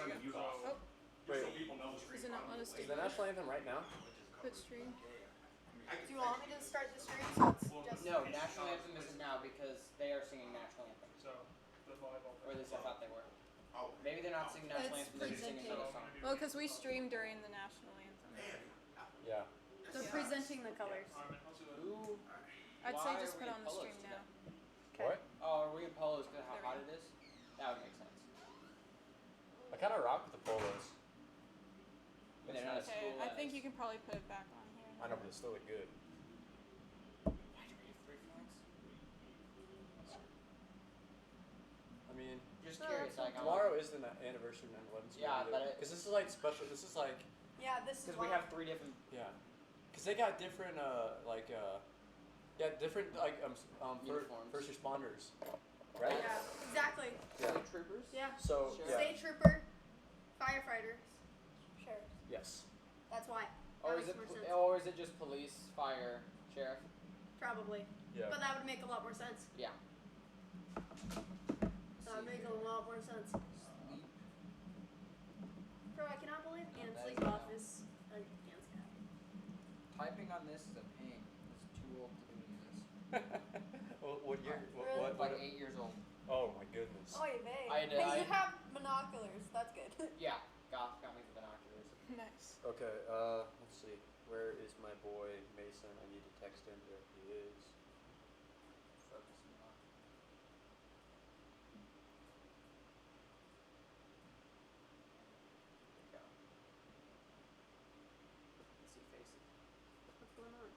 turn the mute off. Oh. Wait. So people know the stream. Does it not let us do Is the national anthem right now? quit stream? Do you want me to start the stream so it's just... No, national anthem isn't now because they are singing national anthem. So, the volleyball. Or at least I thought they were. Oh. Maybe they're not singing national It's anthem, they're just singing presenting. another song. Well, because we stream during the national anthem. Yeah. They're presenting the colors. Ooh. I'd Why say are just we put in on the polos stream today? now. What? Oh, are we in polos because of There how we hot go. it is? That would make sense. I kind of rock with the polos. But they're not as Okay, cool I think as- you can probably put it back on here. I know, but they still look good. Why do we have 3 points? I mean, Just No, curious, that's like tomorrow is the anniversary of 9/11. Yeah, but because this is like special. This is like Yeah, this is because we why. have 3 different. yeah, because they got different different Uniforms. first responders, right? Yeah, exactly. Yeah. State troopers. Yeah. So Sure. yeah. State trooper, firefighters, sheriffs. Yes. That's why. Or That is makes it? more sense. Or is it just police, fire, sheriff? Probably. Yeah. But that would make a lot more sense. Yeah. That would make a lot more sense. Sleep. Bro, I cannot believe Not bad, sleep yeah. off is against that. Typing on this is a pain. It's too old to do this. What year? Really? What? Like 8 years old. Oh my goodness. Oh, you may. I did- Hey, I- you have binoculars. That's good. Yeah. Got me the binoculars. Nice. Okay. Let's see. Where is my boy Mason? I need to text him. There he is. Focusing on. There we go. Let's see faces. What's going on?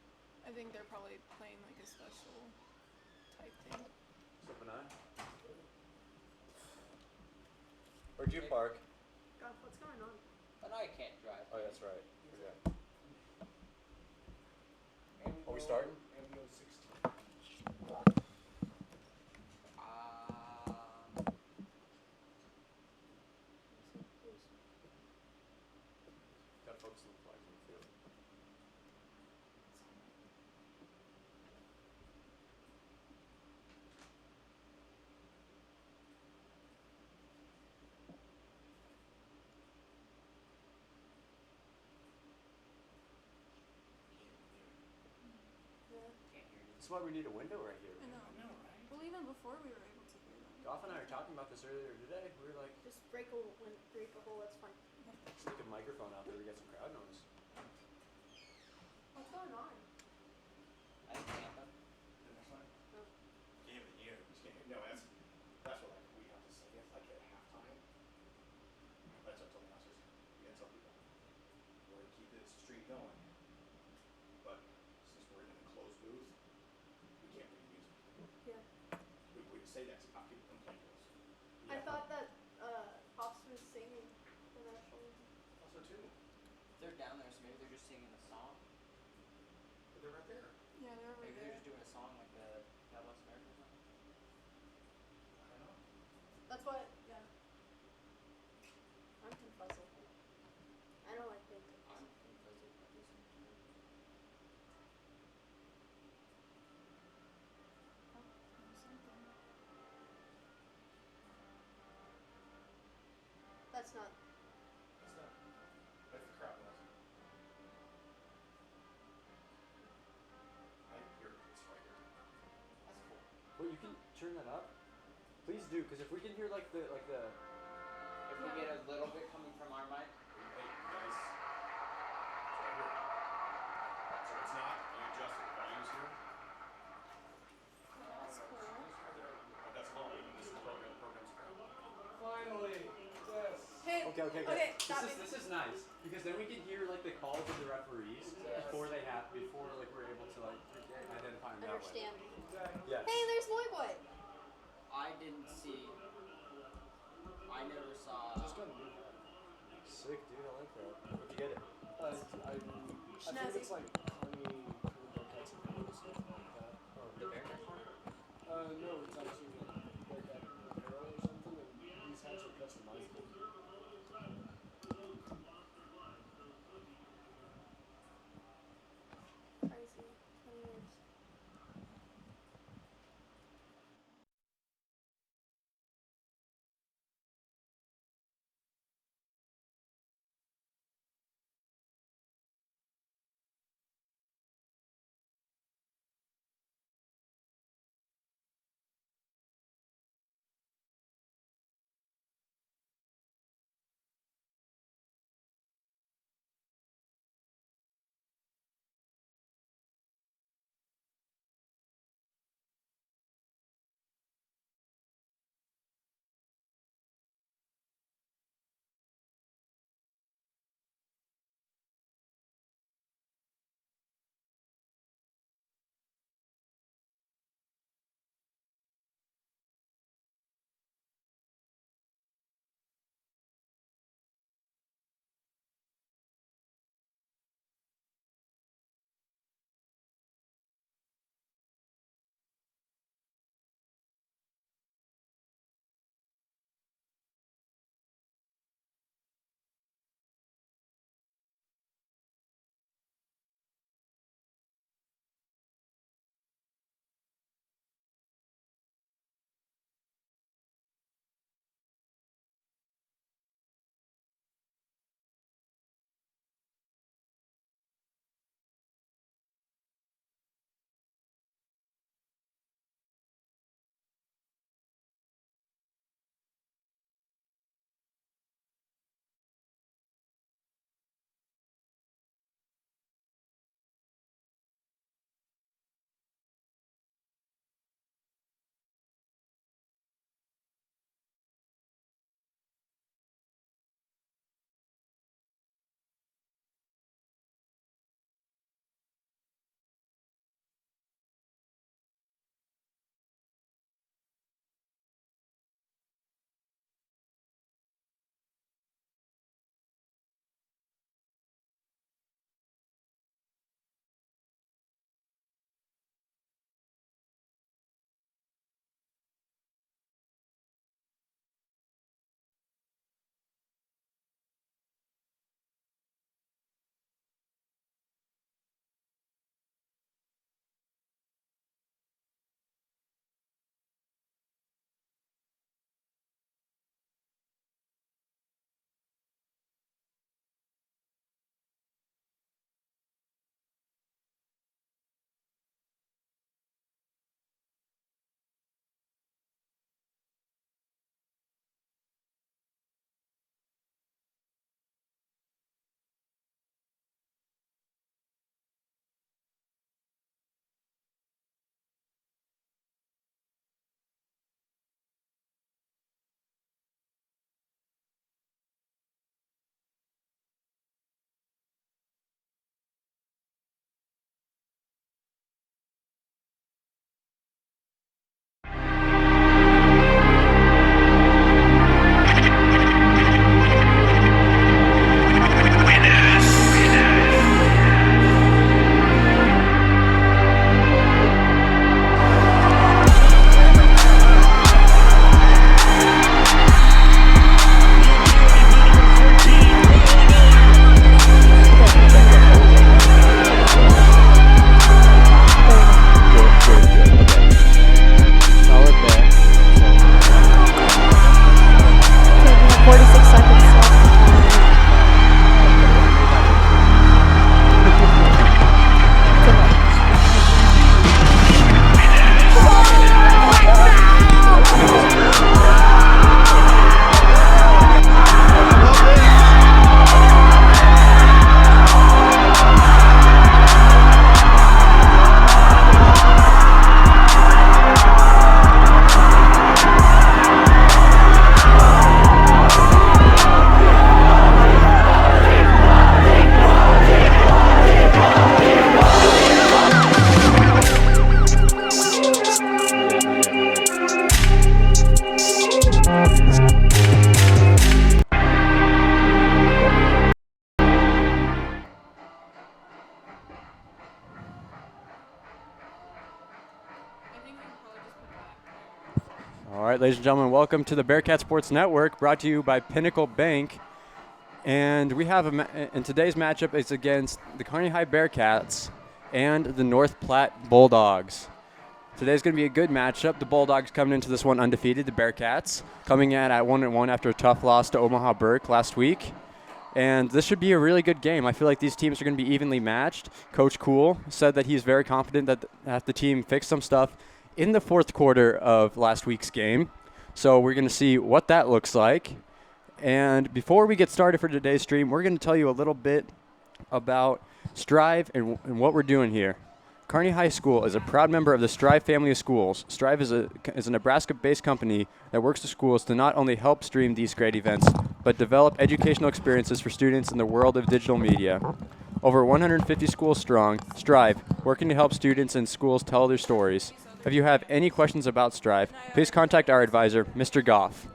I think they're probably playing like a special type thing. What's up, Benai? Where'd you park? God, what's going on? But I can't drive. Oh, that's right. Yeah. Are we Amigo- starting? Amigo 16. Gotta focus on the flags on the field. Yeah. Can't hear you. That's why we need a window right here. I know. Well, even before we were able to hear them. Goff and I were talking about this earlier today. We were like, Just break a hole. That's fine. stick a microphone out there. We get some crowd noise. What's going on? I think anthem. The next line? Oh. Can't even hear. You just can't hear. No, that's what like we have to say. It's like at halftime. That's what I told the announcers. We had some people. We're gonna keep this stream going. But since we're in a closed booth, we can't read music. Yeah. We say that to people complain to us. I thought that Pops was singing the national anthem. Also too. They're down there, so maybe they're just singing a song. But they're right there. Yeah, they're over Maybe they're there. just doing a song like the God Bless America or something. I don't know. That's what. Yeah. I'm confuzzled. I don't like being I'm confuzzled. confused by this one too. Oh, there's something. That's not. That's not. That's the crowd noise. I hear it's right here. That's cool. Well, you can turn that up. Please do, because if we can hear like the If we get a little bit coming from our mic. Hey guys, it's right here. So it's not. You adjust the volumes here. That's cool. But that's all. This is the program. Program's crowd. Finally! Yes! Hey. Okay. Stop it. This is nice because then we can hear like the calls of the referees before like we're able to like identify them that way. Understand. Exactly. Yes. Hey, there's Boy. I didn't see. I never saw. Just got a new hat. Sick, dude. I like that. Where'd you get it? I think Snazzy. it's like Kearney, Bearcats and Bears, something like that. Oh, the Bearcat one? No, it's actually like Bearcat apparel or something, and these hats are customizable. right, ladies and gentlemen, welcome to the Bearcat Sports Network, brought to you by Pinnacle Bank. And we have in today's matchup is against the Kearney High Bearcats and the North Platte Bulldogs. Today's going to be a good matchup. The Bulldogs coming into this one undefeated. The Bearcats coming in at 1-1 after a tough loss to Omaha Burke last week. And this should be a really good game. I feel like these teams are going to be evenly matched. Coach Cool said that he's very confident that the team fixed some stuff in the fourth quarter of last week's game. So we're going to see what that looks like. And before we get started for today's stream, we're going to tell you a little bit about Strive and what we're doing here. Kearney High School is a proud member of the Strive family of schools. Strive is a Nebraska-based company that works with schools to not only help stream these great events, but develop educational experiences for students in the world of digital media. Over 150 schools strong, Strive, working to help students and schools tell their stories. If you have any questions about Strive, please contact our advisor, Mr. Goff.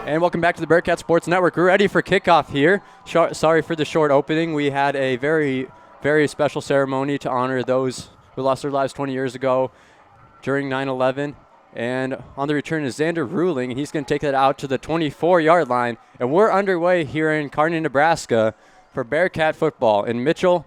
And welcome back to the Bearcat Sports Network. We're ready for kickoff here. Sorry for the short opening. We had a very, very special ceremony to honor those who lost their lives 20 years ago during 9/11. And on the return is Xander Ruling, and he's going to take that out to the 24-yard line. And we're underway here in Kearney, Nebraska for Bearcat football. In Mitchell,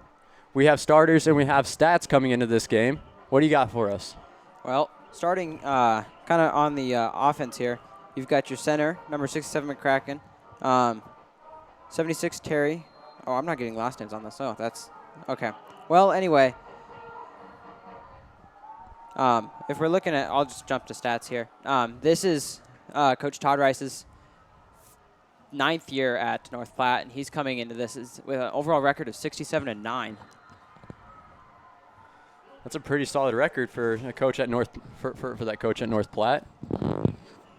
we have starters and we have stats coming into this game. What do you got for us? Well, starting kind of on the offense here, you've got your center, number 67 McCracken, 76 Terry. Oh, I'm not getting last names on this. Oh, that's okay. Well, anyway, if we're looking at, I'll just jump to stats here. This is Coach Todd Rice's 9th year at North Platte, and he's coming into this with an overall record of 67-9. That's a pretty solid record for a coach at for that coach at North Platte.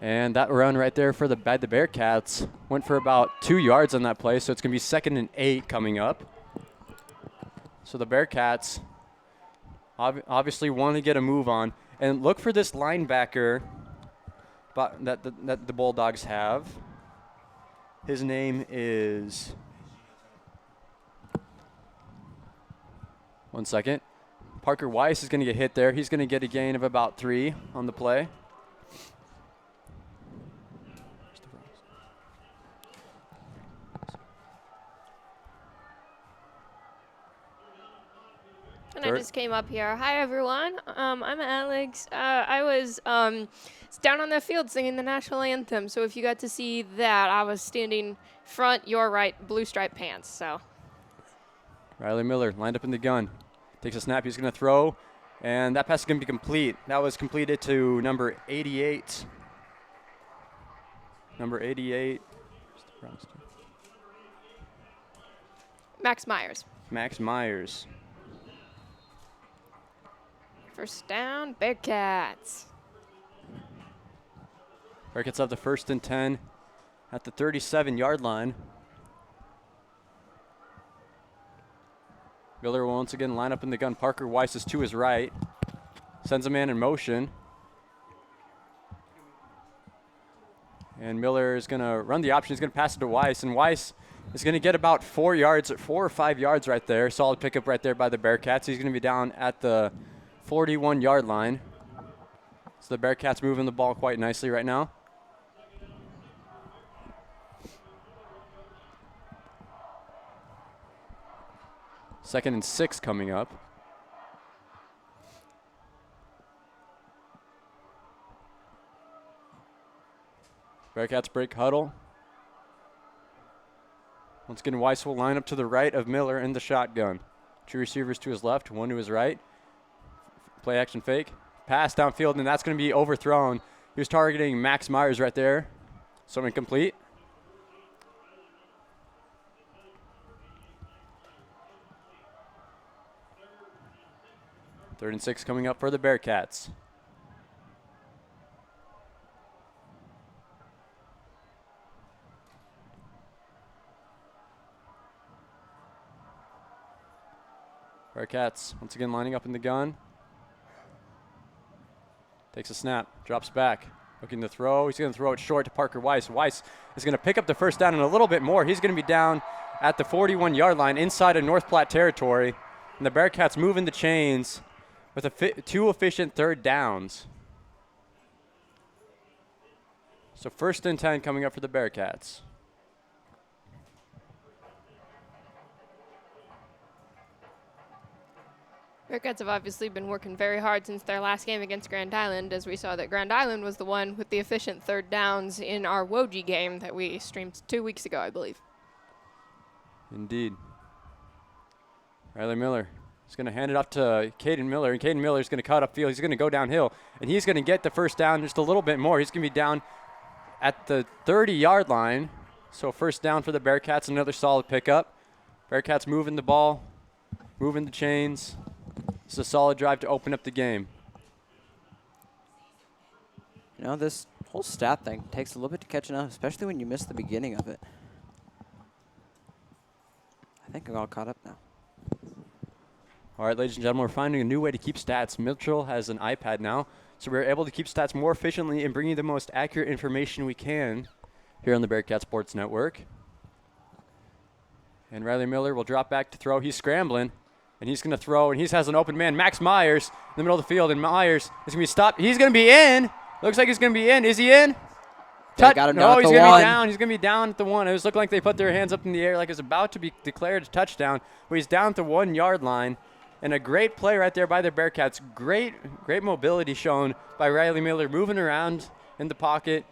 And that run right there for the Bearcats went for about 2 yards on that play, so it's going to be 2nd and 8 coming up. So the Bearcats obviously want to get a move on. And look for this linebacker that the Bulldogs have. His name is... One second. Parker Weiss is going to get hit there. He's going to get a gain of about 3 on the play. And I just came up here. Hi, everyone. I'm Alex. I was down on the field singing the national anthem. So if you got to see that, I was standing front, your right, blue striped pants. So Riley Miller lined up in the gun. Takes a snap. He's going to throw. And that pass is going to be complete. That was completed to number 88. Number 88. Max Myers. Max Myers. First down, Bearcats. Bearcats have the 1st and 10 at the 37-yard line. Miller will once again line up in the gun. Parker Weiss is to his right. Sends a man in motion. And Miller is going to run the option. He's going to pass it to Weiss. And Weiss is going to get about 4 or 5 yards right there. Solid pickup right there by the Bearcats. He's going to be down at the 41-yard line. So the Bearcats moving the ball quite nicely right now. Second and 6 coming up. Bearcats break huddle. Once again, Weiss will line up to the right of Miller in the shotgun. Two receivers to his left, one to his right. Play action fake. Pass downfield, and that's going to be overthrown. He was targeting Max Myers right there. So incomplete. Third and 6 coming up for the Bearcats. Bearcats once again lining up in the gun. Takes a snap, drops back, looking to throw. He's going to throw it short to Parker Weiss. Weiss is going to pick up the first down and a little bit more. He's going to be down at the 41-yard line inside of North Platte territory. And the Bearcats moving the chains with 2 efficient third downs. So 1st and 10 coming up for the Bearcats. Bearcats have obviously been working very hard since their last game against Grand Island, as we saw that Grand Island was the one with the efficient third downs in our Woji game that we streamed 2 weeks ago, I believe. Indeed. Riley Miller is going to hand it off to Caden Miller, and Caden Miller is going to cut upfield. He's going to go downhill, and he's going to get the first down just a little bit more. He's going to be down at the 30-yard line. So 1st down for the Bearcats, another solid pickup. Bearcats moving the ball, moving the chains. It's a solid drive to open up the game. You know, this whole stat thing takes a little bit to catch up, especially when you miss the beginning of it. I think I'm all caught up now. All right, ladies and gentlemen, we're finding a new way to keep stats. Mitchell has an iPad now, so we're able to keep stats more efficiently and bring you the most accurate information we can here on the Bearcat Sports Network. And Riley Miller will drop back to throw. He's scrambling. And he's going to throw, and he has an open man, Max Myers, in the middle of the field, and Myers is going to be stopped. He's going to be in. Looks like he's going to be in. Is he in? Got him no, down he's at the going to one. be down. He's going to be down at the 1. It was looking like they put their hands up in the air like it's about to be declared a touchdown, but he's down at the 1-yard line. And a great play right there by the Bearcats. Great mobility shown by Riley Miller, moving around in the pocket,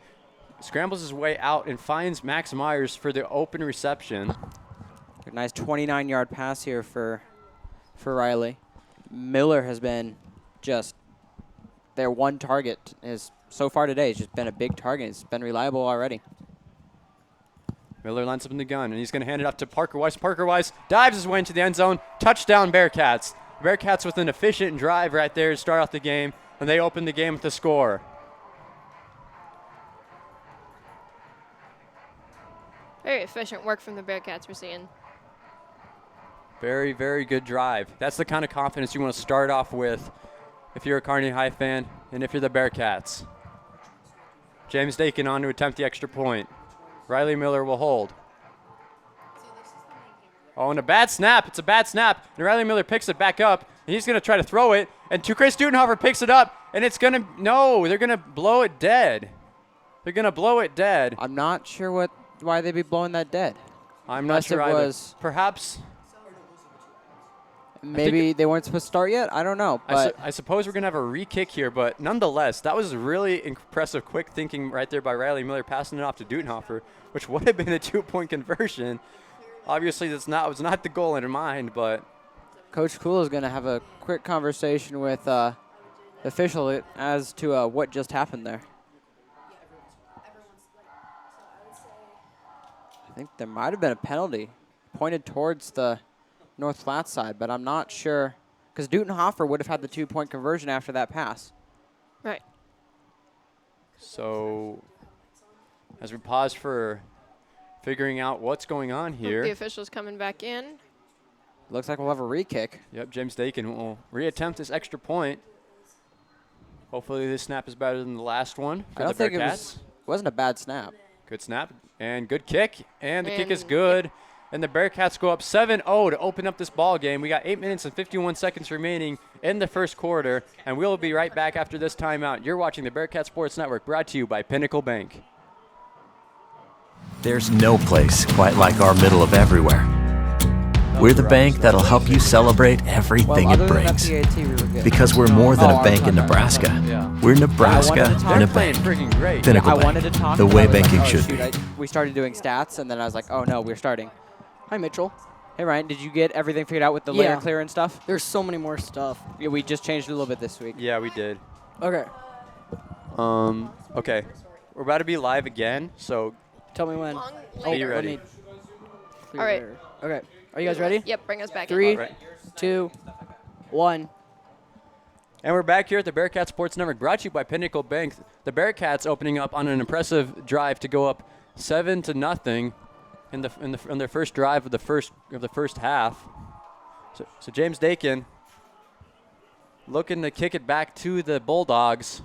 scrambles his way out, and finds Max Myers for the open reception. A nice 29-yard pass here for Riley. Miller has been just their one target so far today. He's just been a big target. It's been reliable already. Miller lines up in the gun, and he's going to hand it off to Parker Weiss. Parker Weiss dives his way into the end zone. Touchdown, Bearcats. Bearcats with an efficient drive right there to start off the game, and they open the game with a score. Very efficient work from the Bearcats we're seeing. Very, very good drive. That's the kind of confidence you want to start off with if you're a Kearney High fan and if you're the Bearcats. James Dakin on to attempt the extra point. Riley Miller will hold. Oh, and a bad snap. It's a bad snap. And Riley Miller picks it back up, and he's going to try to throw it. And Chris Dudenhofer picks it up, and it's going to – no, they're going to blow it dead. They're going to blow it dead. I'm not sure why they'd be blowing that dead. I'm not sure either. Was perhaps – maybe they weren't supposed to start yet? I don't know. But I suppose we're going to have a re-kick here, but nonetheless, that was really impressive quick thinking right there by Riley Miller, passing it off to Dudenhofer, which would have been a 2-point conversion. Obviously, was not the goal in mind, but Coach Cool is going to have a quick conversation with the official as to what just happened there. I think there might have been a penalty pointed towards the North Platte side, but I'm not sure because Dudenhofer would have had the 2-point conversion after that pass. Right. So as we pause for figuring out what's going on here. The official's coming back in. Looks like we'll have a re-kick. Yep, James Dakin will reattempt this extra point. Hopefully this snap is better than the last one for I don't the think Bearcats. it wasn't a bad snap. Good snap and good kick, and the kick is good. And the Bearcats go up 7-0 to open up this ball game. We got 8 minutes and 51 seconds remaining in the first quarter, and we'll be right back after this timeout. You're watching the Bearcat Sports Network, brought to you by Pinnacle Bank. There's no place quite like our middle of everywhere. We're the bank that'll help you celebrate everything it brings. Because we're more than a bank in Nebraska. We're Nebraska in a bank. Pinnacle I wanted to Bank, talk. the but way I was like, banking oh, should shoot, be. we started doing stats, and then I was like, oh, no, we're starting. Hi, Mitchell. Hey, Ryan, did you get everything figured out with the layer clear and stuff? There's so many more stuff. Yeah, we just changed it a little bit this week. Yeah, we did. Okay. Okay. We're about to be live again, so Tell me when. Long be later. ready. All right. Okay. Are you guys ready? Yep, bring us back 3, in. Right. 2, 1. And we're back here at the Bearcat Sports Network, brought to you by Pinnacle Bank. The Bearcats opening up on an impressive drive to go up 7-0 in their first drive of the first half. So James Dakin looking to kick it back to the Bulldogs.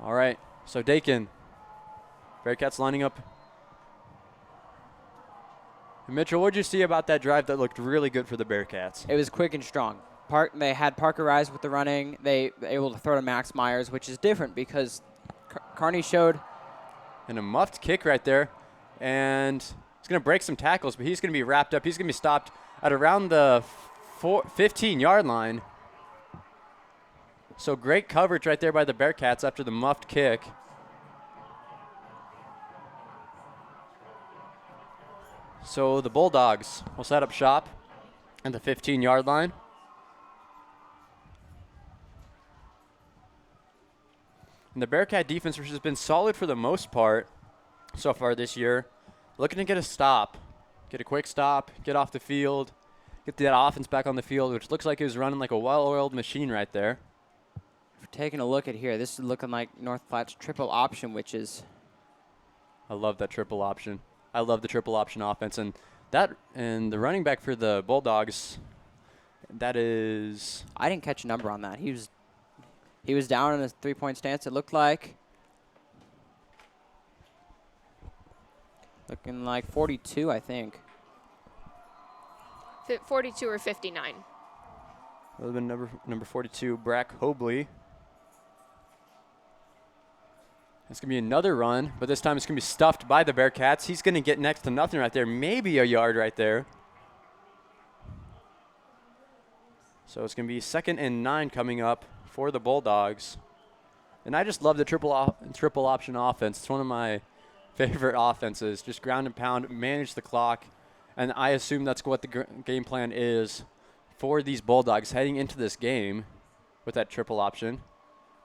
All right, so Dakin, Bearcats lining up. And Mitchell, what did you see about that drive that looked really good for the Bearcats? It was quick and strong. They had Parker Rise with the running. They were able to throw to Max Myers, which is different because Kearney showed. And a muffed kick right there. And he's going to break some tackles, but he's going to be wrapped up. He's going to be stopped at around the 15-yard line. So great coverage right there by the Bearcats after the muffed kick. So the Bulldogs will set up shop at the 15-yard line. And the Bearcat defense, which has been solid for the most part so far this year, looking to get a stop, get a quick stop, get off the field, get that offense back on the field, which looks like it was running like a well-oiled machine right there. If we're taking a look at here, this is looking like North Platte's triple option, which is. I love that triple option. I love the triple option offense, and the running back for the Bulldogs, that is. I didn't catch a number on that. He was down in a 3-point stance, it looked like. Looking like 42, I think. 42 or 59. That would have been number 42, Brack Hobley. It's going to be another run, but this time it's going to be stuffed by the Bearcats. He's going to get next to nothing right there, maybe a yard right there. So it's going to be 2nd and 9 coming up for the Bulldogs. And I just love the triple option offense. It's one of my favorite offenses. Just ground and pound, manage the clock. And I assume that's what the game plan is for these Bulldogs heading into this game with that triple option.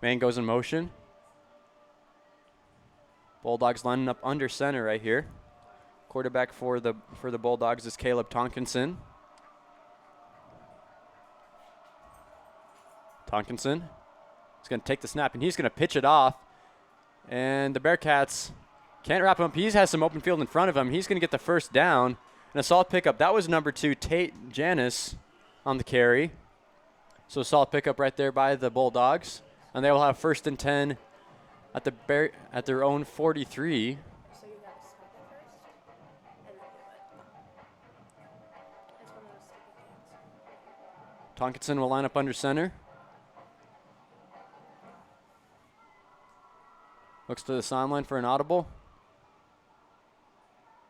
Man goes in motion. Bulldogs lining up under center right here. Quarterback for the Bulldogs is Caleb Tonkinson. Tonkinson is going to take the snap, and he's going to pitch it off. And the Bearcats can't wrap him up. He has some open field in front of him. He's going to get the first down. And a solid pickup. That was number 2, Tate Janis, on the carry. So a solid pickup right there by the Bulldogs. And they will have 1st and 10 at their own 43. So you gotta stop it first, and then do it. It's one of those stupid things. Tonkinson will line up under center. Looks to the sideline for an audible.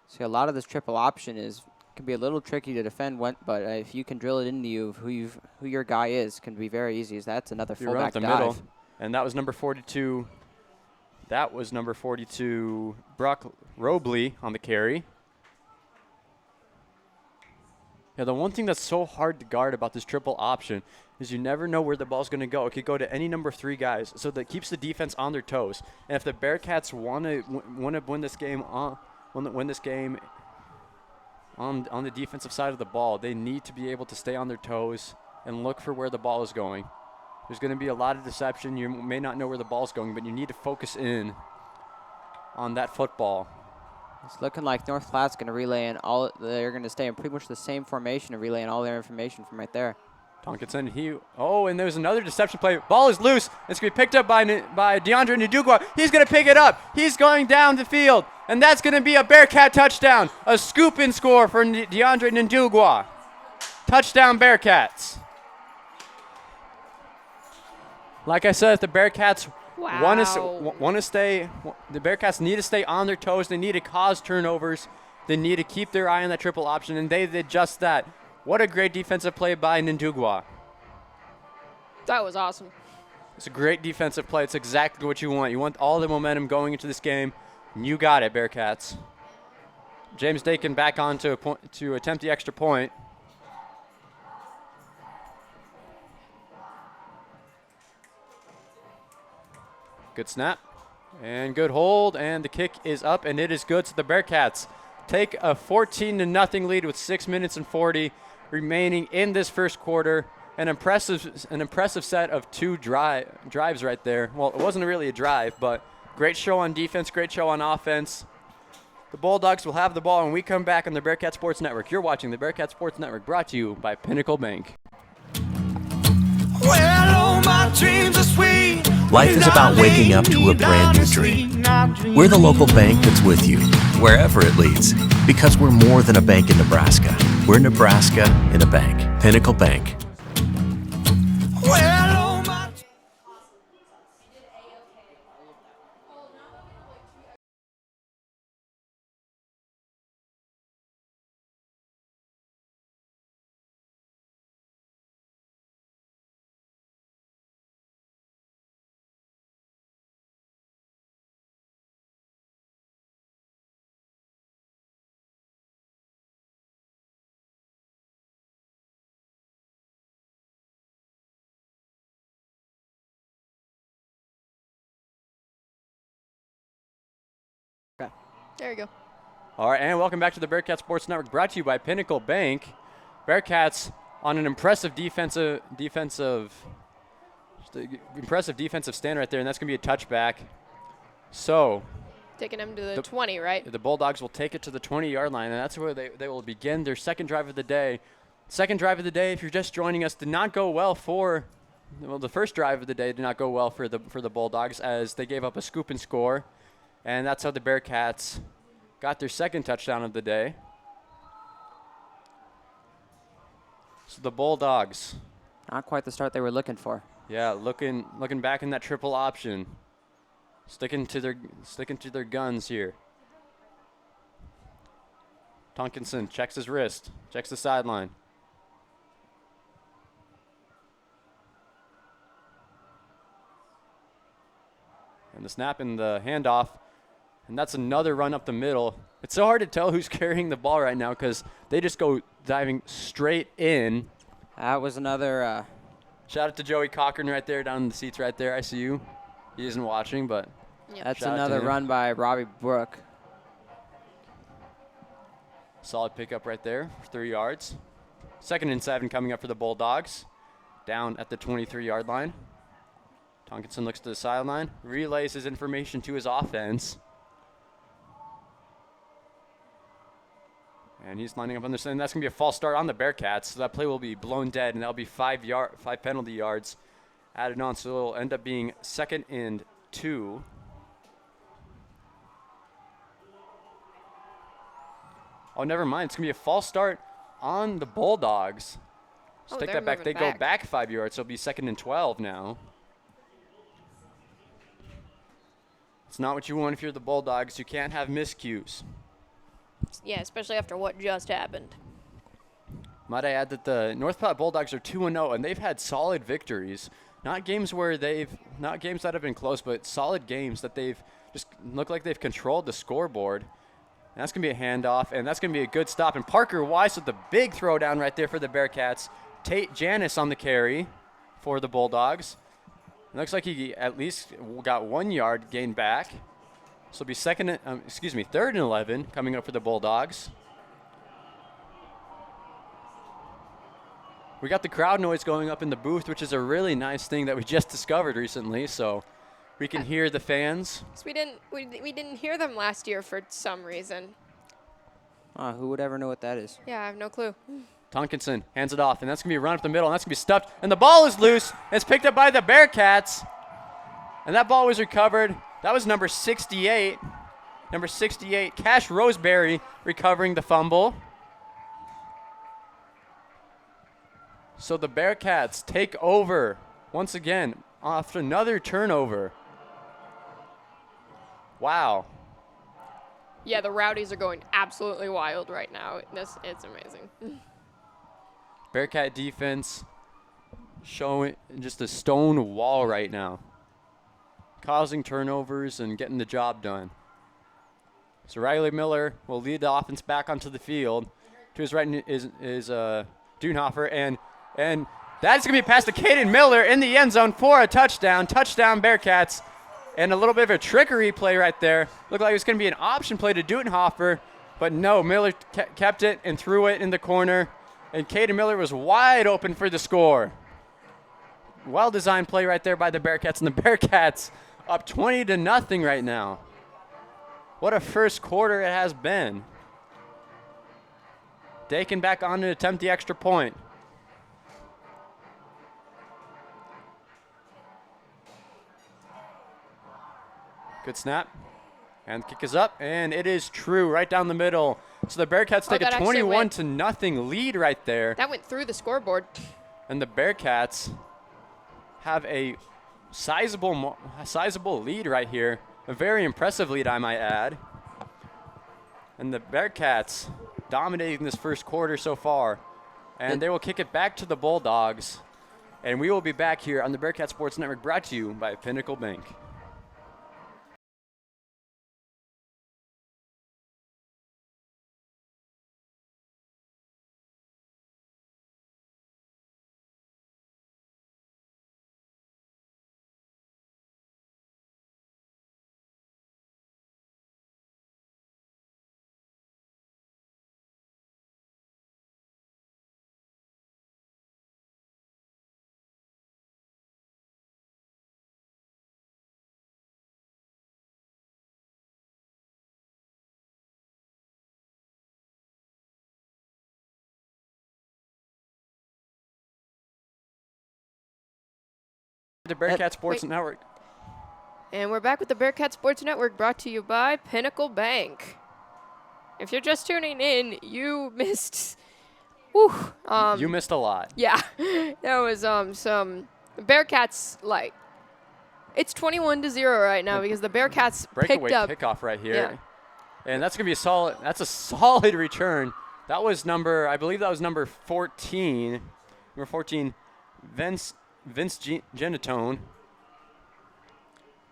See, a lot of this triple option can be a little tricky to defend, but if you can drill it into you, who your guy is, can be very easy. That's another You run up fullback the dive. middle, and that was number 42. That was number 42, Brock Robley on the carry. Yeah, the one thing that's so hard to guard about this triple option is you never know where the ball's going to go. It could go to any number 3 guys, so that keeps the defense on their toes. And if the Bearcats want to win this game on the defensive side of the ball, they need to be able to stay on their toes and look for where the ball is going. There's going to be a lot of deception. You may not know where the ball's going, but you need to focus in on that football. It's looking like North Platte's going to relay in all. They're going to stay in pretty much the same formation and relay in all their information from right there. Tonkinson, and there's another deception play. Ball is loose. It's going to be picked up by DeAndre Ndugwa. He's going to pick it up. He's going down the field, and that's going to be a Bearcat touchdown. A scoop and score for DeAndre Ndugwa. Touchdown Bearcats. Like I said, if the Bearcats Wow. Want to stay. The Bearcats need to stay on their toes. They need to cause turnovers. They need to keep their eye on that triple option, and they did just that. What a great defensive play by Ndugwa. That was awesome. It's a great defensive play. It's exactly what you want. You want all the momentum going into this game. And you got it, Bearcats. James Dakin back on to attempt the extra point. Good snap and good hold, and the kick is up, and it is good. So the Bearcats take a 14-0 lead with 6 minutes and 40 remaining in this first quarter. An impressive set of two drives right there. Well, it wasn't really a drive, but great show on defense, great show on offense. The Bulldogs will have the ball when we come back on the Bearcat Sports Network. You're watching the Bearcat Sports Network, brought to you by Pinnacle Bank. Well, all my dreams are sweet. Life is about waking up to a brand new dream. We're the local bank that's with you, wherever it leads, because we're more than a bank in Nebraska. We're Nebraska in a bank. Pinnacle Bank. Well, all my There you go. All right, and welcome back to the Bearcat Sports Network, brought to you by Pinnacle Bank. Bearcats on an impressive defensive stand right there, and that's going to be a touchback. So Taking him to the 20, right? the Bulldogs will take it to the 20-yard line, and that's where they will begin their second drive of the day. Second drive of the day, if you're just joining us, did not go well for – well, the first drive of the day did not go well for the Bulldogs, as they gave up a scoop and score. And that's how the Bearcats got their second touchdown of the day. So the Bulldogs. Not quite the start they were looking for. Yeah, looking back in that triple option. Sticking to their guns here. Tonkinson checks his wrist, checks the sideline. And the snap and the handoff. And that's another run up the middle. It's so hard to tell who's carrying the ball right now because they just go diving straight in. That was another. Shout out to Joey Cochran right there, down in the seats right there. I see you. He isn't watching, but That's another run by Robbie Brook. Solid pickup right there for 3 yards. 2nd and 7 coming up for the Bulldogs. Down at the 23-yard line. Tonkinson looks to the sideline, relays his information to his offense. And he's lining up on this, and that's going to be a false start on the Bearcats. So that play will be blown dead, and that'll be 5 penalty yards added on. So it'll end up being 2nd and 2. Oh, never mind. It's going to be a false start on the Bulldogs. Let's take that back. They go back 5 yards, so it'll be 2nd and 12 now. It's not what you want if you're the Bulldogs. You can't have miscues. Yeah, especially after what just happened. Might I add that the North Platte Bulldogs are 2-0, and they've had solid victories. Not games that have been close, but solid games that they've just looked like they've controlled the scoreboard. And that's going to be a handoff, and that's going to be a good stop. And Parker Weiss with the big throwdown right there for the Bearcats. Tate Janis on the carry for the Bulldogs. It looks like he at least got 1 yard gain back. So it'll be 3rd and 11 coming up for the Bulldogs. We got the crowd noise going up in the booth, which is a really nice thing that we just discovered recently. So we can hear the fans. So we didn't hear them last year for some reason. Who would ever know what that is? Yeah, I have no clue. Tonkinson hands it off, and that's going to be a run up the middle, and that's going to be stuffed. And the ball is loose. It's picked up by the Bearcats. And that ball was recovered. That was number 68. Number 68, Cash Roseberry, recovering the fumble. So the Bearcats take over once again after another turnover. Wow. Yeah, the Rowdies are going absolutely wild right now. It's amazing. Bearcat defense showing just a stone wall right now, causing turnovers and getting the job done. So Riley Miller will lead the offense back onto the field. To his right is Dunhofer, and that's going to be passed to Caden Miller in the end zone for a touchdown. Touchdown Bearcats. And a little bit of a trickery play right there. Looked like it was going to be an option play to Dunhofer, but no, Miller kept it and threw it in the corner. And Caden Miller was wide open for the score. Well-designed play right there by the Bearcats, and the Bearcats up 20-0 right now. What a first quarter it has been. Dakin back on to attempt the extra point. Good snap. And the kick is up, and it is true right down the middle. So the Bearcats take a 21-0 lead right there. That went through the scoreboard. And the Bearcats have a sizable lead right here. A very impressive lead, I might add. And the Bearcats dominating this first quarter so far. And they will kick it back to the Bulldogs. And we will be back here on the Bearcat Sports Network, brought to you by Pinnacle Bank. The Bearcat Sports Network. And we're back with the Bearcat Sports Network, brought to you by Pinnacle Bank. If you're just tuning in, you missed. You missed a lot. Yeah, there was some Bearcats like. It's 21-0 right now because the Bearcats breakaway picked up kickoff right here, yeah. And that's gonna be a solid. That's a solid return. That was I believe that was number 14. Number 14, Vince Genatone.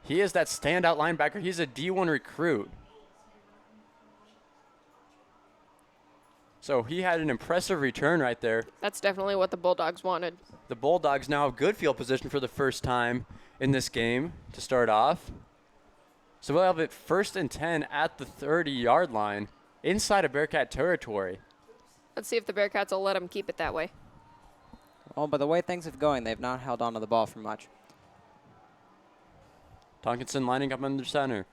He is that standout linebacker. He's a D1 recruit. So he had an impressive return right there. That's definitely what the Bulldogs wanted. The Bulldogs now have good field position for the first time in this game to start off. So we'll have it 1st and 10 at the 30-yard line inside of Bearcat territory. Let's see if the Bearcats will let them keep it that way. Well, by the way things have going, they've not held on to the ball for much. Tonkinson lining up under center.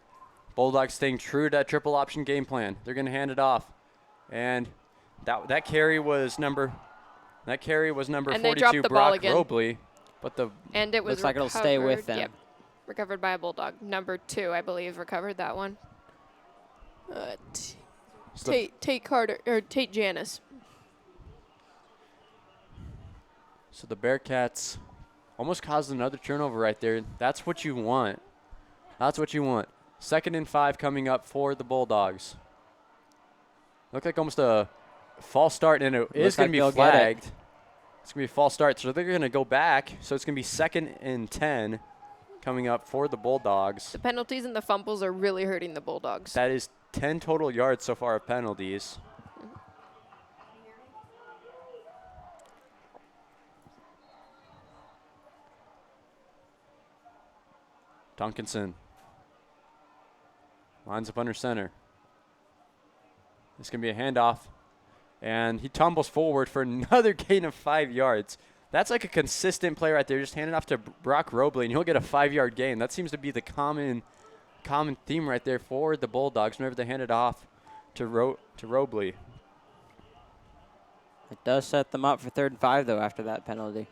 Bulldogs staying true to that triple option game plan. They're going to hand it off. And that carry was number 42, Brock Robley. But and it was looks like it'll stay with them. Yep. Recovered by a Bulldog. Number 2, I believe, recovered that one. Tate Carter or Tate Janis. So the Bearcats almost caused another turnover right there. That's what you want. That's what you want. 2nd and 5 coming up for the Bulldogs. Looked like almost a false start, and it is going to be flagged. It's going to be a false start, so they're going to go back. So it's going to be 2nd and 10 coming up for the Bulldogs. The penalties and the fumbles are really hurting the Bulldogs. That is 10 total yards so far of penalties. Tonkinson lines up under center. It's going to be a handoff. And he tumbles forward for another gain of 5 yards. That's like a consistent play right there. Just hand it off to Brock Robley, and he'll get a 5-yard gain. That seems to be the common theme right there for the Bulldogs whenever they hand it off to Robley. It does set them up for 3rd and 5, though, after that penalty.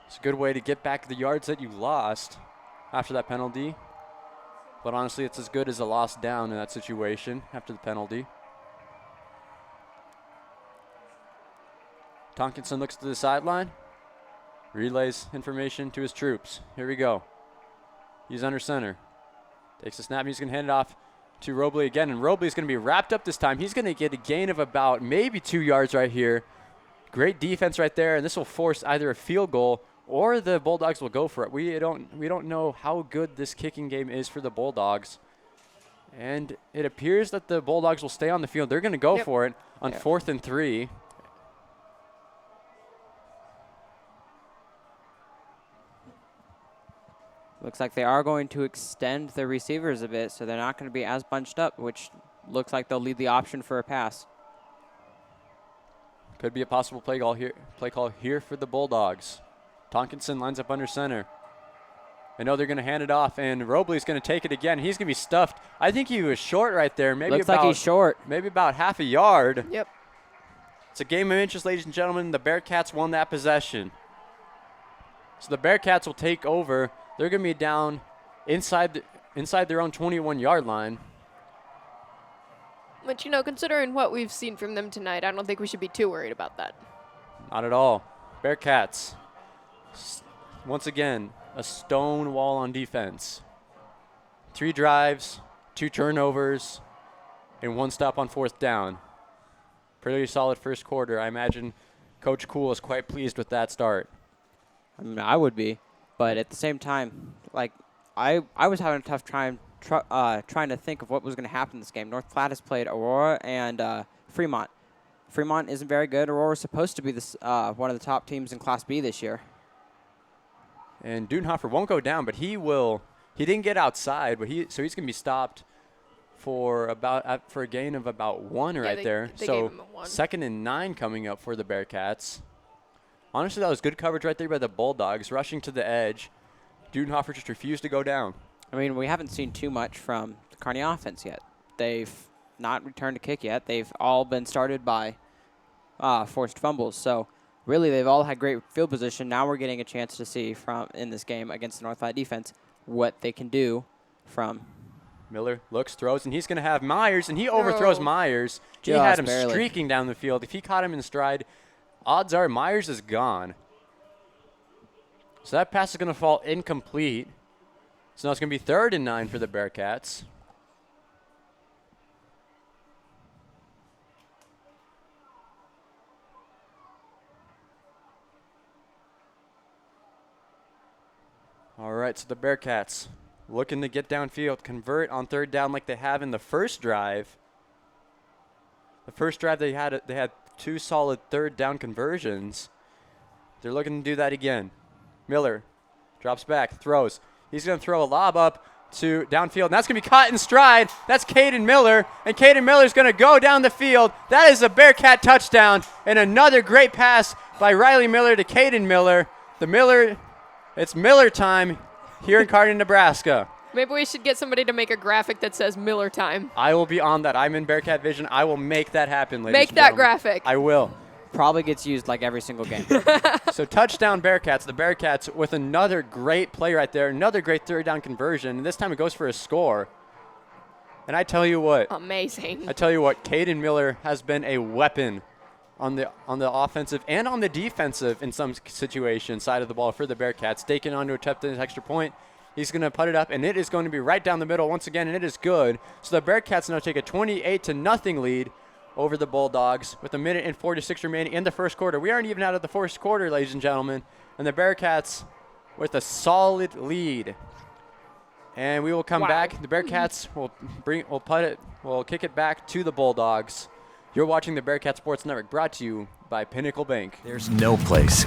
It's a good way to get back the yards that you lost after that penalty. But honestly, it's as good as a lost down in that situation after the penalty. Tonkinson looks to the sideline, relays information to his troops. Here we go. He's under center. Takes the snap, and he's going to hand it off to Robley again, and Robley's going to be wrapped up this time. He's going to get a gain of about maybe 2 yards right here. Great defense right there, and this will force either a field goal or the Bulldogs will go for it. We don't know how good this kicking game is for the Bulldogs. And it appears that the Bulldogs will stay on the field. They're going to go for it on 4th and 3. Looks like they are going to extend the receivers a bit, so they're not going to be as bunched up, which looks like they'll leave the option for a pass. Could be a possible play call here for the Bulldogs. Tonkinson lines up under center. I know they're going to hand it off, and Robley's going to take it again. He's going to be stuffed. I think he was short right there. Maybe Looks like he's short. Maybe about half a yard. Yep. It's a game of interest, ladies and gentlemen. The Bearcats won that possession. So the Bearcats will take over. They're going to be down inside their own 21-yard line. But, considering what we've seen from them tonight, I don't think we should be too worried about that. Not at all. Bearcats, once again, a stone wall on defense. 3 drives, 2 turnovers, and 1 stop on 4th down. Pretty solid first quarter. I imagine Coach Cool is quite pleased with that start. I mean, I would be, but at the same time, like I was having a tough time trying to think of what was going to happen in this game. North Platte has played Aurora and Fremont. Fremont isn't very good. Aurora's supposed to be this one of the top teams in Class B this year. And Dudenhofer won't go down, but he will. He didn't get outside, but he's going to be stopped for a gain of about 1 right there. They so gave him a 1. 2nd and 9 coming up for the Bearcats. Honestly, that was good coverage right there by the Bulldogs, rushing to the edge. Dudenhofer just refused to go down. I mean, we haven't seen too much from the Kearney offense yet. They've not returned a kick yet. They've all been started by forced fumbles. So really, they've all had great field position. Now we're getting a chance to see in this game against the North Platte defense what they can do from. Miller looks, throws, and he's going to have Myers, and he overthrows Myers. He had him streaking down the field. If he caught him in stride, odds are Myers is gone. So that pass is going to fall incomplete. So now it's going to be 3rd and 9 for the Bearcats. All right, so the Bearcats looking to get downfield, convert on 3rd down like they have in the first drive. The first drive they had 2 solid 3rd down conversions. They're looking to do that again. Miller drops back, throws. He's going to throw a lob up to downfield, and that's going to be caught in stride. That's Caden Miller, and Caden Miller's going to go down the field. That is a Bearcat touchdown, and another great pass by Riley Miller to Caden Miller. It's Miller time here in Kearney, Nebraska. Maybe we should get somebody to make a graphic that says Miller time. I will be on that. I'm in Bearcat Vision. I will make that happen, ladies Make and that gentlemen. graphic. I will. Probably gets used like every single game. So touchdown Bearcats. The Bearcats with another great play right there. Another great 3rd down conversion. And this time it goes for a score. And I tell you what. Amazing. Caden Miller has been a weapon on the offensive and on the defensive in some situations side of the ball for the Bearcats. Taking on to attempt this extra point. He's going to put it up, and it is going to be right down the middle once again, and it is good. So the Bearcats now take a 28-0 lead over the Bulldogs with 1:46 remaining in the first quarter. We aren't even out of the first quarter, ladies and gentlemen, and the Bearcats with a solid lead. And we will come back. The Bearcats will kick it back to the Bulldogs. You're watching the Bearcat Sports Network, brought to you by Pinnacle Bank. There's no place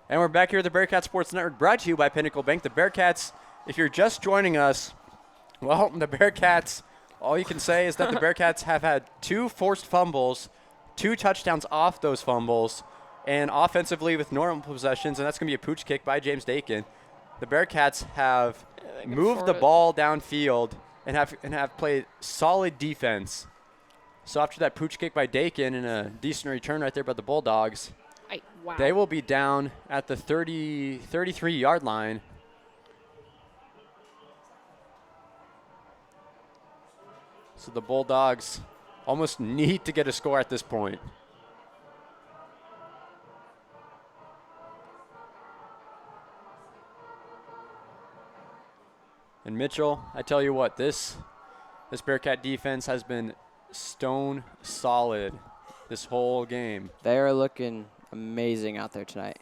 And we're back here at the Bearcat Sports Network, brought to you by Pinnacle Bank. The Bearcats, if you're just joining us, well, the Bearcats, all you can say is that the Bearcats have had 2 forced fumbles, 2 touchdowns off those fumbles, and offensively with normal possessions, and that's going to be a pooch kick by James Dakin. The Bearcats have moved the ball downfield and have played solid defense. So after that pooch kick by Dakin and a decent return right there by the Bulldogs, Wow. they will be down at the 33-yard line. So the Bulldogs almost need to get a score at this point. And Mitchell, I tell you what, this Bearcat defense has been stone solid this whole game. They are looking amazing out there tonight.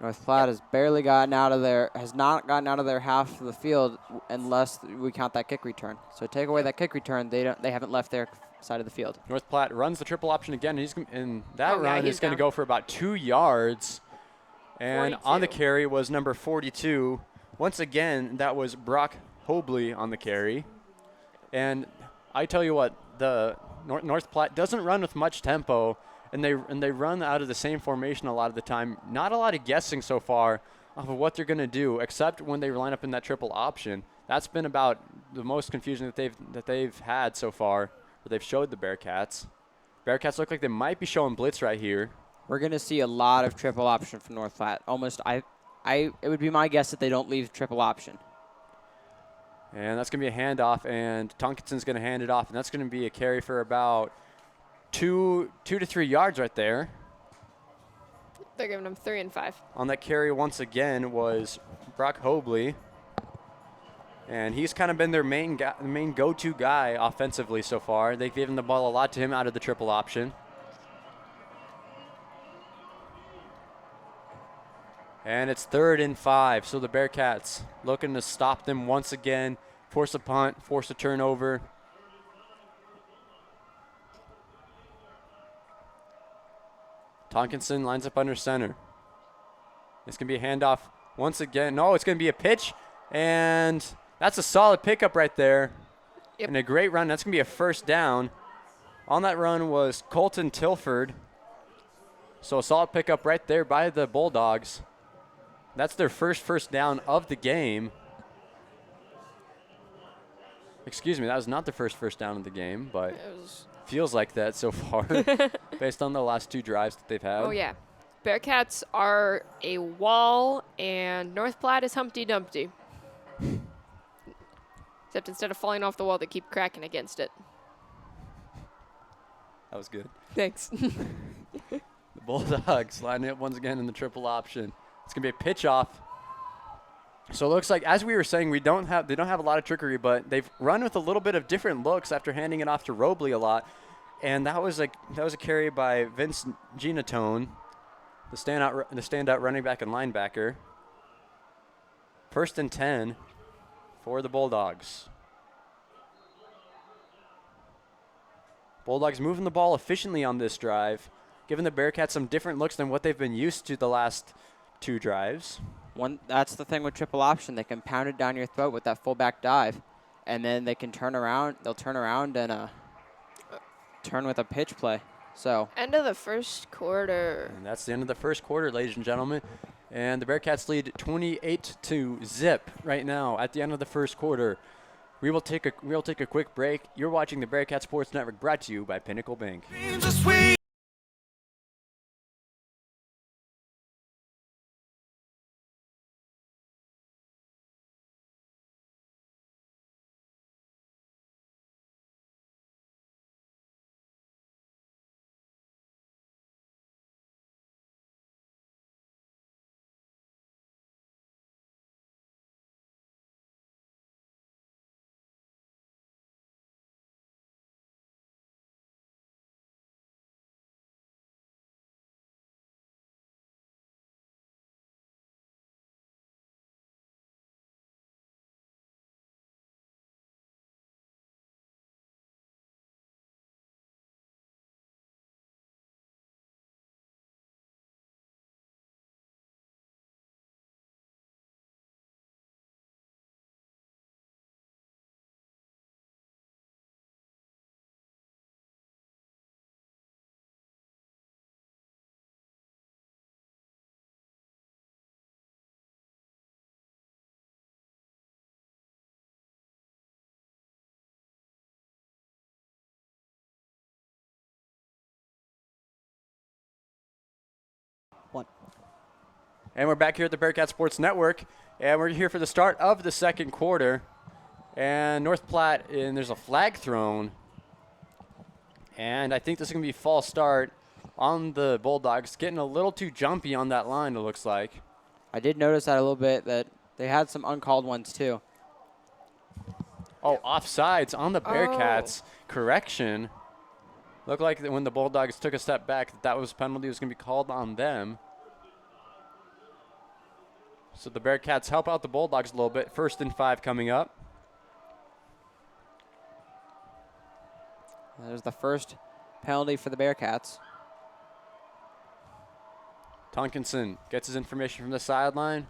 North Platte has barely gotten out of their, has not gotten out of their half of the field unless we count that kick return. So take away that kick return, they haven't left their side of the field. North Platte runs the triple option again, and that run he's is going to down. go for about 2 yards. And on the 42. carry was number 42. Once again, that was Brock Hobley on the carry. And I tell you what, the North Platte doesn't run with much tempo, and they run out of the same formation a lot of the time. Not a lot of guessing so far of what they're going to do, except when they line up in that triple option. That's been about the most confusion that they've had so far, that they've showed the Bearcats. Bearcats look like they might be showing blitz right here. We're going to see a lot of triple option from North Platte. Almost, it would be my guess that they don't leave triple option. And that's going to be a handoff, and Tonkinson's going to hand it off, and that's going to be a carry for about 2 to 3 yards right there. They're giving them 3 and 5. On that carry once again was Brock Hobley, and he's kind of been their main go-to guy offensively so far. They've given the ball a lot to him out of the triple option. And it's 3rd and 5, so the Bearcats looking to stop them once again, force a punt, force a turnover. Tonkinson lines up under center. It's going to be a handoff once again. No, it's going to be a pitch, and that's a solid pickup right there. Yep. And a great run. That's going to be a first down. On that run was Colton Tilford. So a solid pickup right there by the Bulldogs. That's their first down of the game. Excuse me, that was not the first down of the game, but feels like that so far based on the last 2 drives that they've had. Oh, yeah. Bearcats are a wall, and North Platte is Humpty Dumpty. Except instead of falling off the wall, they keep cracking against it. That was good. Thanks. The Bulldogs lining up once again in the triple option. It's going to be a pitch off. So it looks like, as we were saying, they don't have a lot of trickery, but they've run with a little bit of different looks after handing it off to Robley a lot. And that was a carry by Vince Ginatone, the standout running back and linebacker. 1st and 10 for the Bulldogs. Bulldogs moving the ball efficiently on this drive, giving the Bearcats some different looks than what they've been used to the last 2 drives. That's the thing with triple option. They can pound it down your throat with that fullback dive, and then they can turn around. They'll turn around and turn with a pitch play. So End of the first quarter. And that's the end of the first quarter, ladies and gentlemen. And the Bearcats lead 28-0 right now at the end of the first quarter. We'll take a quick break. You're watching the Bearcat Sports Network, brought to you by Pinnacle Bank. And we're back here at the Bearcat Sports Network, and we're here for the start of the second quarter. And North Platte, and there's a flag thrown. And I think this is going to be a false start on the Bulldogs, getting a little too jumpy on that line, it looks like. I did notice that a little bit, that they had some uncalled ones too. Oh, offsides on the Bearcats. Correction. Looked like that when the Bulldogs took a step back, that was penalty was going to be called on them. So the Bearcats help out the Bulldogs a little bit. 1st and 5 coming up. There's the first penalty for the Bearcats. Tonkinson gets his information from the sideline.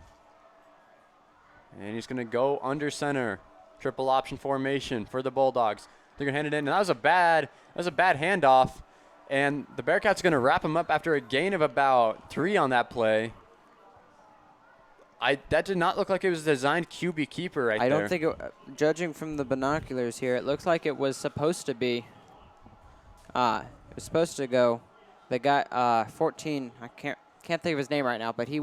And he's going to go under center. Triple option formation for the Bulldogs. They're going to hand it in. And that was a bad handoff. And the Bearcats are going to wrap him up after a gain of about 3 on that play. That did not look like it was a designed QB keeper right there. I don't think, judging from the binoculars here, it looks like it was supposed to be. It was supposed to go. The guy, 14, I can't think of his name right now, but he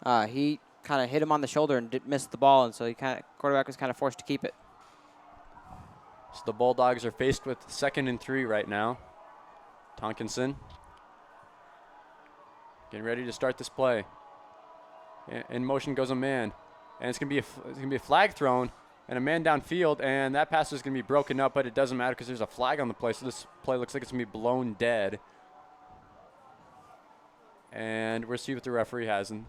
kind of hit him on the shoulder and missed the ball, and so quarterback was kind of forced to keep it. So the Bulldogs are faced with 2nd and 3 right now. Tonkinson getting ready to start this play. In motion goes a man, and it's gonna be a flag thrown and a man downfield, and that pass is gonna be broken up, but it doesn't matter because there's a flag on the play, so this play looks like it's gonna be blown dead. And we'll see what the referee has. And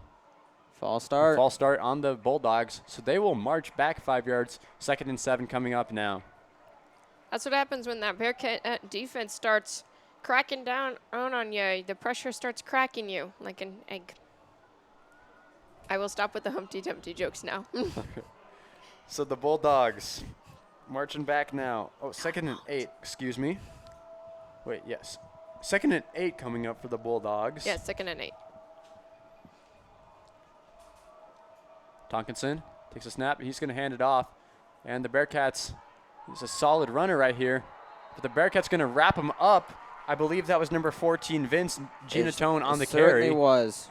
false start. False start on the Bulldogs, so they will march back 5 yards. 2nd and 7 coming up now. That's what happens when that Bearcat defense starts cracking down on you. The pressure starts cracking you like an egg. I will stop with the Humpty Dumpty jokes now. So the Bulldogs marching back now. Oh, 2nd and 8, excuse me. Wait, yes. 2nd and 8 coming up for the Bulldogs. Yeah, 2nd and 8. Tonkinson takes a snap, and he's going to hand it off. And the Bearcats, he's a solid runner right here. But the Bearcats going to wrap him up. I believe that was number 14, Vince Ginatone on the carry. It certainly was.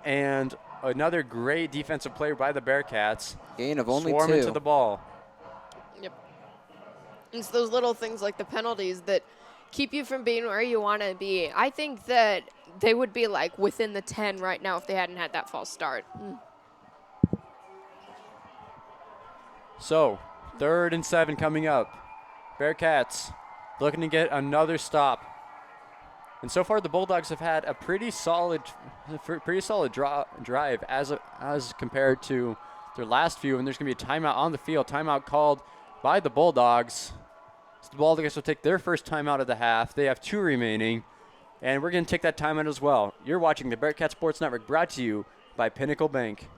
And another great defensive play by the Bearcats. Gain of only 2. Swarm into the ball. Yep. It's those little things like the penalties that keep you from being where you want to be. I think that they would be like within the 10 right now if they hadn't had that false start. So, 3rd and 7 coming up. Bearcats looking to get another stop. And so far, the Bulldogs have had a pretty solid drive as compared to their last few. And there's going to be a timeout on the field. Timeout called by the Bulldogs. So the Bulldogs will take their first timeout of the half. They have 2 remaining. And we're going to take that timeout as well. You're watching the Bearcat Sports Network, brought to you by Pinnacle Bank.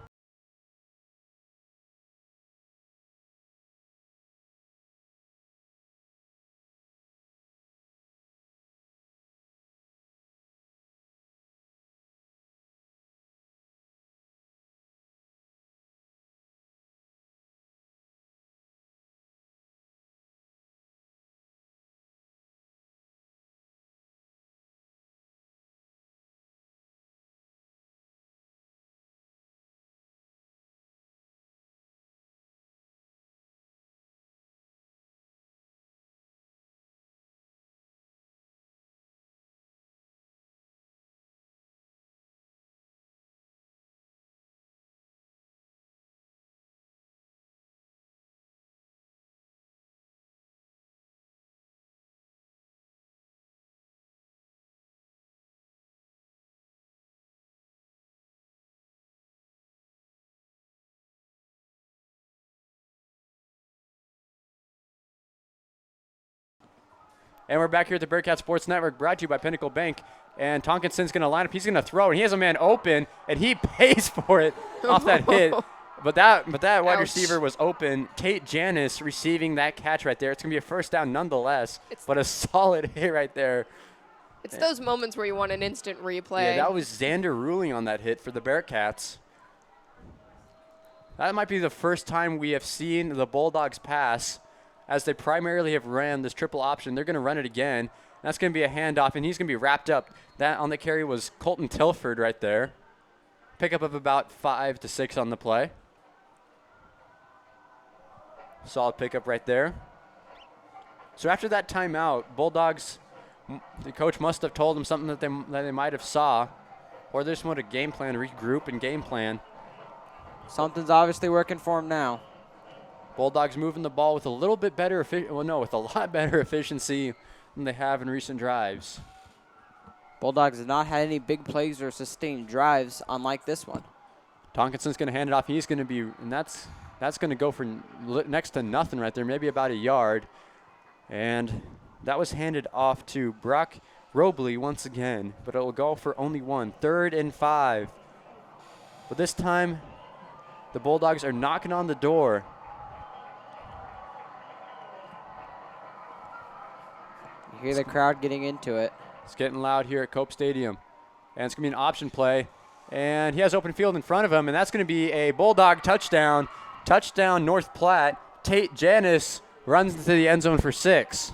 And we're back here at the Bearcat Sports Network, brought to you by Pinnacle Bank. And Tonkinson's going to line up. He's going to throw, and he has a man open, and he pays for it off that hit. But that wide receiver was open. Tate Janis receiving that catch right there. It's going to be a first down nonetheless, but a solid hit right there. It's those moments where you want an instant replay. Yeah, that was Xander Ruling on that hit for the Bearcats. That might be the first time we have seen the Bulldogs pass, as they primarily have ran this triple option. They're going to run it again. That's going to be a handoff, and he's going to be wrapped up. That on the carry was Colton Tilford right there. pickup of about 5 to 6 on the play. Solid pickup right there. So after that timeout, Bulldogs, the coach must have told them something that they might have saw, or they just want to game plan, regroup and game plan. Something's obviously working for them now. Bulldogs moving the ball with a little bit better, with a lot better efficiency than they have in recent drives. Bulldogs have not had any big plays or sustained drives, unlike this one. Tonkinson's going to hand it off. He's going to be, and that's going to go for next to nothing right there, maybe about a yard. And that was handed off to Brock Robley once again, but it will go for only 1. 3rd and 5. But this time, the Bulldogs are knocking on the door. You hear the crowd getting into it. It's getting loud here at Cope Stadium. And it's going to be an option play. And he has open field in front of him, and that's going to be a Bulldog touchdown. Touchdown, North Platte. Tate Janis runs into the end zone for 6.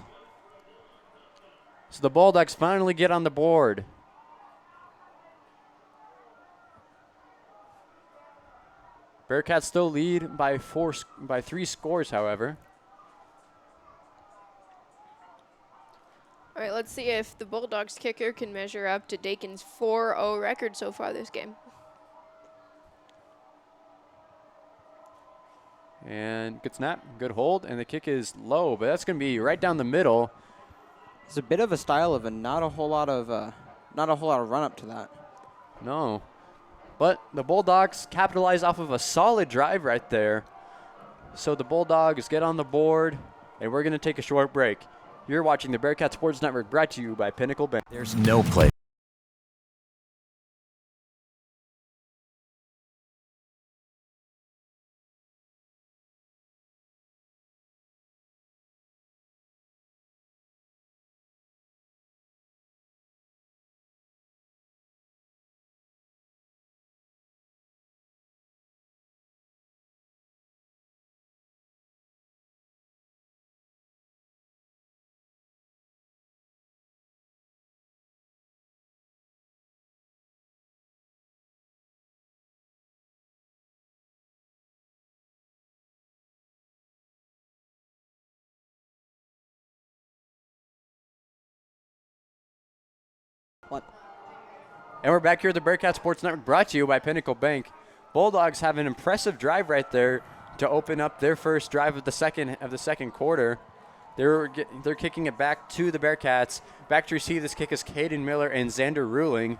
So the Bulldogs finally get on the board. Bearcats still lead by 3 scores, however. All right, let's see if the Bulldogs kicker can measure up to Dakin's 4-0 record so far this game. And good snap, good hold, and the kick is low, but that's going to be right down the middle. It's a bit of a style of not a whole lot of run up to that. No, but the Bulldogs capitalize off of a solid drive right there. So the Bulldogs get on the board, and we're going to take a short break. You're watching the Bearcat Sports Network, brought to you by Pinnacle Bank. There's no place. And we're back here at the Bearcat Sports Network, brought to you by Pinnacle Bank. Bulldogs have an impressive drive right there to open up their first drive of the second quarter. They're kicking it back to the Bearcats. Back to receive this kick is Caden Miller and Xander Ruling.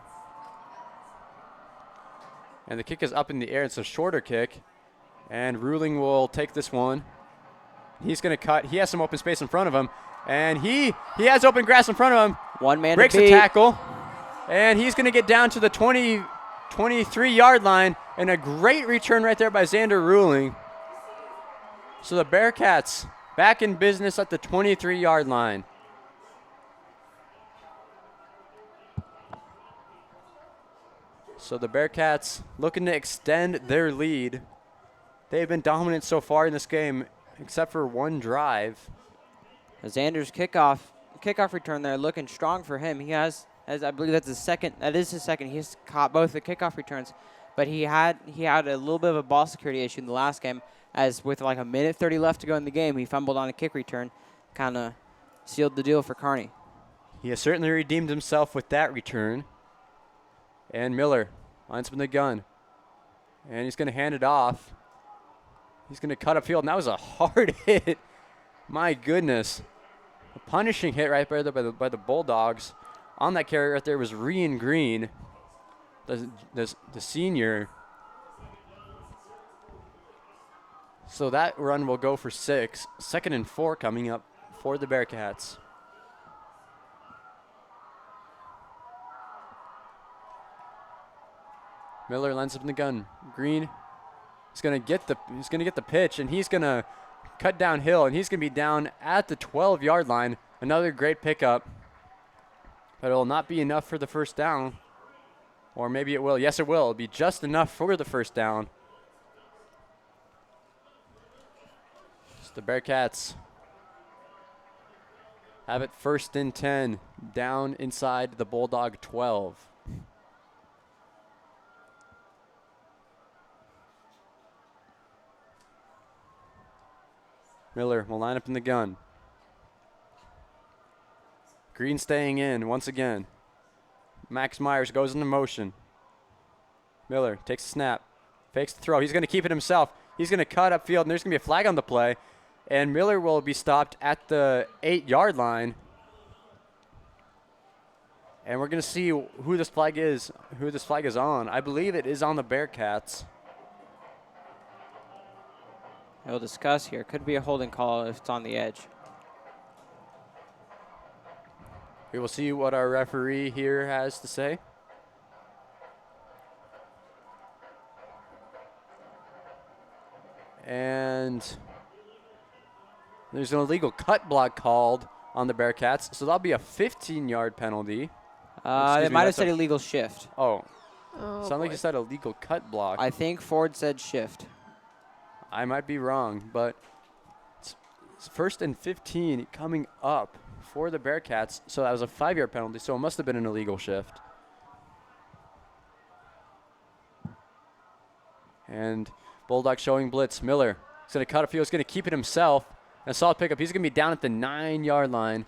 And the kick is up in the air. It's a shorter kick. And Ruling will take this one. He's going to cut. He has some open space in front of him. And he has open grass in front of him. One man breaks to beat. the tackle. And he's going to get down to the 23-yard line. And a great return right there by Xander Ruling. So the Bearcats back in business at the 23-yard line. So the Bearcats looking to extend their lead. They've been dominant so far in this game, except for one drive. Xander's kickoff return there looking strong for him. He has, as I believe that's his second. That is his second. He's caught both the kickoff returns, but he had a little bit of a ball security issue in the last game, as with like a minute 30 left to go in the game, he fumbled on a kick return, kind of sealed the deal for Kearney. He has certainly redeemed himself with that return. And Miller lines up in the gun, and he's going to hand it off. He's going to cut upfield, and that was a hard hit. My goodness. A punishing hit right there by the Bulldogs. On that carry right there was Rian Green, the senior. So that run will go for 6. 2nd and 4 coming up for the Bearcats. Miller lines up in the gun. Green is going to get the pitch, and he's going to cut downhill, and he's going to be down at the 12-yard line. Another great pickup, but it will not be enough for the first down. Or maybe it will. Yes, it will. It'll be just enough for the first down. So the Bearcats have it 1st and 10, down inside the Bulldog 12. Miller will line up in the gun. Green staying in once again. Max Myers goes into motion. Miller takes a snap. Fakes the throw. He's going to keep it himself. He's going to cut upfield, and there's going to be a flag on the play. And Miller will be stopped at the 8-yard line. And we're going to see who this flag is on. I believe it is on the Bearcats. We'll discuss here. Could be a holding call if it's on the edge. We will see what our referee here has to say. And there's an illegal cut block called on the Bearcats, so that'll be a 15-yard penalty. They might have said illegal shift. Oh, Oh, sounded like boy. you said illegal cut block. I think Ford said shift. I might be wrong, but it's first and 15 coming up for the Bearcats, so that was a 5-yard penalty, so it must have been an illegal shift. And Bulldog showing blitz. Miller is going to cut a field. He's going to keep it himself. And a solid pickup. He's going to be down at the 9-yard line.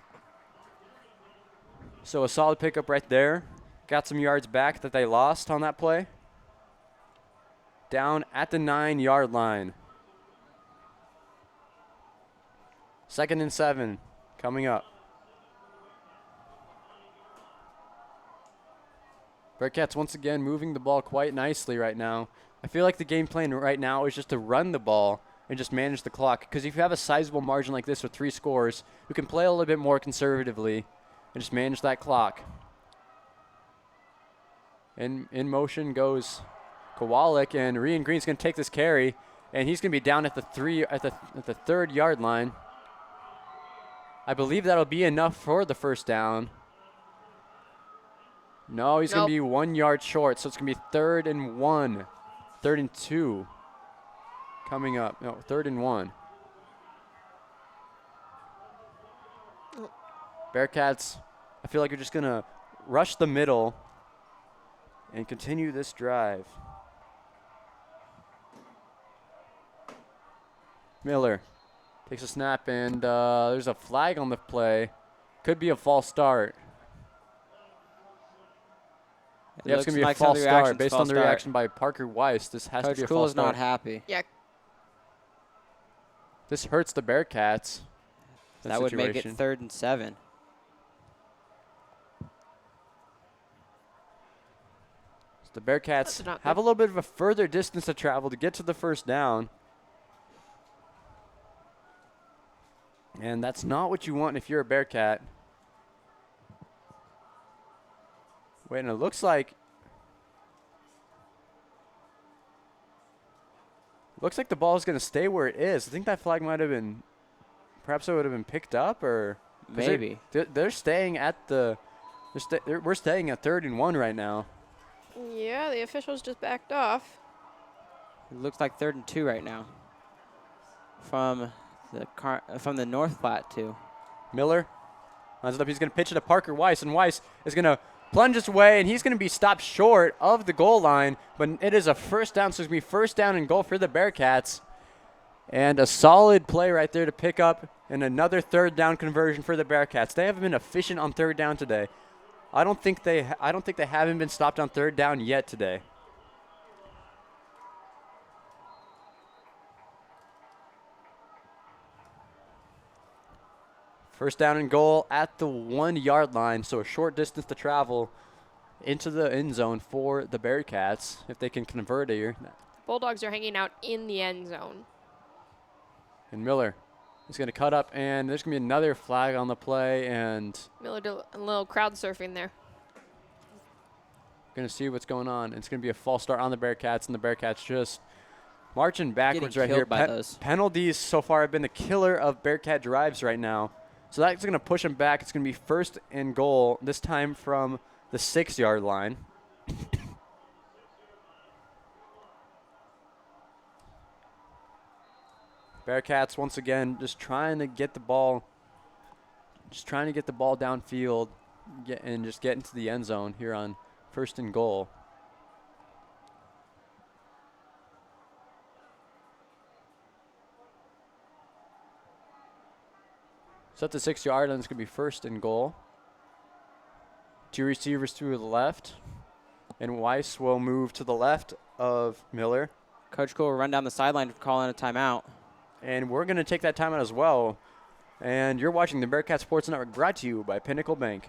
So a solid pickup right there. Got some yards back that they lost on that play. Down at the 9-yard line. 2nd and 7 coming up. Bearcats once again moving the ball quite nicely right now. I feel like the game plan right now is just to run the ball and just manage the clock. Because if you have a sizable margin like this with 3 scores, you can play a little bit more conservatively and just manage that clock. In motion goes Kowalik, and Rian Green's going to take this carry, and he's going to be down at the 3rd-yard line. I believe that'll be enough for the first down. No, he's going to be 1 yard short, so it's going to be 3rd and 1. 3rd and 2 coming up. No, 3rd and 1. Bearcats, I feel like you're just going to rush the middle and continue this drive. Miller takes a snap, and there's a flag on the play. Could be a false start. Yeah, it's going to be a false start based on the reaction by Parker Weiss. This has to be a Cool false is start. not happy. Yeah. This hurts the Bearcats. That would make it 3rd and 7. So the Bearcats have a little bit of a further distance to travel to get to the first down. And that's not what you want if you're a Bearcat. Wait, and it looks like the ball is going to stay where it is. I think that flag might have been, perhaps it would have been picked up, or maybe they're staying at the. We're staying at 3rd and 1 right now. Yeah, the officials just backed off. It looks like 3rd and 2 right now. From the North Platte too. Miller lines it up. He's going to pitch it to Parker Weiss, and Weiss is going to plunge his way, and he's going to be stopped short of the goal line, but it is a first down, so it's going to be 1st down and goal for the Bearcats. And a solid play right there to pick up, and another 3rd down conversion for the Bearcats. They haven't been efficient on 3rd down today. I don't think they haven't been stopped on 3rd down yet today. First down and goal at the 1 yard line, so a short distance to travel into the end zone for the Bearcats if they can convert here. Bulldogs are hanging out in the end zone. And Miller is going to cut up, and there's going to be another flag on the play, and Miller did a little crowd surfing there. going to see what's going on. It's going to be a false start on the Bearcats, and the Bearcats just marching backwards right here. Penalties so far have been the killer of Bearcat drives right now. So that's going to push them back. It's going to be 1st and goal, this time from the 6 yard line. Bearcats once again just trying to get the ball downfield and just get into the end zone here on 1st and goal. Set the 6-yard line. It's going to be first and goal. 2 receivers to the left. And Weiss will move to the left of Miller. Coach Cool will run down the sideline calling a timeout. And we're going to take that timeout as well. And you're watching the Bearcat Sports Network, brought to you by Pinnacle Bank.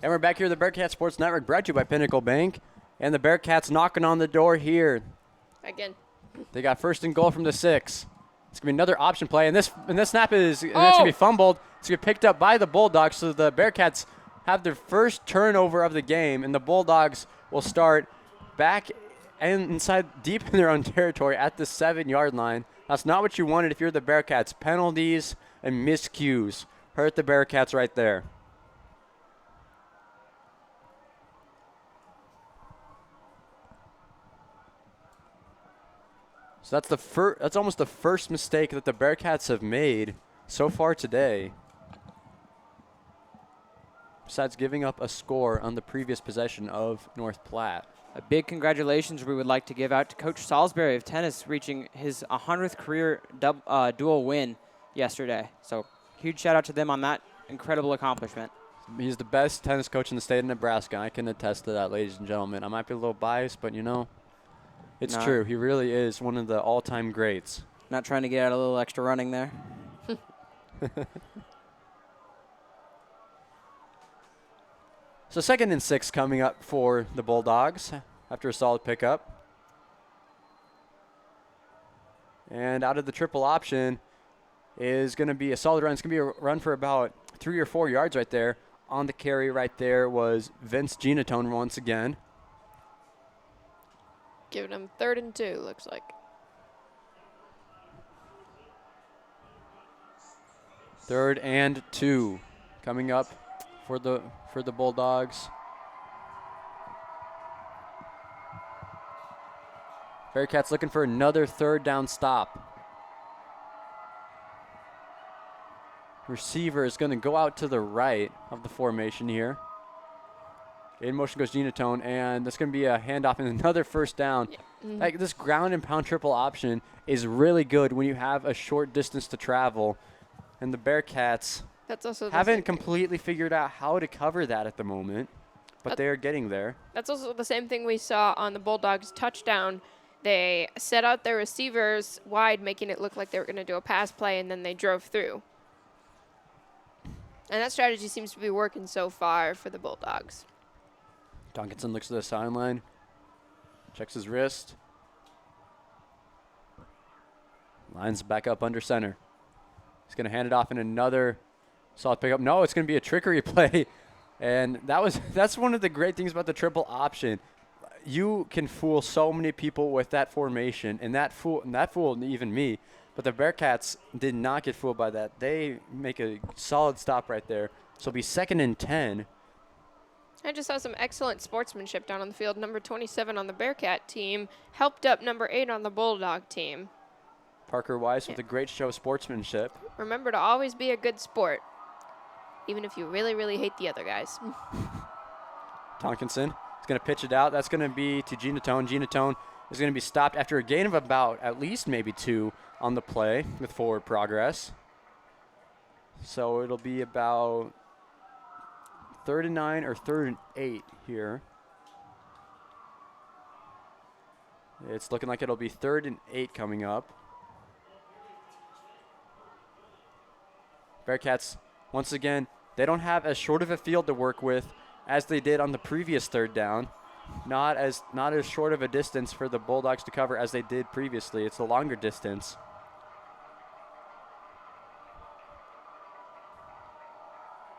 And we're back here at the Bearcat Sports Network, brought to you by Pinnacle Bank. And the Bearcats knocking on the door here. Again. They got first and goal from the 6. It's going to be another option play. And this snap is it's going to be fumbled. It's going to be picked up by the Bulldogs. So the Bearcats have their first turnover of the game. And the Bulldogs will start back and inside deep in their own territory at the 7-yard line. That's not what you wanted if you're the Bearcats. Penalties and miscues hurt the Bearcats right there. So that's almost the first mistake that the Bearcats have made so far today, besides giving up a score on the previous possession of North Platte. A big congratulations we would like to give out to Coach Salisbury of tennis, reaching his 100th career dual win yesterday. So huge shout out to them on that incredible accomplishment. He's the best tennis coach in the state of Nebraska. I can attest to that, ladies and gentlemen. I might be a little biased, but you know, it's true. He really is one of the all-time greats. Not trying to get out a little extra running there. So 2nd and 6 coming up for the Bulldogs after a solid pickup. And out of the triple option is going to be a solid run. It's going to be a run for about 3 or 4 yards right there. On the carry right there was Vince Genatone once again. Giving him 3rd and 2, looks like. 3rd and 2 coming up for the Bulldogs. Bearcats looking for another 3rd down stop. Receiver is going to go out to the right of the formation here. In motion goes Genatone, and that's going to be a handoff and another 1st down. Yep. Mm-hmm. Like this ground and pound triple option is really good when you have a short distance to travel. And the Bearcats haven't completely figured out how to cover that at the moment, but they are getting there. That's also the same thing we saw on the Bulldogs touchdown. They set out their receivers wide, making it look like they were going to do a pass play, and then they drove through. And that strategy seems to be working so far for the Bulldogs. Donkinson looks to the sideline, checks his wrist, lines back up under center. He's going to hand it off in another solid pickup. No, it's going to be a trickery play, and that's one of the great things about the triple option. You can fool so many people with that formation, and that fooled even me. But the Bearcats did not get fooled by that. They make a solid stop right there. So it'll be 2nd and 10. I just saw some excellent sportsmanship down on the field. Number 27 on the Bearcat team helped up number 8 on the Bulldog team. Parker Weiss with a great show of sportsmanship. Remember to always be a good sport, even if you really, really hate the other guys. Tonkinson is going to pitch it out. That's going to be to Genatone. Genatone is going to be stopped after a gain of about at least maybe 2 on the play with forward progress. So it'll be about 3rd and 9 or 3rd and 8 here. It's looking like it'll be 3rd and 8 coming up. Bearcats, once again, they don't have as short of a field to work with as they did on the previous 3rd down. Not as short of a distance for the Bulldogs to cover as they did previously. It's a longer distance.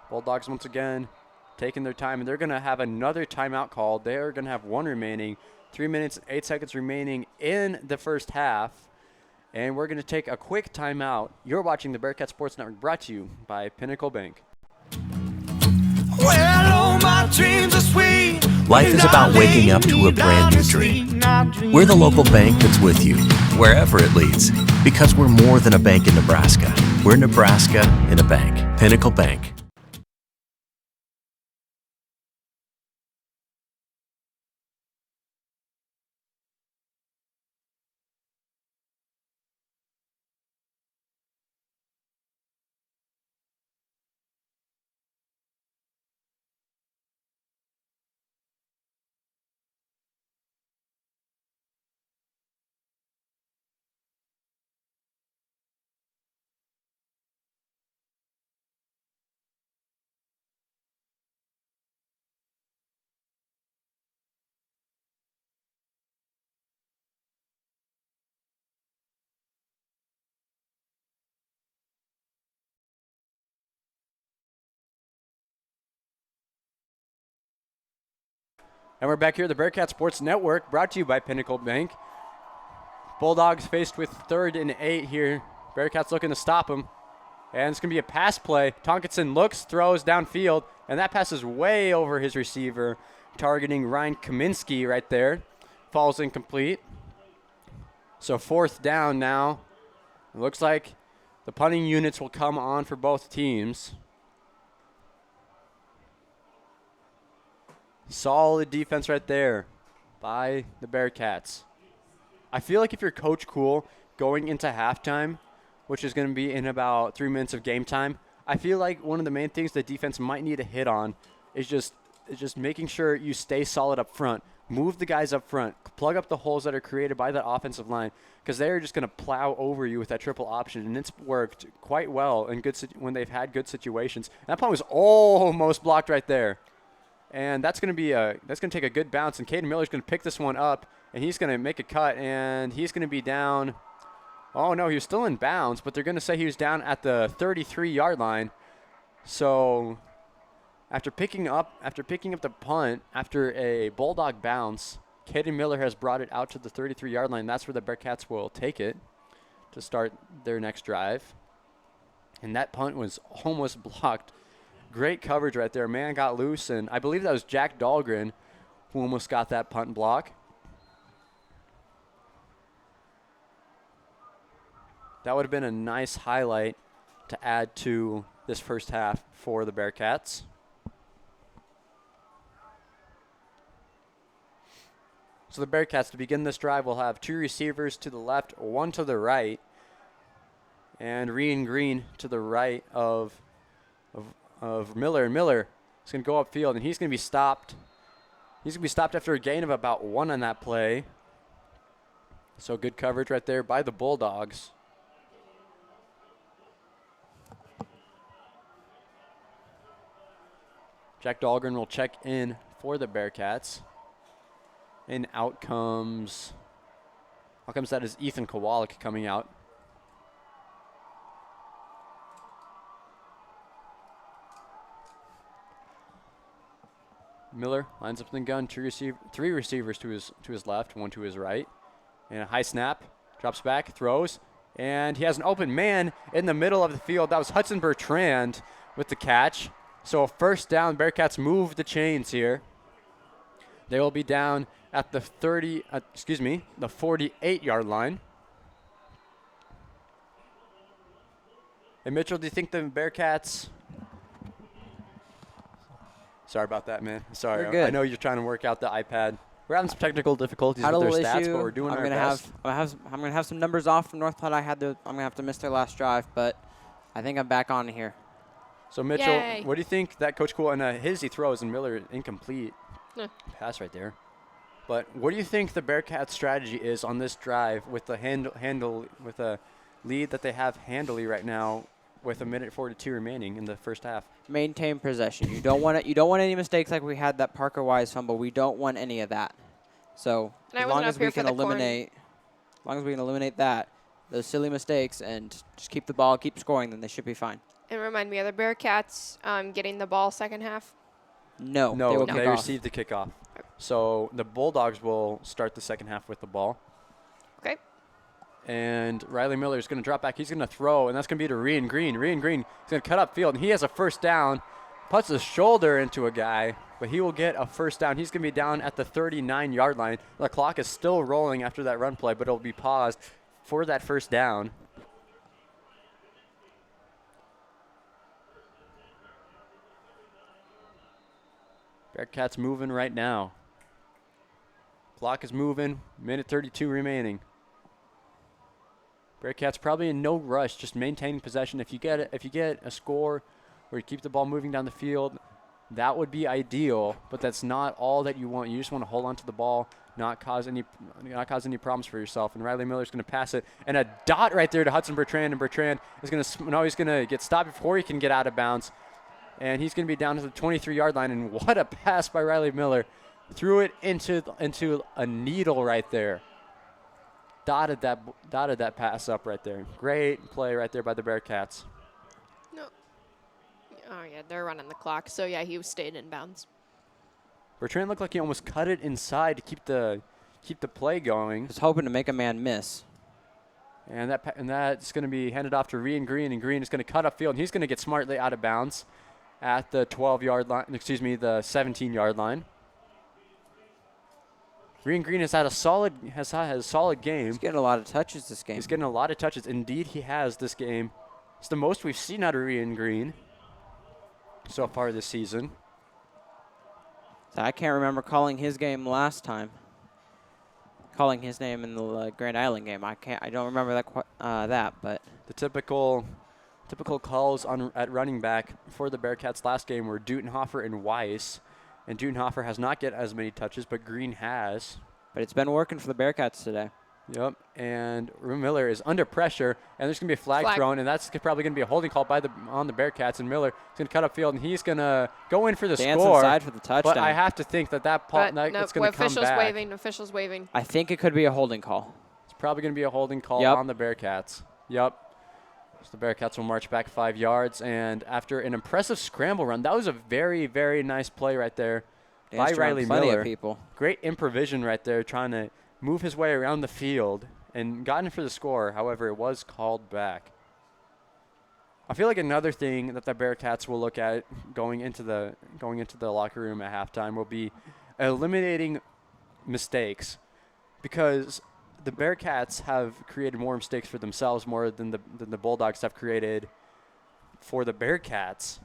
Bulldogs once again taking their time, and they're going to have another timeout called. They are going to have one remaining. 3 minutes, 8 seconds remaining in the first half. And we're going to take a quick timeout. You're watching the Bearcat Sports Network, brought to you by Pinnacle Bank. Well, all my dreams are sweet. Life is about waking up to a brand new dream. We're the local bank that's with you, wherever it leads, because we're more than a bank in Nebraska. We're Nebraska in a bank. Pinnacle Bank. And we're back here at the Bearcat Sports Network, brought to you by Pinnacle Bank. Bulldogs faced with 3rd and 8 here. Bearcats looking to stop them. And it's going to be a pass play. Tonkinson looks, throws downfield, and that pass is way over his receiver, targeting Ryan Kaminsky right there. Falls incomplete. So 4th down now. It looks like the punting units will come on for both teams. Solid defense right there by the Bearcats. I feel like if you're Coach Cool going into halftime, which is going to be in about 3 minutes of game time, I feel like one of the main things the defense might need to hit on is just making sure you stay solid up front. Move the guys up front. Plug up the holes that are created by that offensive line, because they're just going to plow over you with that triple option, and it's worked quite well in when they've had good situations. And that punt was almost blocked right there. And that's going to take a good bounce, and Caden Miller's going to pick this one up, and he's going to make a cut, and he's going to be down. Oh no, he was still in bounds, but they're going to say he was down at the 33-yard line. So after picking up the punt after a Bulldog bounce, Caden Miller has brought it out to the 33-yard line. That's where the Bearcats will take it to start their next drive. And that punt was almost blocked. Great coverage right there. Man got loose, and I believe that was Jack Dahlgren who almost got that punt block. That would have been a nice highlight to add to this first half for the Bearcats. So the Bearcats, to begin this drive, will have 2 receivers to the left, 1 to the right, and Rian Green to the right of Miller. And Miller is going to go upfield, and he's going to be stopped. He's going to be stopped after a gain of about 1 on that play. So good coverage right there by the Bulldogs. Jack Dahlgren will check in for the Bearcats. And out comes that is Ethan Kowalik coming out. Miller lines up in the gun, 3 receivers to his left, 1 to his right. And a high snap, drops back, throws, and he has an open man in the middle of the field. That was Hudson Bertrand with the catch. So a first down. Bearcats move the chains here. They will be down at the 48-yard line. And Mitchell, do you think the Bearcats? Sorry about that, man. Sorry. We're good. I know you're trying to work out the iPad. We're having some technical difficulties with their stats, but we're doing our best. I'm gonna have some numbers off from North Platte. I'm gonna have to miss their last drive, but I think I'm back on here. So Mitchell, Yay. what do you think that Coach Cool and he throws and Miller incomplete pass right there? But what do you think the Bearcats' strategy is on this drive with the with a lead that they have handily right now, with 1:42 remaining in the first half? Maintain possession. You don't want it. You don't want any mistakes like we had that Parker Wise fumble. We don't want any of that. So And I as wasn't long up as here we for can the corn. eliminate that, those silly mistakes, and just keep the ball, keep scoring, then they should be fine. And remind me, are the Bearcats getting the ball second half? No, No, they will they kick off. received the kickoff. So the Bulldogs will start the second half with the ball. Okay. And Riley Miller is going to drop back. He's going to throw, and that's going to be to Rian Green. Rian Green is going to cut up field, and he has a first down. Puts his shoulder into a guy, but he will get a first down. He's going to be down at the 39-yard line. The clock is still rolling after that run play, but it'll be paused for that first down. Bearcats moving right now. Clock is moving. 1:32 remaining. Bearcats probably in no rush, just maintaining possession. If you get a score or you keep the ball moving down the field, that would be ideal. But that's not all that you want. You just want to hold on to the ball, not cause any problems for yourself. And Riley Miller's going to pass it, and a dot right there to Hudson Bertrand. And Bertrand is going to he's going to get stopped before he can get out of bounds. And he's going to be down to the 23-yard line. And what a pass by Riley Miller. Threw it into a needle right there. Dotted that pass up right there. Great play right there by the Bearcats. No. Oh, yeah, they're running the clock. So, yeah, he stayed in bounds. Bertrand looked like he almost cut it inside to keep the play going. Just hoping to make a man miss. And that's going to be handed off to Rian Green, and Green is going to cut up field, and he's going to get smartly out of bounds at the 12-yard line. Excuse me, the 17-yard line. Rian Green has had a solid game. He's getting a lot of touches this game. He's getting a lot of touches. Indeed, he has this game. It's the most we've seen out of Rian Green so far this season. So I can't remember calling his game last time. Calling his name in the Grand Island game. I don't remember that, but the typical calls at running back for the Bearcats last game were Dutenhofer and Weiss. And Dutenhofer has not get as many touches, but Green has. But it's been working for the Bearcats today. Yep, and Miller is under pressure, and there's going to be a flag thrown, and that's probably going to be a holding call on the Bearcats. And Miller is going to cut up field, and he's going to go in for the Dance score. inside for the touchdown. But I have to think that's going to come back. Officials waving. I think it could be a holding call. It's probably going to be a holding call on the Bearcats. Yep. So the Bearcats will march back 5 yards, and after an impressive scramble run, that was a very, very nice play right there by Riley Miller. Great improvisation right there, trying to move his way around the field and got in for the score. However, it was called back. I feel like another thing that the Bearcats will look at going into the locker room at halftime will be eliminating mistakes, because the Bearcats have created more mistakes for themselves more than the Bulldogs have created for the Bearcats.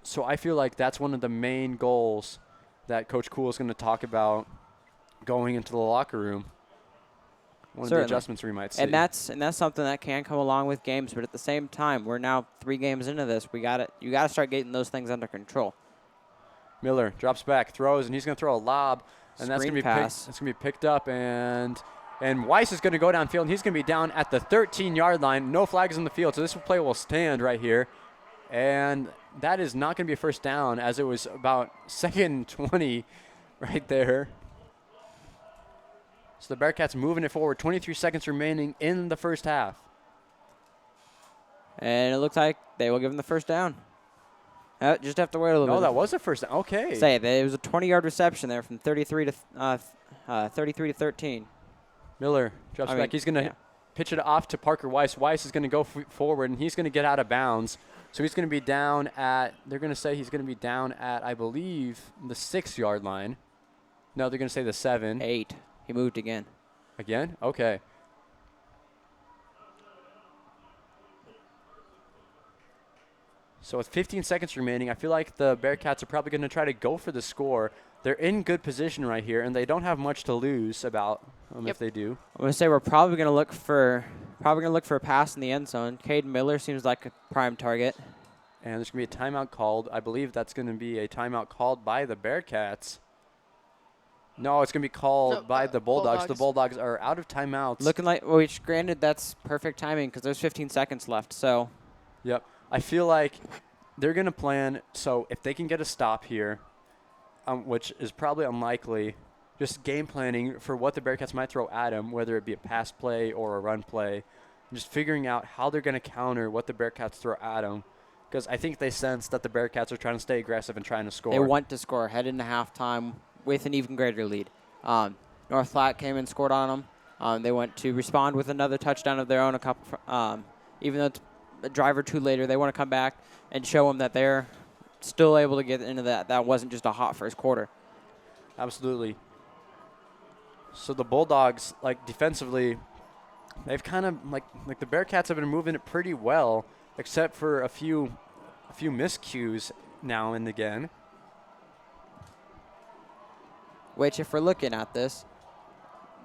So I feel like that's one of the main goals that Coach Cool is going to talk about going into the locker room. One of the adjustments we might see. And that's something that can come along with games, but at the same time, we're now 3 games into this. You got to start getting those things under control. Miller drops back, throws, and he's going to throw a lob, and that's going to be picked up, and Weiss is going to go downfield, and he's going to be down at the 13-yard line. No flags in the field, so this play will stand right here. And that is not going to be a first down, as it was about 2nd and 20 right there. So the Bearcats moving it forward. 23 seconds remaining in the first half. And it looks like they will give him the first down. Just have to wait a little bit. No, that was a first down. Okay. It was a 20-yard reception there from 33 to 13. Miller drops back. He's going to pitch it off to Parker Weiss. Weiss is going to go forward, and he's going to get out of bounds. So he's going to be down at, they're going to say he's going to be down at, I believe, the 6-yard line. No, they're going to say the 7. 8. He moved again. Again? Okay. So with 15 seconds remaining, I feel like the Bearcats are probably going to try to go for the score. They're in good position right here, and they don't have much to lose about if they do. I'm going to say we're probably going to look for a pass in the end zone. Caden Miller seems like a prime target. And there's going to be a timeout called. I believe that's going to be a timeout called by the Bearcats. No, it's going to be called No, by the Bulldogs. The Bulldogs. Bulldogs are out of timeouts. Looking like, which granted, that's perfect timing because there's 15 seconds left. So Yep. I feel like they're going to plan. So if they can get a stop here, which is probably unlikely, just game planning for what the Bearcats might throw at them, whether it be a pass play or a run play, and just figuring out how they're going to counter what the Bearcats throw at them. Because I think they sense that the Bearcats are trying to stay aggressive and trying to score. they want to score, head into halftime with an even greater lead. North Platte came and scored on them. They went to respond with another touchdown of their own. Even though it's a drive or two later, they want to come back and show them that they're still able to get into that. That wasn't just a hot first quarter. Absolutely. So the Bulldogs, like defensively, they've kind of like the Bearcats have been moving it pretty well, except for a few miscues now and again. Which, if we're looking at this,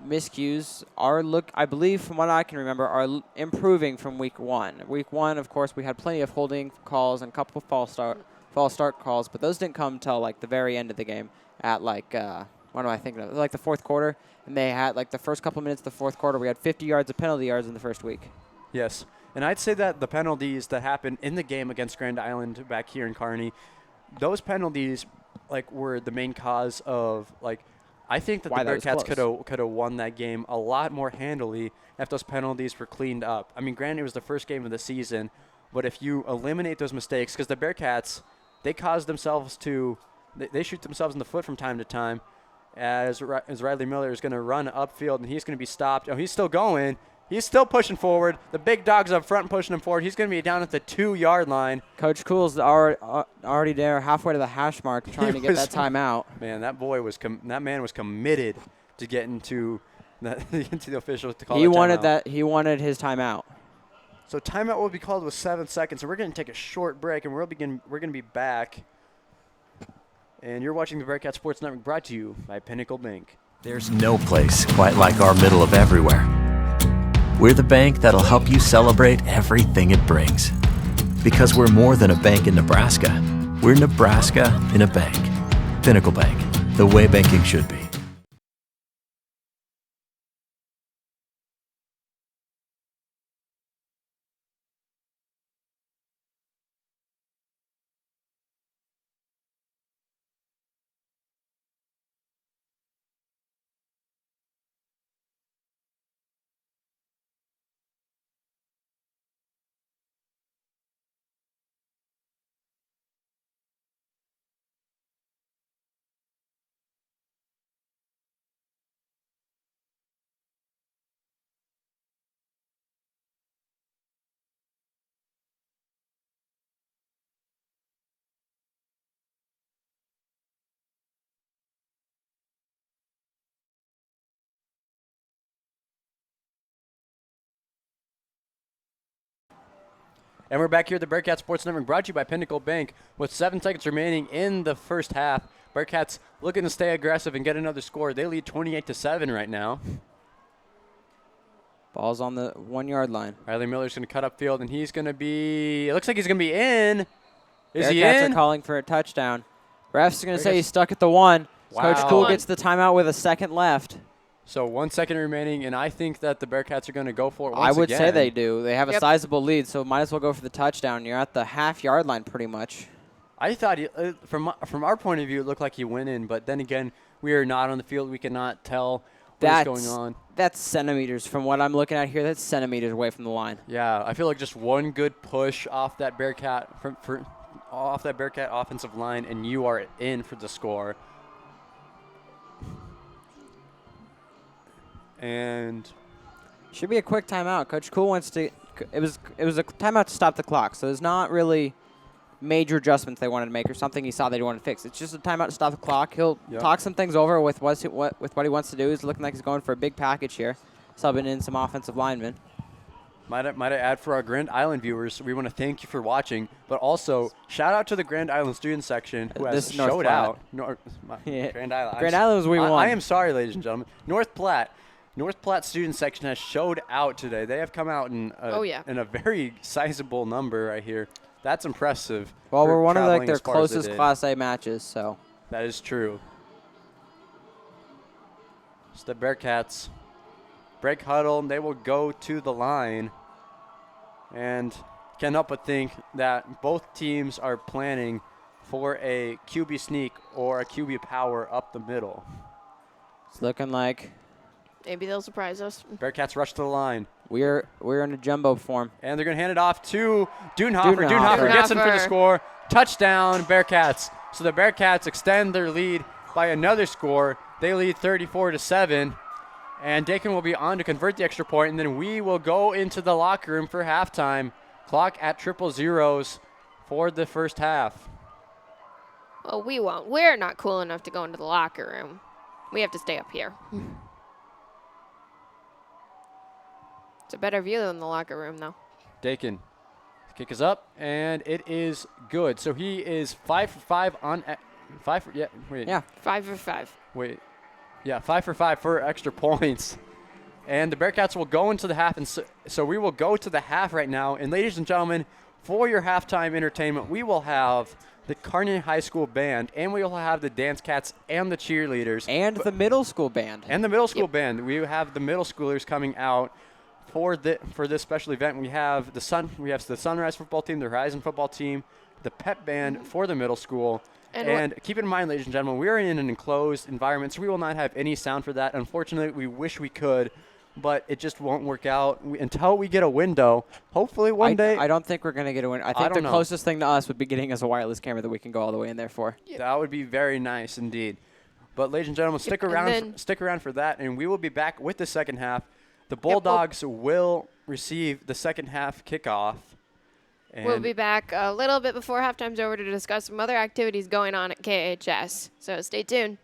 miscues are I believe from what I can remember, are improving from week one. Week one, of course, we had plenty of holding calls and a couple of false start calls, but those didn't come until like the very end of the game at like what am I thinking of? Like the fourth quarter, and they had like the first couple of minutes of the fourth quarter, we had 50 yards of penalty yards in the first week. Yes, and I'd say that the penalties that happened in the game against Grand Island back here in Kearney, those penalties like were the main cause of like. I think that Why the that was Bearcats could have won that game a lot more handily if those penalties were cleaned up. I mean, granted, it was the first game of the season, but if you eliminate those mistakes, because the Bearcats, they cause themselves to, they shoot themselves in the foot from time to time, as Riley Miller is going to run upfield and he's going to be stopped. Oh, he's still going. He's still pushing forward. The big dog's up front pushing him forward. He's going to be down at the 2-yard line. Coach Cool's already there, halfway to the hash mark, trying to get that timeout. Man, that man was committed to get into the officials to call. He wanted that. He wanted his timeout. So timeout will be called with 7 seconds. So we're going to take a short break, and we're going to be back. And you're watching the Bearcat Sports Network, brought to you by Pinnacle Bank. There's no place quite like our middle of everywhere. We're the bank that'll help you celebrate everything it brings. Because we're more than a bank in Nebraska. We're Nebraska in a bank. Pinnacle Bank, the way banking should be. And we're back here at the Bearcat Sports Network, brought to you by Pinnacle Bank. With 7 seconds remaining in the first half, Bearcats looking to stay aggressive and get another score. They lead 28-7 right now. Ball's on the 1-yard line. Riley Miller's going to cut upfield, and he's going to be – it looks like he's going to be in. Is he Bearcats in? are calling for a touchdown. Refs are going to say he's stuck at the 1. Wow. Coach Cool gets the timeout with a second left. So 1 second remaining, and I think that the Bearcats are going to go for it I would again. say they do. They have a Yep. sizable lead, so might as well go for the touchdown. You're at the half-yard line pretty much. I thought, from our point of view, it looked like he went in, but then again, we are not on the field. We cannot tell what's going on. That's centimeters. From what I'm looking at here, that's centimeters away from the line. Yeah, I feel like just one good push off that Bearcat off that Bearcat offensive line, and you are in for the score. And should be a quick timeout. Coach Cool wants to. It was a timeout to stop the clock, so there's not really major adjustments they wanted to make or something he saw they wanted to fix. It's just a timeout to stop the clock. He'll talk some things over with what he wants to do. He's looking like he's going for a big package here, subbing in some offensive linemen. Might I add, for our Grand Island viewers, we want to thank you for watching, but also shout out to the Grand Island student section who has showed out. Yeah. Grand Island. Grand Island was we won. I am sorry, ladies and gentlemen. North Platte student section has showed out today. They have come out in a very sizable number right here. That's impressive. Well, we're one of traveling their as far as they closest did. Class A matches, so. That is true. So the Bearcats break huddle, and they will go to the line. And can't help but think that both teams are planning for a QB sneak or a QB power up the middle. It's looking like Maybe they'll surprise us. Bearcats rush to the line. we're in a jumbo form. And they're going to hand it off to Dudenhofer. Dudenhofer. Dudenhofer gets in for the Dudenhofer. score. Touchdown, Bearcats. So the Bearcats extend their lead by another score. They lead 34-7. And Dakin will be on to convert the extra point, and then we will go into the locker room for halftime. Clock at 000 for the first half. Well, we won't. We're not cool enough to go into the locker room. We have to stay up here. It's a better view than the locker room, though. Dakin. Kick is up, and it is good. So he is 5 for 5 on 5 for, yeah, wait. Yeah. 5 for 5. Wait. Yeah, 5 for 5 for extra points. And the Bearcats will go into the half, and so we will go to the half right now. And ladies and gentlemen, for your halftime entertainment, we will have the Kearney High School band, and we will have the dance cats and the cheerleaders. And the middle school band. And the middle school band. We have the middle schoolers coming out for this special event. We have the Sunrise football team, the Horizon football team, the pep band for the middle school. And keep in mind, ladies and gentlemen, we are in an enclosed environment, so we will not have any sound for that. Unfortunately, we wish we could, but it just won't work out until we get a window. Hopefully one day. I don't think we're going to get a win. I think the closest thing to us would be getting us a wireless camera that we can go all the way in there for. That would be very nice indeed. But ladies and gentlemen, stick around for that, and we will be back with the second half. The Bulldogs will receive the second half kickoff. We'll be back a little bit before halftime's over to discuss some other activities going on at KHS. So stay tuned.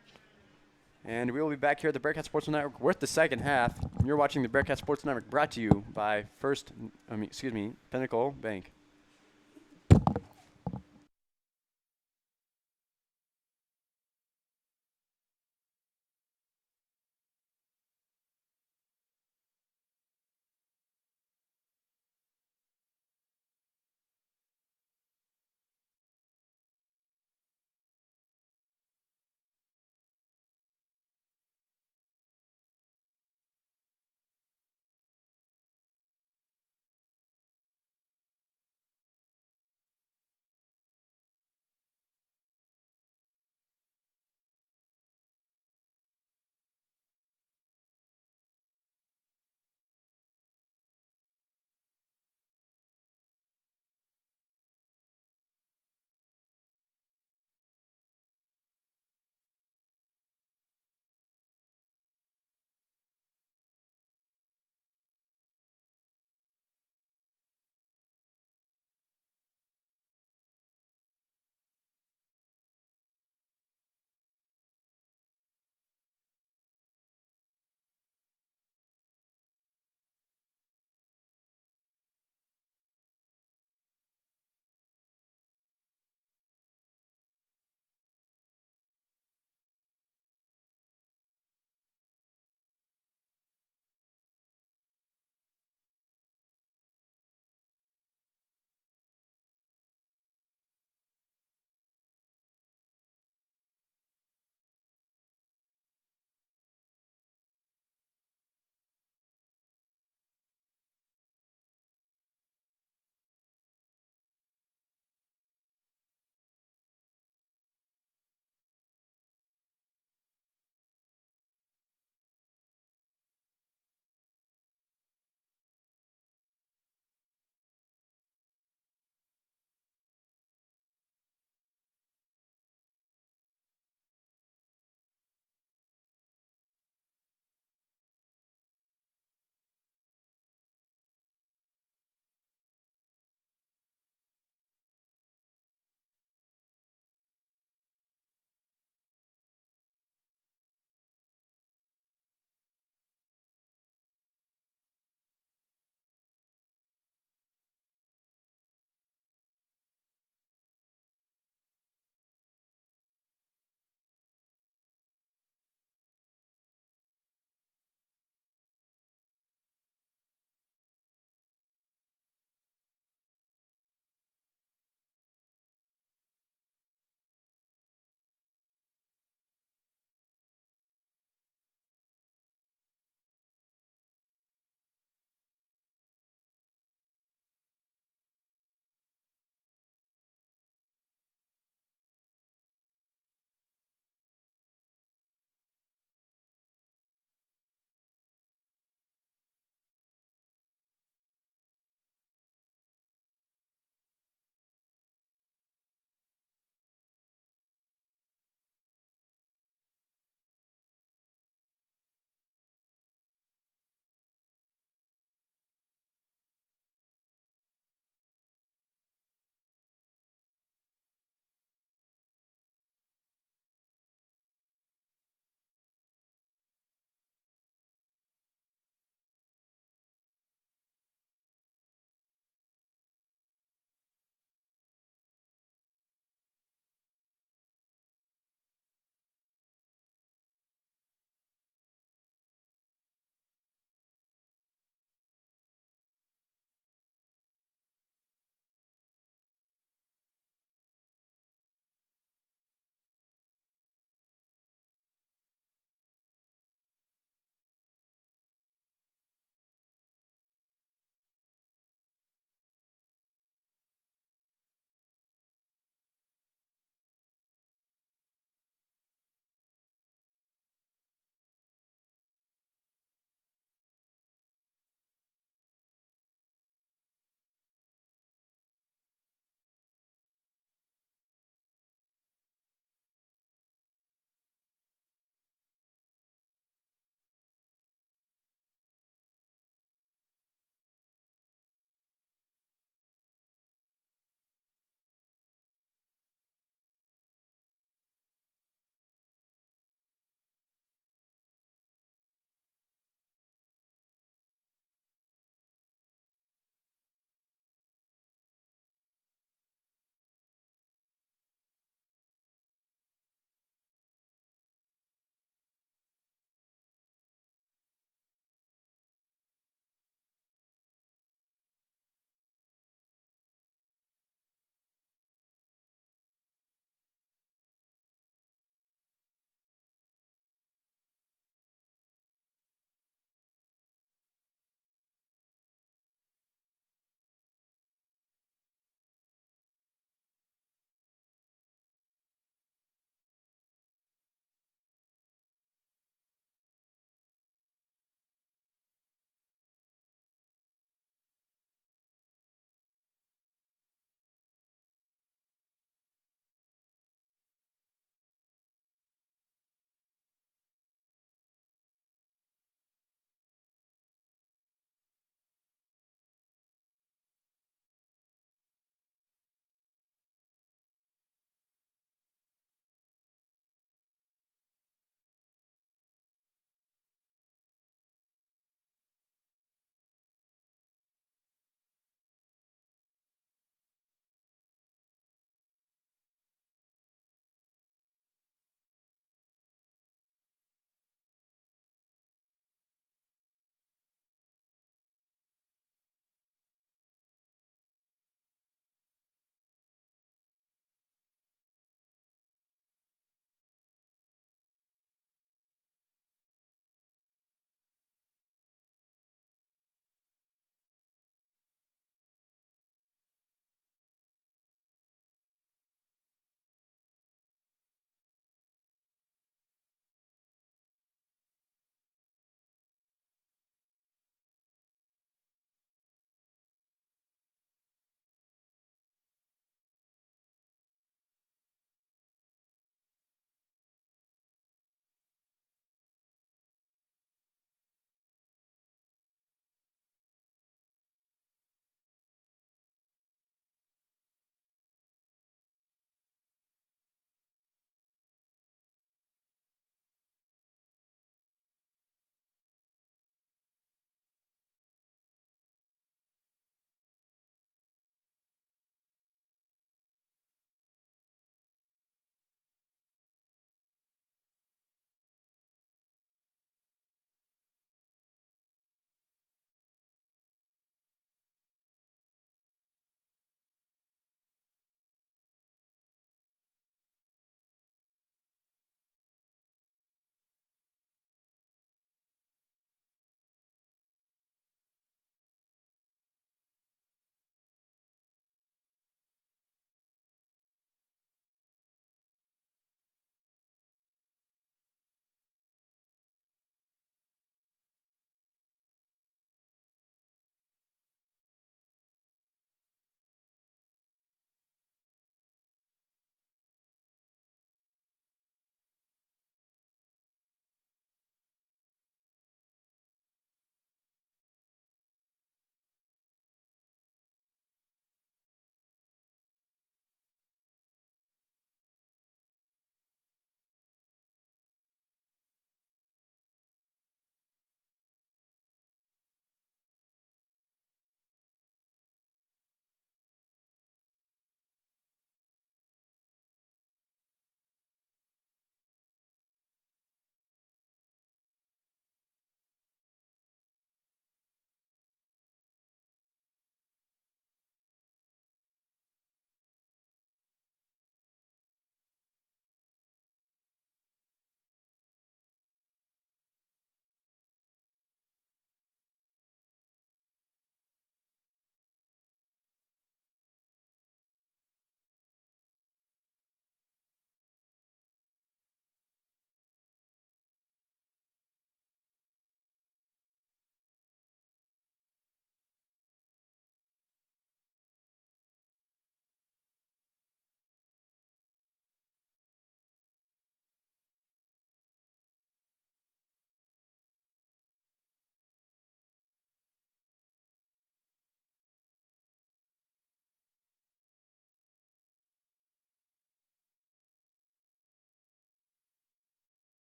And we will be back here at the Bearcat Sports Network with the second half. You're watching the Bearcat Sports Network, brought to you by Pinnacle Bank.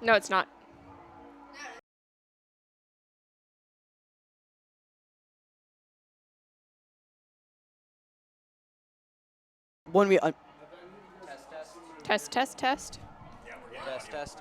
No, it's not. When we Test, test, test. Test.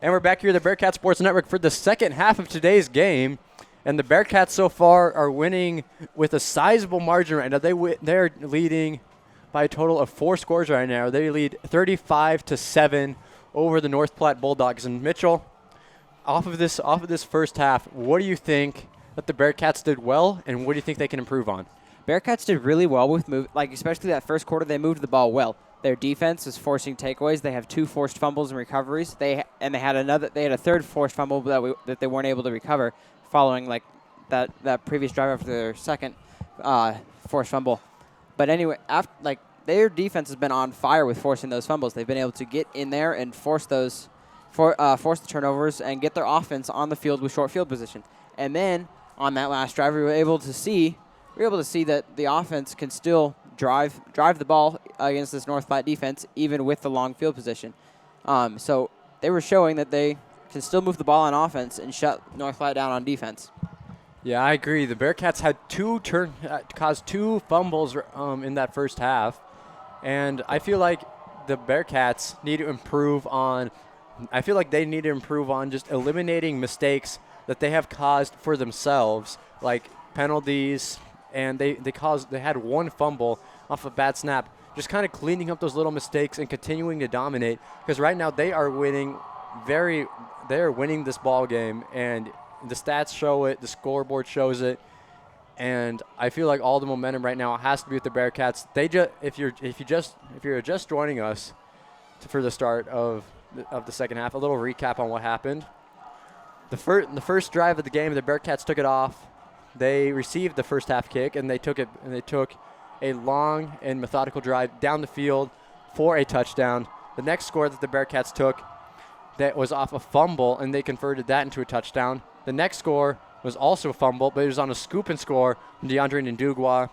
And we're back here at the Bearcat Sports Network for the second half of today's game. And the Bearcats so far are winning with a sizable margin right now. They're leading by a total of 4 scores right now. They lead 35-7 over the North Platte Bulldogs. And Mitchell, off of this first half, what do you think that the Bearcats did well, and what do you think they can improve on? Bearcats did really well with especially that first quarter. They moved the ball well. Their defense is forcing takeaways. They have 2 forced fumbles and recoveries. They had a third forced fumble that they weren't able to recover, following that previous drive after their second forced fumble. But anyway, their defense has been on fire with forcing those fumbles. They've been able to get in there and force the turnovers and get their offense on the field with short field position. And then on that last drive, we were able to see that the offense can still drive the ball against this North Platte defense, even with the long field position. So they were showing that they can still move the ball on offense and shut North Platte down on defense. Yeah, I agree. The Bearcats had caused 2 fumbles in that first half, and I feel like the Bearcats need to improve on. I feel like they need to improve on just eliminating mistakes that they have caused for themselves, like penalties. And they had 1 fumble off a bad snap, just kind of cleaning up those little mistakes and continuing to dominate. Because right now they are winning this ball game, and the stats show it, the scoreboard shows it, and I feel like all the momentum right now has to be with the Bearcats. If you're just joining us for the start of the second half, a little recap on what happened. The first drive of the game, the Bearcats took it off. They received the first half kick, and they took a long and methodical drive down the field for a touchdown. The next score that the Bearcats took, that was off a fumble, and they converted that into a touchdown. The next score was also a fumble, but it was on a scoop and score from DeAndre Ndugwa.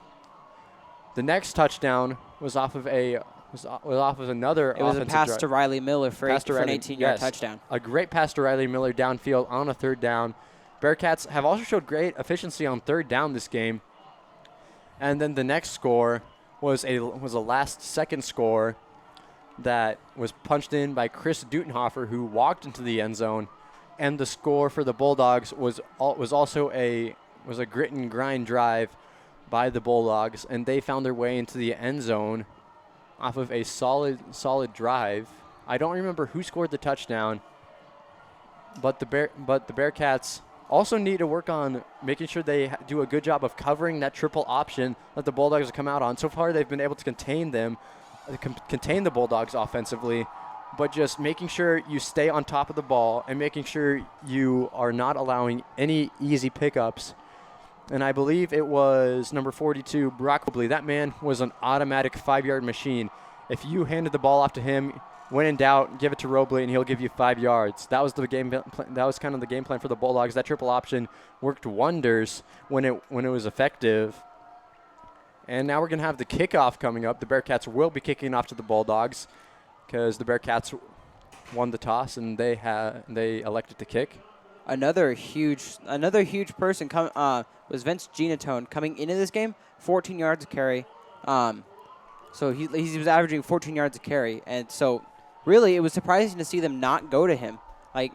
The next touchdown was off of another. It was a pass to Riley Miller for an 18-yard touchdown. A great pass to Riley Miller downfield on a third down. Bearcats have also showed great efficiency on third down this game. And then the next score was a last-second score that was punched in by Chris Dutenhofer, who walked into the end zone. And the score for the Bulldogs was also a grit and grind drive by the Bulldogs, and they found their way into the end zone off of a solid drive. I don't remember who scored the touchdown, but the Bearcats also need to work on making sure they do a good job of covering that triple option that the Bulldogs have come out on. So far, they've been able to contain the Bulldogs offensively, but just making sure you stay on top of the ball and making sure you are not allowing any easy pickups. And I believe it was number 42, Brock Mobley. That man was an automatic 5-yard machine. If you handed the ball off to him, when in doubt, give it to Robley, and he'll give you 5 yards. That was the game. That was kind of the game plan for the Bulldogs. That triple option worked wonders when it was effective. And now we're gonna have the kickoff coming up. The Bearcats will be kicking off to the Bulldogs because the Bearcats won the toss and they elected to kick. Another huge person was Vince Genatone coming into this game, 14 yards of carry. So he was averaging 14 yards a carry. And so really it was surprising to see them not go to him. Like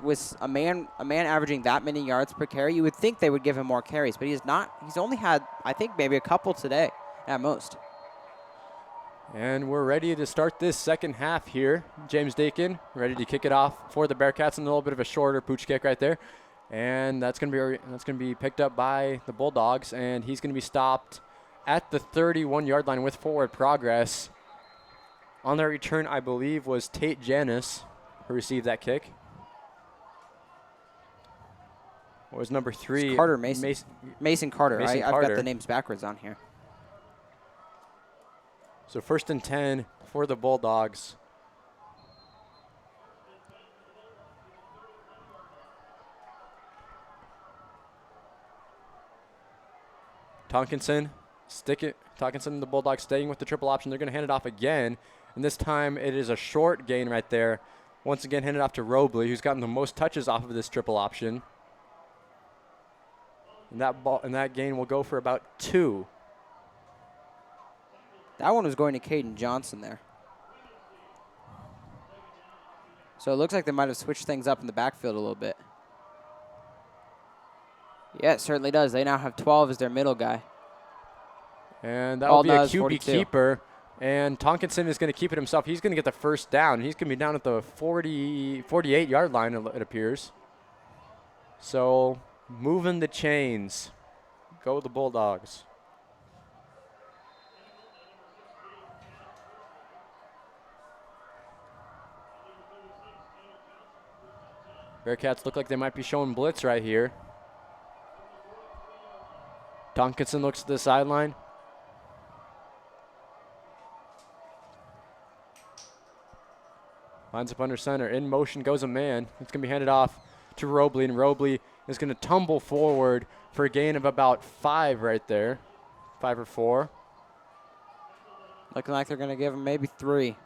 with a man averaging that many yards per carry, you would think they would give him more carries, but he's not. He's only had, I think, maybe a couple today at most. And we're ready to start this second half here. James Dakin ready to kick it off for the Bearcats, and a little bit of a shorter pooch kick right there. And that's gonna be picked up by the Bulldogs, and he's gonna be stopped at the 31-yard line with forward progress. On their return, I believe, was Tate Janis who received that kick. What was number 3? It's Carter Mason. Mason Carter. Mason I've Carter. got the names backwards on here. So 1st and 10 for the Bulldogs. Tonkinson, Tonkinson and the Bulldogs staying with the triple option. They're going to hand it off again, and this time it is a short gain right there. Once again, handed off to Robley, who's gotten the most touches off of this triple option. And that gain will go for about 2. That one was going to Caden Johnson there. So it looks like they might have switched things up in the backfield a little bit. Yeah, it certainly does. They now have 12 as their middle guy. And that will be a QB 42. keeper. And Tonkinson is going to keep it himself. He's going to get the first down. He's going to be down at the 48-yard line, it appears. So moving the chains. Go the Bulldogs. Bearcats look like they might be showing blitz right here. Tonkinson looks at the sideline. Lines up under center. In motion goes a man. It's going to be handed off to Robley, and Robley is going to tumble forward for a gain of about 5 right there. 5 or 4. Looking like they're going to give him maybe 3.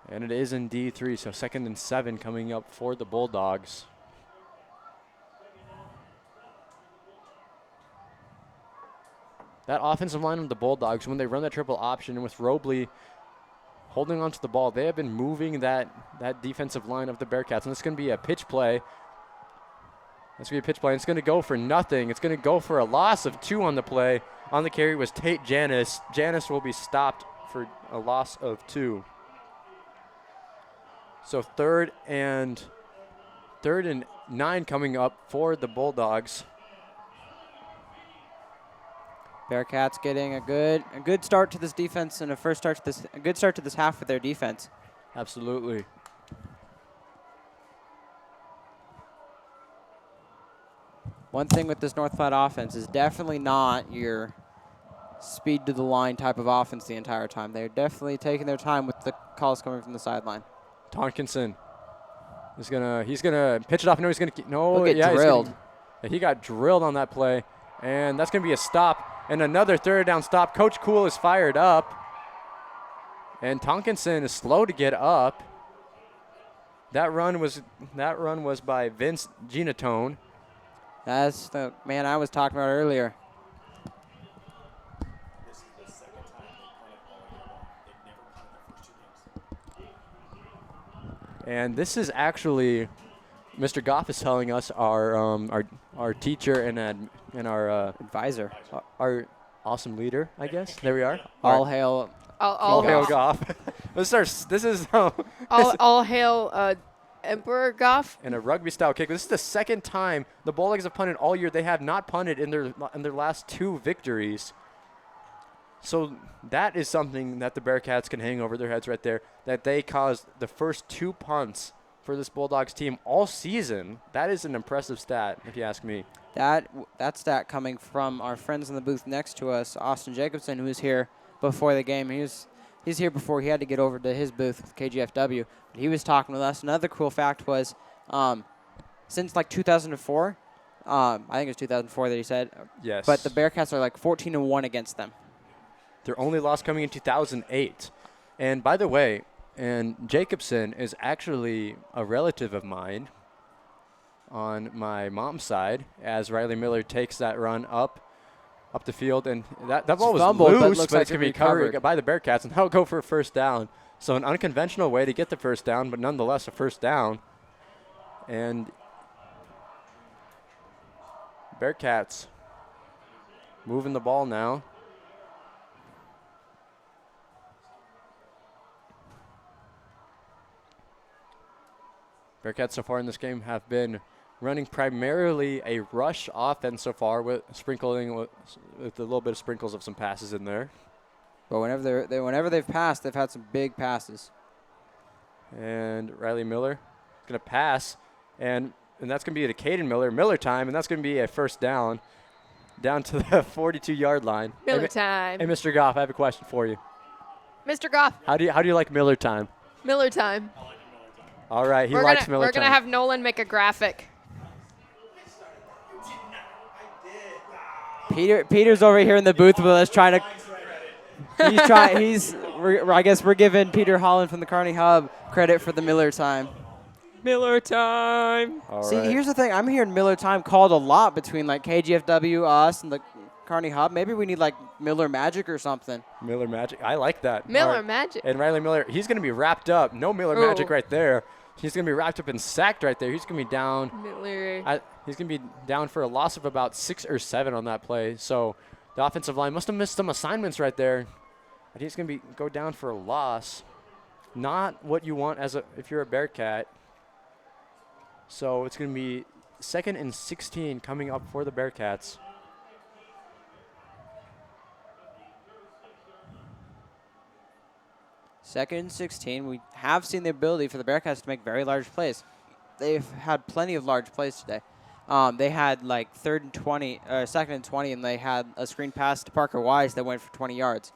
And it is indeed 3, so 2nd and 7 coming up for the Bulldogs. That offensive line of the Bulldogs, when they run that triple option with Robley holding onto the ball, they have been moving that defensive line of the Bearcats. And it's going to be a pitch play. It's going to be a pitch play, and it's going to go for nothing. It's going to go for a loss of 2 on the play. On the carry was Tate Janis. Janis will be stopped for a loss of 2. So third and 9 coming up for the Bulldogs. Bearcats getting a good start to this defense and a good start to this half with their defense. Absolutely. One thing with this North Platte offense is definitely not your speed to the line type of offense the entire time. They're definitely taking their time with the calls coming from the sideline. Tonkinson is he's gonna pitch it off. No, he's gonna He'll get drilled. He got drilled on that play, and that's gonna be a stop and another 3rd down stop. Coach Cool is fired up, and Tonkinson is slow to get up. That run was by Vince Ginatone. That's the man I was talking about earlier. This is the second time they punted all year long. They've never punted their first 2 games. And this is actually, Mr. Goff is telling us our teacher and our Advisor. our awesome leader, I guess. There we are. All hail. All hail Goff. This is All hail Emperor Goff. and a rugby style kick. This is the second time the Bulldogs have punted all year. They have not punted in their last 2 victories. So that is something that the Bearcats can hang over their heads right there, that they caused the first 2 punts for this Bulldogs team all season. That is an impressive stat, if you ask me. That stat coming from our friends in the booth next to us, Austin Jacobson, who was here before the game. He's here before he had to get over to his booth with KGFW. But he was talking with us. Another cool fact was, since like 2004, I think it was 2004 that he said. Yes. But the Bearcats are like 14-1 against them. Their only loss coming in 2008. And by the way, Jacobson is actually a relative of mine on my mom's side, as Riley Miller takes that run up up the field, and that ball was fumbled, but loose, looks but like it's it going to be covered recovered. by the Bearcats, and they'll go for a first down. So an unconventional way to get the first down, but nonetheless a first down. And Bearcats moving the ball now. Bearcats so far in this game have been running primarily a rush offense so far, with sprinkling with a little bit of sprinkles of some passes in there. But whenever they've passed, they've had some big passes. And Riley Miller is going to pass, and that's going to be to Caden Miller. Miller time, and that's going to be a first down to the 42-yard line. Miller time. Hey, Mr. Goff, I have a question for you. Mr. Goff, How do you like Miller time? Miller time. All right, he likes Miller We're time. gonna have Nolan make a graphic. Peter's over here in the booth with us trying to. I guess we're giving Peter Holland from the Kearney Hub credit for the Miller time. Miller time. All See, right. here's the thing. I'm hearing Miller time called a lot between like KGFW, us, and the Kearney Hub. Maybe we need like Miller Magic or something. Miller Magic. I like that. Miller All right. Magic. And Riley Miller, he's going to be wrapped up. No Miller Ooh. Magic right there. He's going to be wrapped up and sacked right there. He's going to be down. Miller. He's going to be down for a loss of about 6 or 7 on that play. So the offensive line must have missed some assignments right there. And he's going to go down for a loss. Not what you want if you're a Bearcat. So it's going to be 2nd and 16 coming up for the Bearcats. Second and 16. We have seen the ability for the Bearcats to make very large plays. They've had plenty of large plays today. They had like 2nd and 20, and they had a screen pass to Parker Wise that went for 20 yards.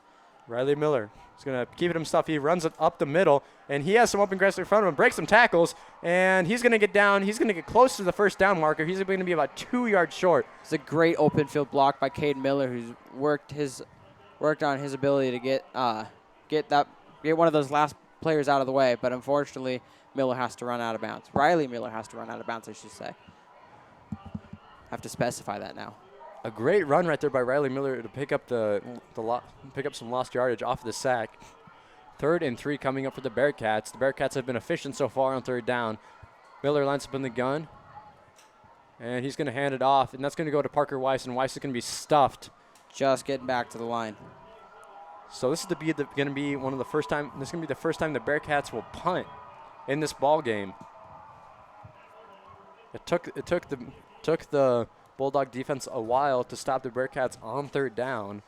Riley Miller is going to keep it himself. He runs it up the middle, and he has some open grass in front of him, breaks some tackles, and he's going to get down. He's going to get close to the first down marker. He's going to be about 2 yards short. It's a great open field block by Caden Miller, who's worked on his ability to get one of those last players out of the way, but unfortunately, Miller has to run out of bounds. Riley Miller has to run out of bounds, I should say. Have to specify that now. A great run right there by Riley Miller to pick up pick up some lost yardage off the sack. 3rd and 3 coming up for the Bearcats. The Bearcats have been efficient so far on 3rd down. Miller lines up in the gun, and he's going to hand it off, and that's going to go to Parker Weiss, and Weiss is going to be stuffed. Just getting back to the line. So this is going to be one of the first time. This is going to be the first time the Bearcats will punt in this ball game. It took the Bulldog defense a while to stop the Bearcats on 3rd down.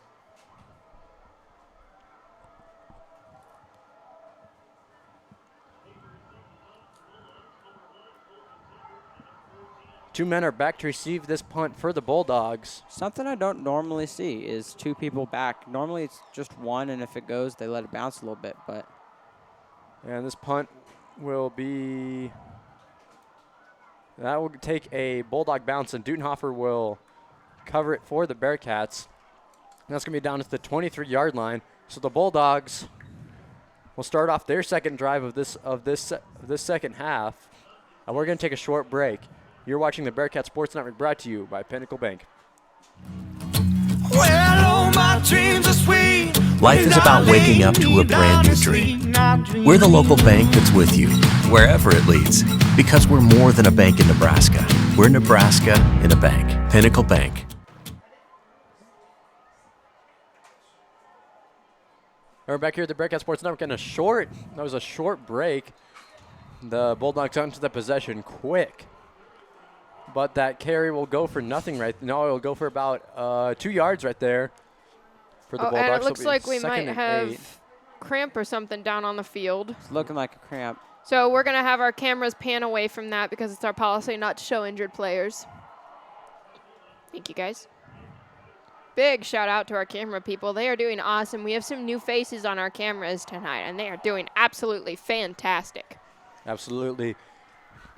Two men are back to receive this punt for the Bulldogs. Something I don't normally see is 2 people back. Normally it's just 1, and if it goes, they let it bounce a little bit. But And this punt will be, that will take a Bulldog bounce, and Dutenhofer will cover it for the Bearcats. And that's going to be down to the 23-yard line. So the Bulldogs will start off their second drive of this second half. And we're going to take a short break. You're watching the Bearcat Sports Network, brought to you by Pinnacle Bank. Well, all my dreams are sweet. Life is about waking up to a brand new dream. We're the local bank that's with you, wherever it leads, because we're more than a bank in Nebraska. We're Nebraska in a bank. Pinnacle Bank. We're back here at the Bearcat Sports Network, and that was a short break. The Bulldogs got into the possession quick. But that carry will go for nothing it'll go for about 2 yards right there for the Bulldogs. And it looks like we 2nd might and have 8. cramp or something down on the field. it's looking like a cramp. So we're going to have our cameras pan away from that because it's our policy not to show injured players. Thank you, guys. Big shout out to our camera people. They are doing awesome. We have some new faces on our cameras tonight, and they are doing absolutely fantastic. Absolutely.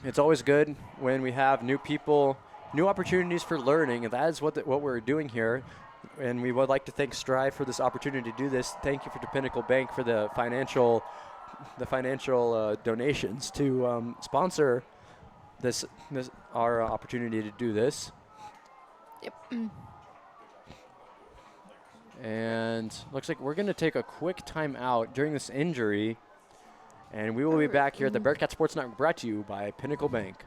It's always good when we have new people, new opportunities for learning, and that is what we're doing here. And we would like to thank Strive for this opportunity to do this. Thank you to Pinnacle Bank for the financial donations to sponsor our opportunity to do this. Yep. And looks like we're going to take a quick timeout during this injury. And we will be back here at the Bearcat Sports Network, brought to you by Pinnacle Bank.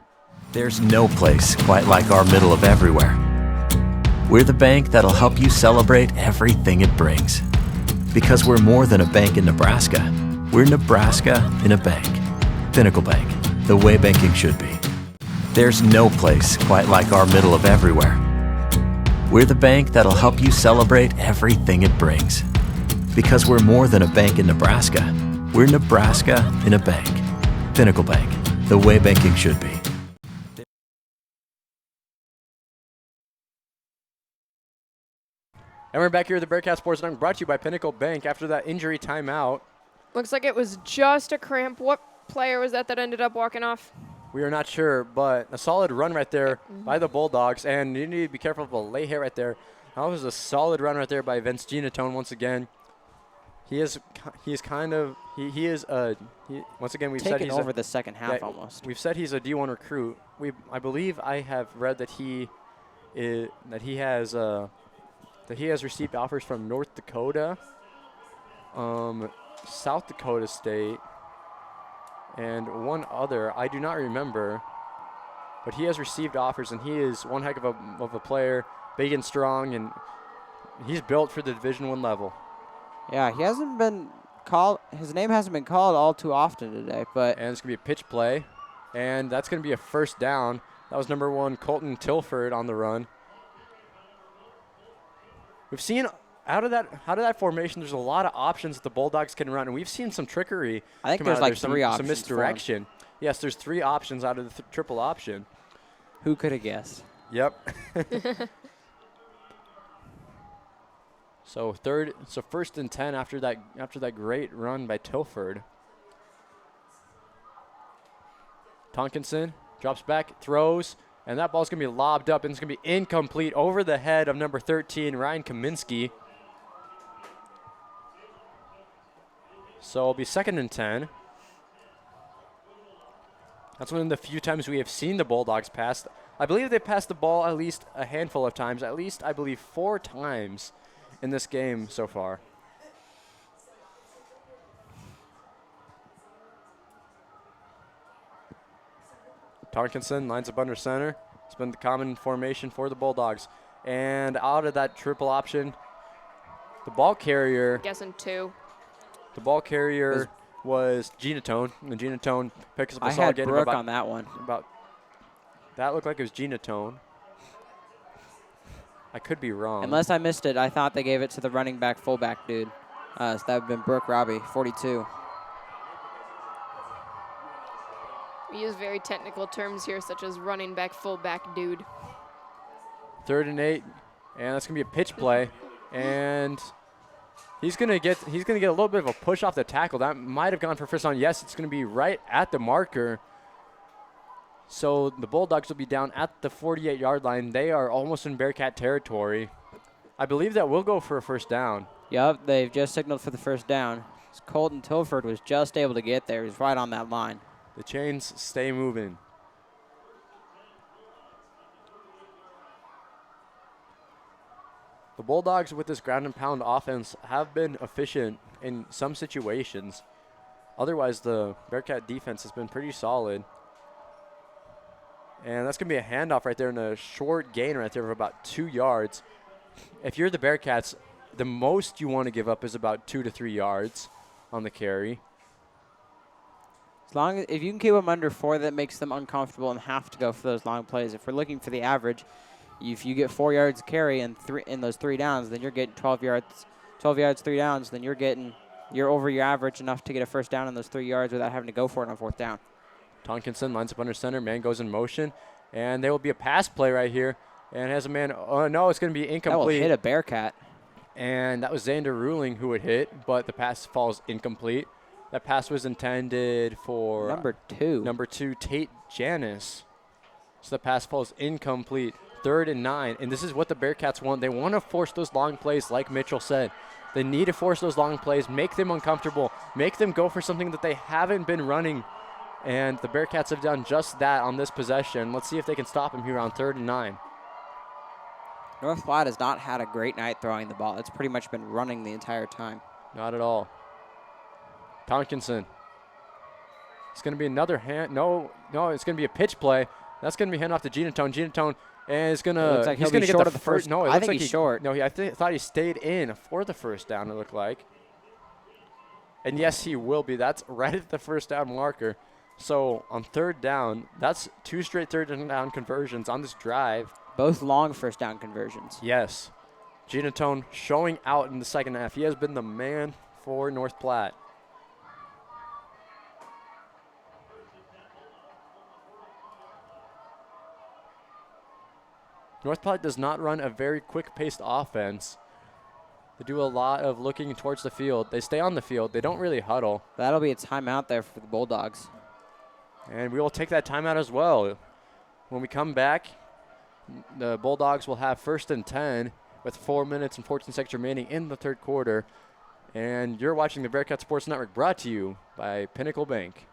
There's no place quite like our middle of everywhere. We're the bank that'll help you celebrate everything it brings. Because we're more than a bank in Nebraska. We're Nebraska in a bank. Pinnacle Bank, the way banking should be. There's no place quite like our middle of everywhere. We're the bank that'll help you celebrate everything it brings. Because we're more than a bank in Nebraska. We're Nebraska in a bank. Pinnacle Bank, the way banking should be. And we're back here at the Bearcat Sports Network, brought to you by Pinnacle Bank after that injury timeout. Looks like it was just a cramp. What player was that ended up walking off? We are not sure, but a solid run right there by the Bulldogs, and you need to be careful of a late hit right there. That was a solid run right there by Vince Ginatone once again. Once again we've said Taking he's over the second half almost. We've said he's a D1 recruit. I believe I have read that he has received offers from North Dakota, South Dakota State, and one other. I do not remember, but he has received offers, and he is one heck of a player, big and strong, and he's built for the Division I level. Yeah, he hasn't been called. His name hasn't been called all too often today, but And it's going to be a pitch play, and that's going to be a first down. That was number 1, Colton Tilford on the run. We've seen out of that formation, there's a lot of options that the Bulldogs can run, and we've seen some trickery. I think come there's out of like there, three some options. misdirection. Yes, there's 3 options out of the triple option. Who could have guessed? Yep. So first and 10 after that great run by Tilford. Tonkinson drops back, throws, and that ball's going to be lobbed up, and it's going to be incomplete over the head of number 13, Ryan Kaminsky. So it'll be second and 10. That's one of the few times we have seen the Bulldogs pass. I believe they passed the ball at least a handful of times, at least I believe 4 times in this game so far. Tonkinson lines up under center. It's been the common formation for the Bulldogs. And out of that triple option, the ball carrier. Guessing 2. The ball carrier was Ginatone. And Ginatone picks up a I solid had gain of Brooke about, on that one. That looked like it was Ginatone. I could be wrong. Unless I missed it, I thought they gave it to the running back fullback dude. So that would have been Brooke Robbie, 42. We use very technical terms here, such as running back, fullback, dude. 3rd and 8, and that's gonna be a pitch play, and he's gonna get a little bit of a push off the tackle. That might have gone for first down. Yes, it's gonna be right at the marker. So the Bulldogs will be down at the 48-yard line. They are almost in Bearcat territory. I believe that will go for a first down. Yep, they've just signaled for the first down. Colton Tilford was just able to get there. He's right on that line. The chains stay moving. The Bulldogs with this ground and pound offense have been efficient in some situations. Otherwise, the Bearcat defense has been pretty solid. And that's going to be a handoff right there and a short gain right there of about 2 yards. If you're the Bearcats, the most you want to give up is about 2 to 3 yards on the carry. If you can keep them under 4, that makes them uncomfortable and have to go for those long plays. If we're looking for the average, if you get 4 yards carry in those 3 downs, then you're getting 12 yards, 3 downs, then you're over your average enough to get a first down in those 3 yards without having to go for it on 4th down. Tonkinson lines up under center. Man goes in motion. And there will be a pass play right here. And has a man. Oh, no, it's going to be incomplete. That will hit a Bearcat. And that was Xander Ruling who would hit, but the pass falls incomplete. That pass was intended for number 2, Tate Janis. So the pass falls incomplete. 3rd and 9. And this is what the Bearcats want. They want to force those long plays like Mitchell said. They need to force those long plays, make them uncomfortable, make them go for something that they haven't been running. And the Bearcats have done just that on this possession. Let's see if they can stop him here on 3rd and 9. North Platte has not had a great night throwing the ball. It's pretty much been running the entire time. Not at all. Tonkinson. It's going to be another hand. No, it's going to be a pitch play. That's going to be hand off to Genatone. Genatone is going to. Looks like he's he'll going be to get short the of the first. No, it I looks think like he's short. No, I thought he stayed in for the first down. It looked like. And yes, he will be. That's right at the first down marker. So on third down, that's 2 straight third down conversions on this drive. Both long first down conversions. Yes. Genatone showing out in the second half. He has been the man for North Platte. North Platte does not run a very quick-paced offense. They do a lot of looking towards the field. They stay on the field. They don't really huddle. That'll be a timeout there for the Bulldogs. And we will take that timeout as well. When we come back, the Bulldogs will have 1st and 10 with 4 minutes and 14 seconds remaining in the third quarter. And you're watching the Bearcat Sports Network, brought to you by Pinnacle Bank.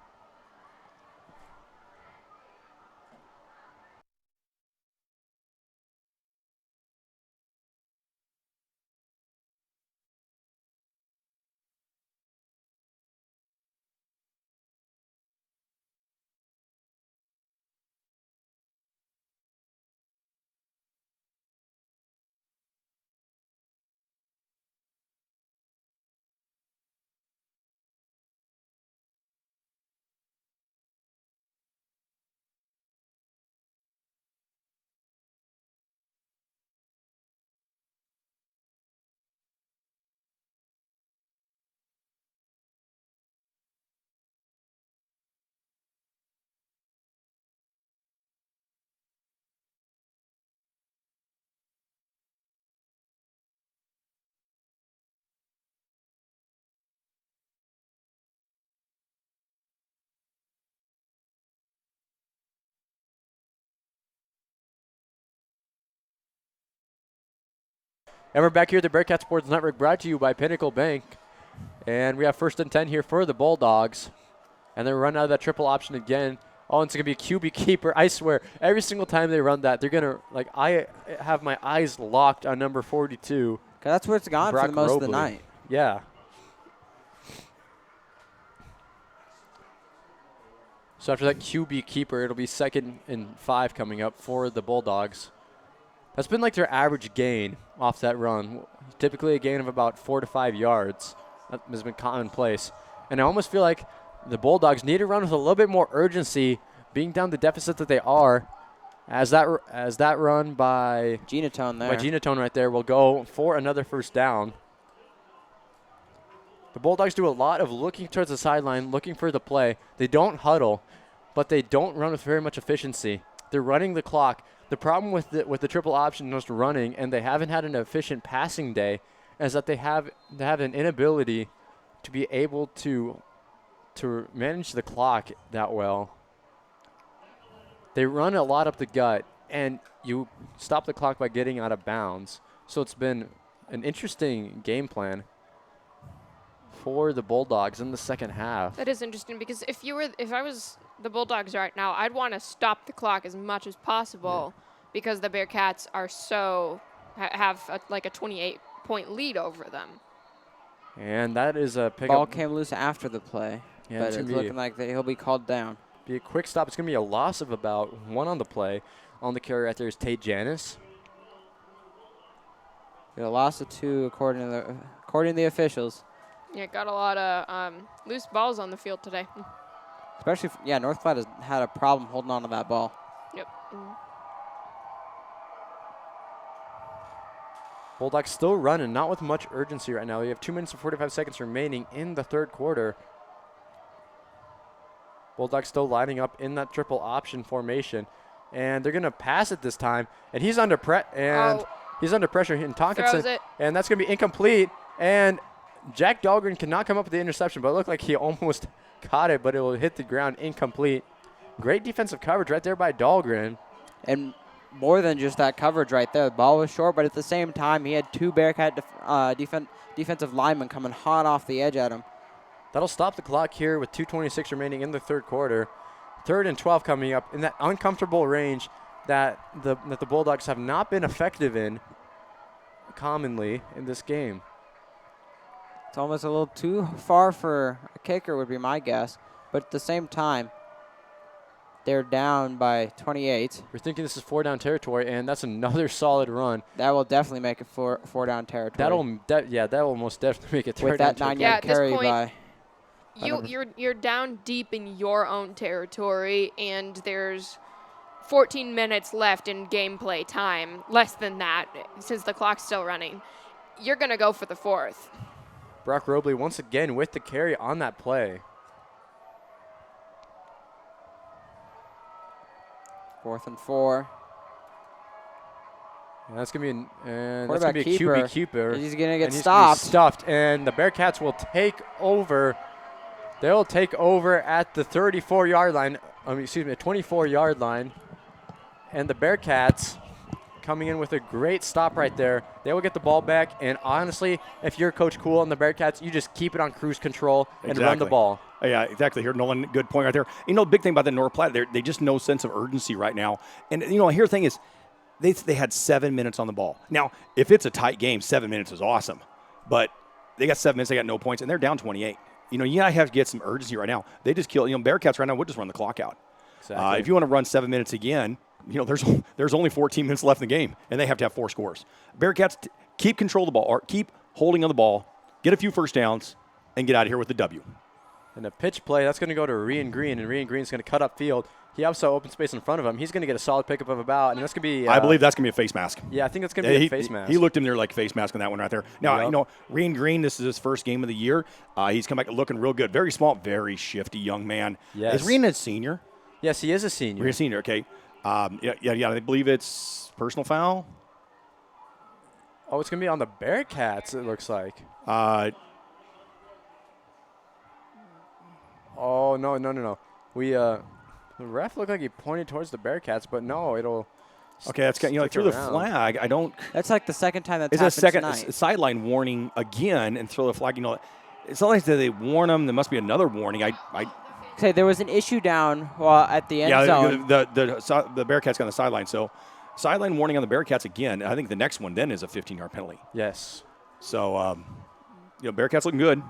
And we're back here at the Bearcat Sports Network, brought to you by Pinnacle Bank. And we have 1st and 10 here for the Bulldogs. And they're running out of that triple option again. Oh, and it's going to be a QB keeper. I swear, every single time they run that, they're going to, like, I have my eyes locked on number 42. Because that's where it's gone Brock for the most of the Robley. night. Yeah. So after that QB keeper, it'll be 2nd and 5 coming up for the Bulldogs. That's been like their average gain off that run. Typically a gain of about 4 to 5 yards. That has been commonplace. And I almost feel like the Bulldogs need to run with a little bit more urgency, being down the deficit that they are, as that run by Genatone there. By Genatone right there will go for another first down. The Bulldogs do a lot of looking towards the sideline, looking for the play. They don't huddle, but they don't run with very much efficiency. They're running the clock. The problem with the triple option just running, and they haven't had an efficient passing day, is that they have an inability to be able to manage the clock that well. They run a lot up the gut, and you stop the clock by getting out of bounds. So it's been an interesting game plan for the Bulldogs in the second half. That is interesting because if I was the Bulldogs right now, I'd want to stop the clock as much as possible because the Bearcats are have like a 28-point lead over them. And that is a pickup. Ball came loose after the play, Yeah, but it's looking like he'll be called down. Be a quick stop. It's going to be a loss of about 1 on the play. On the carry right there is Tate Janis. A loss of 2 according to the officials. Yeah, got a lot of loose balls on the field today. Especially, North Platte has had a problem holding on to that ball. Yep. Bulldogs still running, not with much urgency right now. We have 2 minutes and 45 seconds remaining in the third quarter. Bulldogs still lining up in that triple option formation. And they're going to pass it this time. And he's under he's under pressure in Tonkinson. And that's going to be incomplete. And Jack Dahlgren cannot come up with the interception, but it looked like he almost caught it, but it will hit the ground incomplete. Great defensive coverage right there by Dahlgren. And more than just that coverage right there. The ball was short, but at the same time, he had 2 Bearcat defensive linemen coming hot off the edge at him. That'll stop the clock here with 2:26 remaining in the third quarter. 3rd and 12 coming up in that uncomfortable range that the Bulldogs have not been effective in commonly in this game. It's almost a little too far for a kicker would be my guess. But at the same time, they're down by 28. We're thinking this is 4-down territory, and that's another solid run. That will definitely make it four-down territory. That will most definitely make it with that 9-yard carry by. You're down deep in your own territory, and there's 14 minutes left in gameplay time, less than that, since the clock's still running. You're going to go for the 4th. Brock Robley once again with the carry on that play. 4th and 4. And that's gonna be a keeper. QB keeper. He's gonna get stopped, and the Bearcats will take over. They'll take over at the 34-yard line. 24-yard line, and the Bearcats coming in with a great stop right there. They will get the ball back, and honestly, if you're Coach Cool and the Bearcats, you just keep it on cruise control and run the ball. Yeah, exactly. Here, Nolan, good point right there. You know, the big thing about the North Platte, they just no sense of urgency right now. And, you know, here the thing is, they had 7 minutes on the ball. Now, if it's a tight game, 7 minutes is awesome. But they got 7 minutes, they got no points, and they're down 28. You know, you have to get some urgency right now. They just kill, Bearcats right now would just run the clock out. Exactly. If you want to run 7 minutes again, there's only 14 minutes left in the game, and they have to have 4 scores. Bearcats keep control of the ball, or keep holding on the ball, get a few first downs, and get out of here with the W. And a pitch play, that's going to go to Rian Green, and Rian Green's going to cut up field. He also open space in front of him. He's going to get a solid pickup of about, and that's going to be. I believe that's going to be a face mask. Yeah, I think it's going to be a face mask. He looked in there like face mask on that one right there. Now, Rian Green, this is his first game of the year. He's come back looking real good. Very small, very shifty young man. Yes. Is Rian a senior? Yes, he is a senior. Rian a senior, okay. Yeah, I believe it's personal foul. Oh, it's going to be on the Bearcats, it looks like. Oh, no. The ref looked like he pointed towards the Bearcats, but no, it'll. Okay, that's through the flag. I don't. That's like the second time that's happened tonight. It's a second sideline warning again and throw the flag. It's not like they warn them. There must be another warning. Okay, there was an issue down at the end zone. The Bearcats got on the sideline. So, sideline warning on the Bearcats again. I think the next one then is a 15-yard penalty. Yes. So, Bearcats looking good.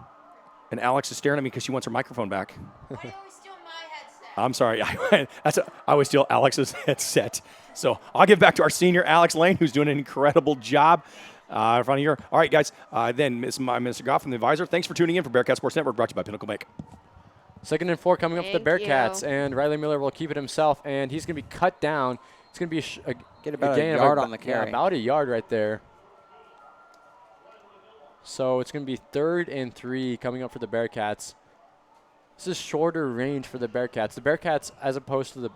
And Alex is staring at me because she wants her microphone back. Why do you always steal my headset? I'm sorry. I always steal Alex's headset. So I'll give back to our senior, Alex Lane, who's doing an incredible job in front of here. All right, guys. Then Mr. Goff from the Advisor. Thanks for tuning in for Bearcat Sports Network, brought to you by Pinnacle Bank. 2nd and 4 coming up for the Thank Bearcats, you. and Riley Miller will keep it himself, and he's going to be cut down. It's going to be Get about a a gain yard of on the carry. about a yard right there. So it's going to be 3rd and 3 coming up for the Bearcats. This is shorter range for the Bearcats. The Bearcats, as opposed to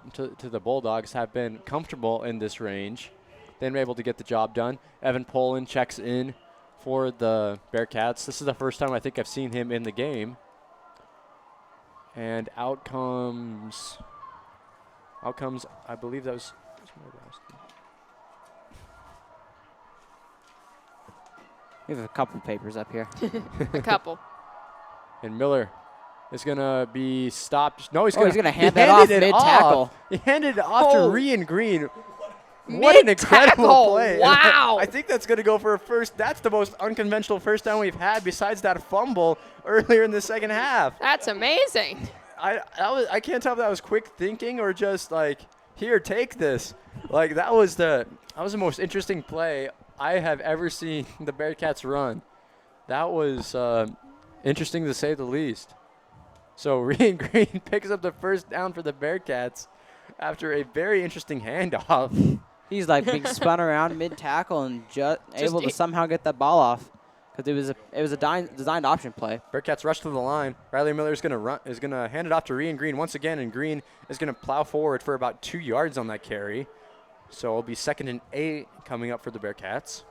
the Bulldogs, have been comfortable in this range. They've been able to get the job done. Evan Poland checks in for the Bearcats. This is the first time I think I've seen him in the game. And out comes, I believe that was. We have a couple papers up here. A couple. And Miller is going to be stopped. No, he's going to to hand that off mid-tackle. He handed it off to Rian Green. What an Mid-tackle. incredible play. Wow. I think that's going to go for a first. That's the most unconventional first down we've had besides that fumble earlier in the second half. That's amazing. I can't tell if that was quick thinking or just like, here, take this. Like that was the most interesting play I have ever seen the Bearcats run. That was interesting to say the least. So Rian Green picks up the first down for the Bearcats after a very interesting handoff. He's like being spun around mid-tackle and able to somehow get that ball off because it was a designed option play. Bearcats rush to the line. Riley Miller is going to hand it off to Rian Green once again, and Green is going to plow forward for about 2 yards on that carry. So it'll be 2nd and 8 coming up for the Bearcats.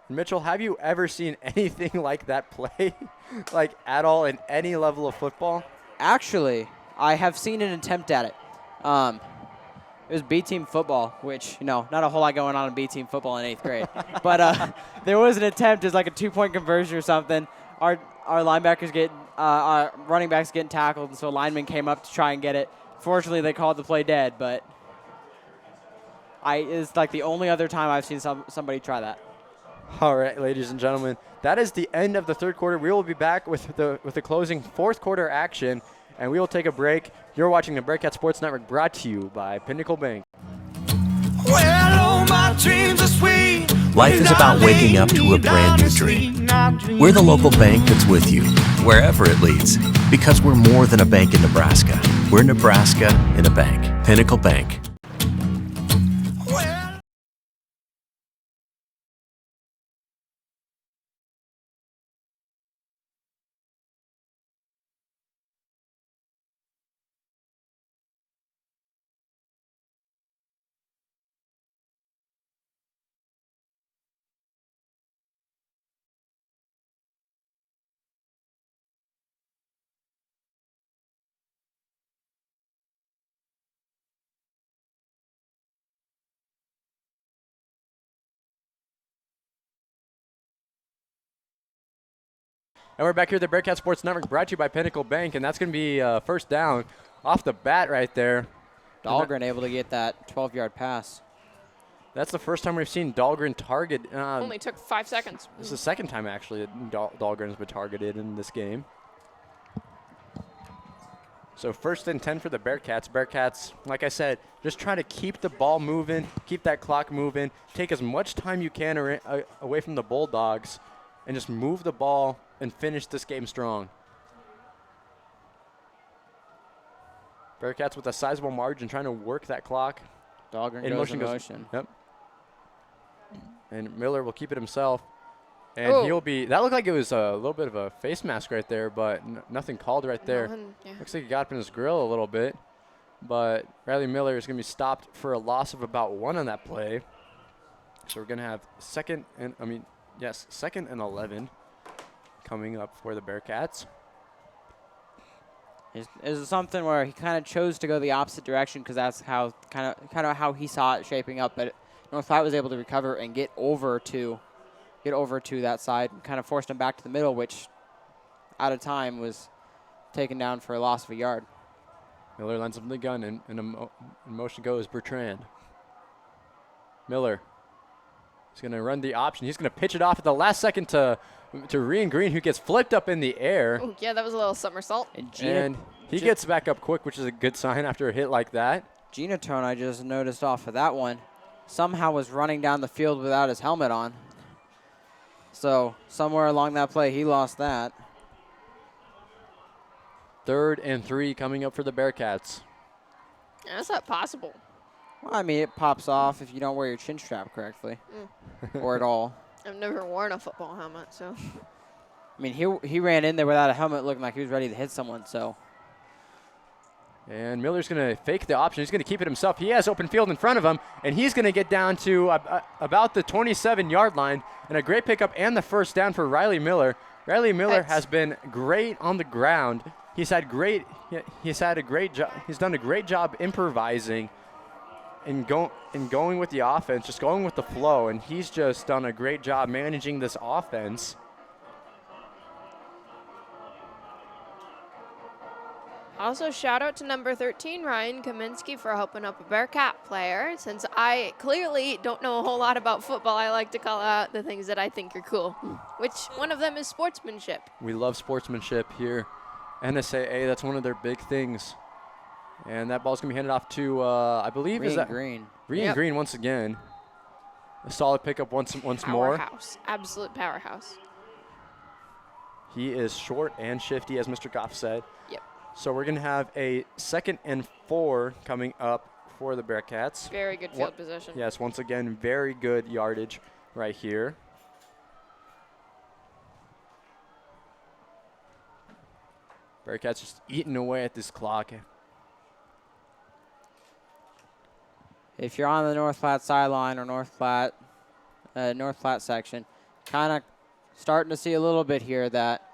Mitchell, have you ever seen anything like that play, like at all in any level of football? Actually, I have seen an attempt at it. It was B-team football, which, not a whole lot going on in B-team football in 8th grade. But there was an attempt as like a 2-point conversion or something. Our linebackers our running backs getting tackled, and so a lineman came up to try and get it. Fortunately, they called the play dead, but It's like the only other time I've seen somebody try that. All right, ladies and gentlemen, that is the end of the third quarter. We will be back with the closing fourth quarter action, and we will take a break. You're watching the Bearcat Sports Network, brought to you by Pinnacle Bank. Well, all my dreams are sweet. Life is about waking up to a brand new dream. We're the local bank that's with you, wherever it leads, because we're more than a bank in Nebraska. We're Nebraska in a bank. Pinnacle Bank. And we're back here at the Bearcat Sports Network, brought to you by Pinnacle Bank, and that's going to be first down off the bat right there. Dahlgren able to get that 12-yard pass. That's the first time we've seen Dahlgren target. Only took 5 seconds. This is the second time, actually, that Dahlgren has been targeted in this game. So 1st and 10 for the Bearcats. Bearcats, like I said, just trying to keep the ball moving, keep that clock moving, take as much time you can away from the Bulldogs, and just move the ball and finish this game strong. Bearcats with a sizable margin, trying to work that clock. Dahlgren goes in motion. Yep. And Miller will keep it himself. And he'll be, that looked like it was a little bit of a face mask right there, but nothing called right there. Yeah. Looks like he got up in his grill a little bit. But Riley Miller is going to be stopped for a loss of about 1 on that play. So we're going to have second and 11 coming up for the Bearcats. Is something where he kind of chose to go the opposite direction because that's how kind of how he saw it shaping up. But North Platte was able to recover and get over to that side and kind of forced him back to the middle, which out of time was taken down for a loss of a yard. Miller lines up the gun, and in motion goes Bertrand. Miller is going to run the option. He's going to pitch it off at the last second to Rian Green, who gets flipped up in the air. Ooh, yeah, that was a little somersault. And he gets back up quick, which is a good sign after a hit like that. Gina Tone, I just noticed off of that one, somehow was running down the field without his helmet on. So somewhere along that play, he lost that. 3rd and 3 coming up for the Bearcats. That's not possible. Well, I mean, it pops off if you don't wear your chin strap correctly or at all. I've never worn a football helmet, so. I mean, he ran in there without a helmet looking like he was ready to hit someone, so. And Miller's going to fake the option. He's going to keep it himself. He has open field in front of him, and he's going to get down to about the 27-yard line, and a great pickup and the first down for Riley Miller. Riley Miller has been great on the ground. He's done a great job improvising and going with the offense, just going with the flow, and he's just done a great job managing this offense. Also, shout out to number 13, Ryan Kaminsky, for helping up a Bearcat player. Since I clearly don't know a whole lot about football, I like to call out the things that I think are cool, which one of them is sportsmanship. We love sportsmanship here. NSAA, that's one of their big things. And that ball's going to be handed off to, I believe, is that Green. Rian Green once again. A solid pickup once more. Powerhouse. Absolute powerhouse. He is short and shifty, as Mr. Goff said. Yep. So we're going to have a 2nd and 4 coming up for the Bearcats. Very good field position. Yes, once again, very good yardage right here. Bearcats just eating away at this clock. If you're on the North Platte sideline or North Platte section, kind of starting to see a little bit here that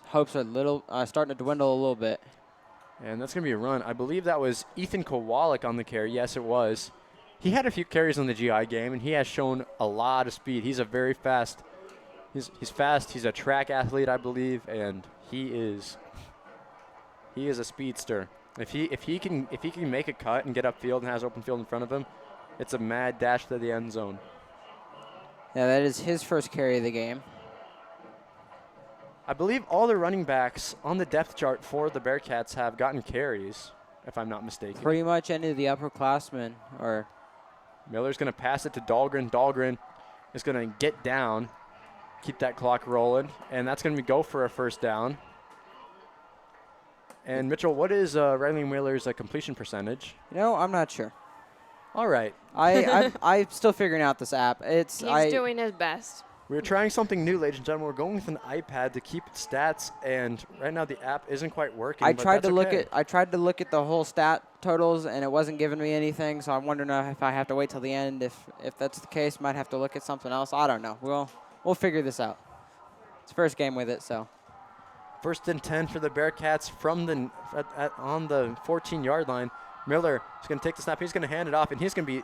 hopes are starting to dwindle a little bit. And that's going to be a run. I believe that was Ethan Kowalik on the carry. Yes, it was. He had a few carries in the GI game, and he has shown a lot of speed. He's a very fast. He's fast. He's a track athlete, I believe, and he is a speedster. If he can make a cut and get upfield and has open field in front of him, It's a mad dash to the end zone. Yeah, that is his first carry of the game. I believe all the running backs on the depth chart for the Bearcats have gotten carries, if I'm not mistaken. Pretty much any of the upperclassmen or Miller's going to pass it to Dahlgren. Dahlgren is going to get down, keep that clock rolling, and that's going to go for a first down. And Mitchell, what is Riley Wheeler's completion percentage? You know, I'm not sure. All right. I'm still figuring out this app. He's doing his best. We're trying something new, ladies and gentlemen. We're going with an iPad to keep stats, and right now the app isn't quite working. I but tried that's to look at the whole stat totals, and it wasn't giving me anything. So I'm wondering if I have to wait till the end. If that's the case, might have to look at something else. I don't know. We'll figure this out. It's first game with it, so. First and 10 for the Bearcats from on the 14-yard line. Miller is going to take the snap. He's going to hand it off, and he's going to be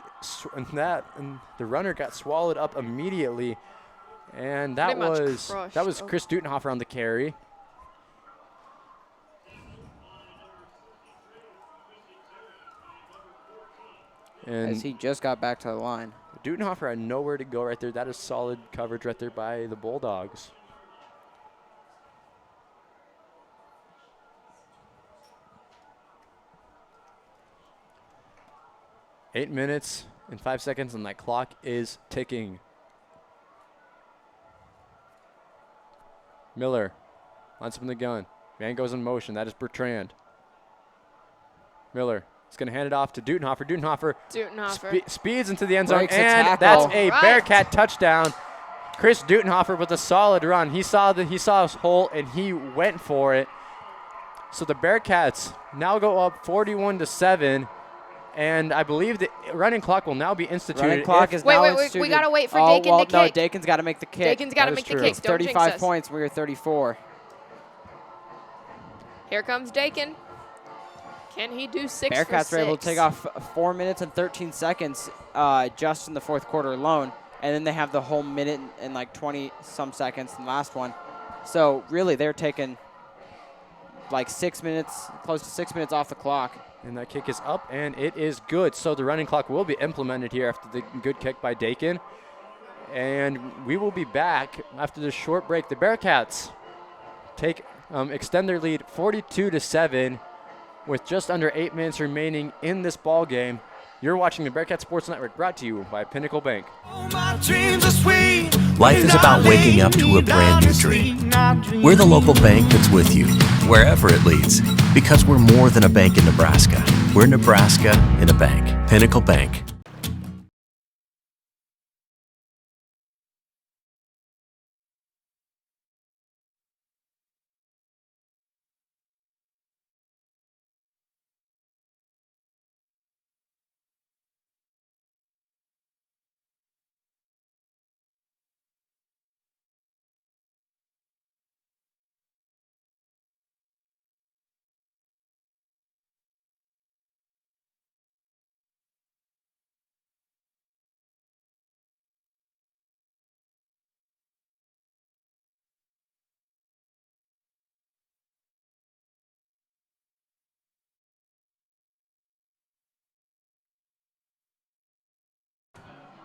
and the runner got swallowed up immediately. And that was Chris Dutenhofer on the carry. And as he just got back to the line. Dutenhofer had nowhere to go right there. That is solid coverage right there by the Bulldogs. Eight minutes and 5 seconds, and that clock is ticking. Miller lines up in the gun. Man goes in motion. That is Bertrand. Miller is going to hand it off to Dutenhofer. Dutenhofer speeds into the end zone, and that's a Bearcat touchdown. Chris Dutenhofer with a solid run. He saw his hole, and he went for it. So the Bearcats now go up 41-7. And I believe the running clock will now be instituted. Running clock is now instituted. Wait, we got to wait for Dakin to kick. No, Dakin's got to make the kick. Dakin's got to make the kick. Don't 35 points. We were 34. Here comes Dakin. Can he do 6 for 6? Bearcats were able to take off 4 minutes and 13 seconds just in the fourth quarter alone. And then they have the whole minute and like 20-some seconds in the last one. So, really, they're taking like 6 minutes, close to 6 minutes off the clock. And that kick is up, and it is good. So the running clock will be implemented here after the good kick by Dakin. And we will be back after this short break. The Bearcats extend their lead 42-7 with just under 8 minutes remaining in this ball game. You're watching the Bearcat Sports Network, brought to you by Pinnacle Bank. Life is about waking up to a brand new dream. We're the local bank that's with you, wherever it leads, because we're more than a bank in Nebraska. We're Nebraska in a bank. Pinnacle Bank.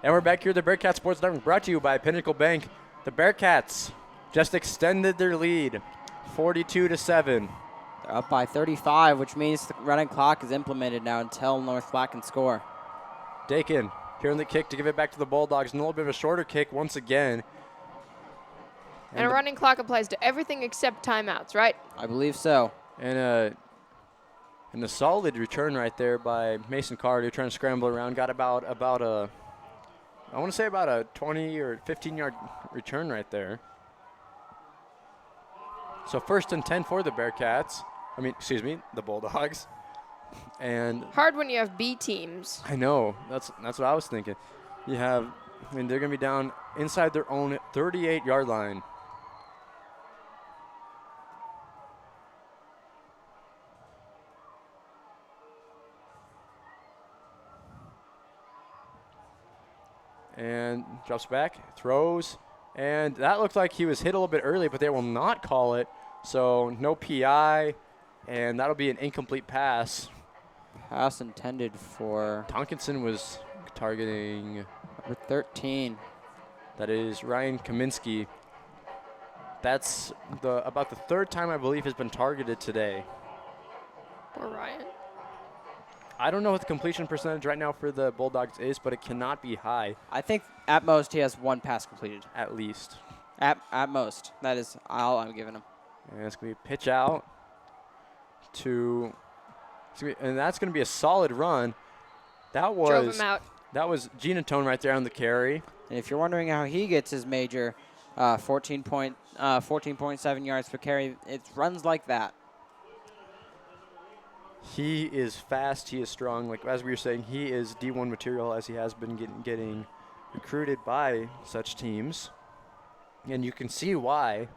And we're back here at the Bearcat Sports Network, brought to you by Pinnacle Bank. The Bearcats just extended their lead, 42-7. They're up by 35, which means the running clock is implemented now until North Platte can score. Dakin here on the kick to give it back to the Bulldogs. And a little bit of a shorter kick once again. And a running clock applies to everything except timeouts, right? I believe so. And a solid return right there by Mason Carter, trying to scramble around. Got about a 20 or 15-yard return right there. So first and 10 for the Bearcats. The Bulldogs. And hard when you have B teams. I know. That's what I was thinking. They're going to be down inside their own 38-yard line. And drops back, throws, and that looked like he was hit a little bit early, but they will not call it. So no PI, and that'll be an incomplete pass. Pass intended for Tonkinson was targeting. Number 13. That is Ryan Kaminsky. That's about the third time I believe has been targeted today. Poor Ryan. I don't know what the completion percentage right now for the Bulldogs is, but it cannot be high, I think at most he has 1 pass completed. at least. At most. That is all I'm giving him. And it's going to be a pitch out to, and that's going to be a solid run. Drove him out. That was Genatone right there on the carry. And if you're wondering how he gets his major 14.7 yards per carry, it runs like that. He is fast. He is strong. Like as we were saying, he is D1 material as he has been getting recruited by such teams. And you can see why.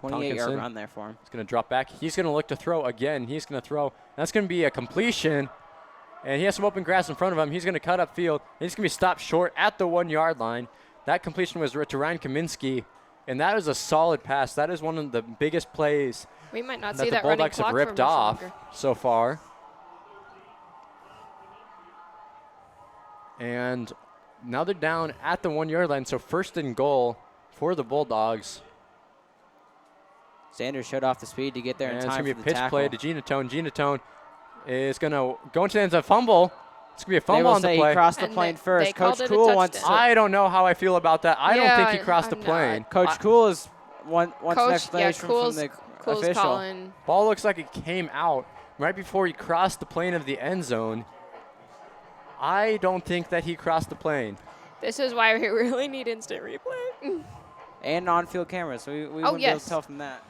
28-yard run there for him. He's going to drop back. He's going to look to throw again. He's going to throw. That's going to be a completion. And he has some open grass in front of him. He's going to cut upfield. And he's going to be stopped short at the 1-yard line. That completion was to Ryan Kaminsky. And that is a solid pass. That is one of the biggest plays We might not that see the that running Bulldogs clock have for ripped much off longer. so far. And now they're down at the 1-yard line. So first and goal for the Bulldogs. Sanders showed off the speed to get there in And time it's for going to the be a pitch tackle. play to Genatone. Genatone is going to go into the end zone, fumble. It's going to be a They fumble will on the say play. he crossed the And plane they first. called Coach it a Cool wants touchdown. to. I don't know how I feel about that. I don't think he Yeah, crossed the I'm plane. not. Coach Cool is wants an Coach, explanation from the Cool's official. calling. Ball looks like it came out right before he crossed the plane of the end zone. I don't think that he crossed the plane. This is why we really need instant replay. And on-field cameras, so we Oh, wouldn't be able yes. to tell from that.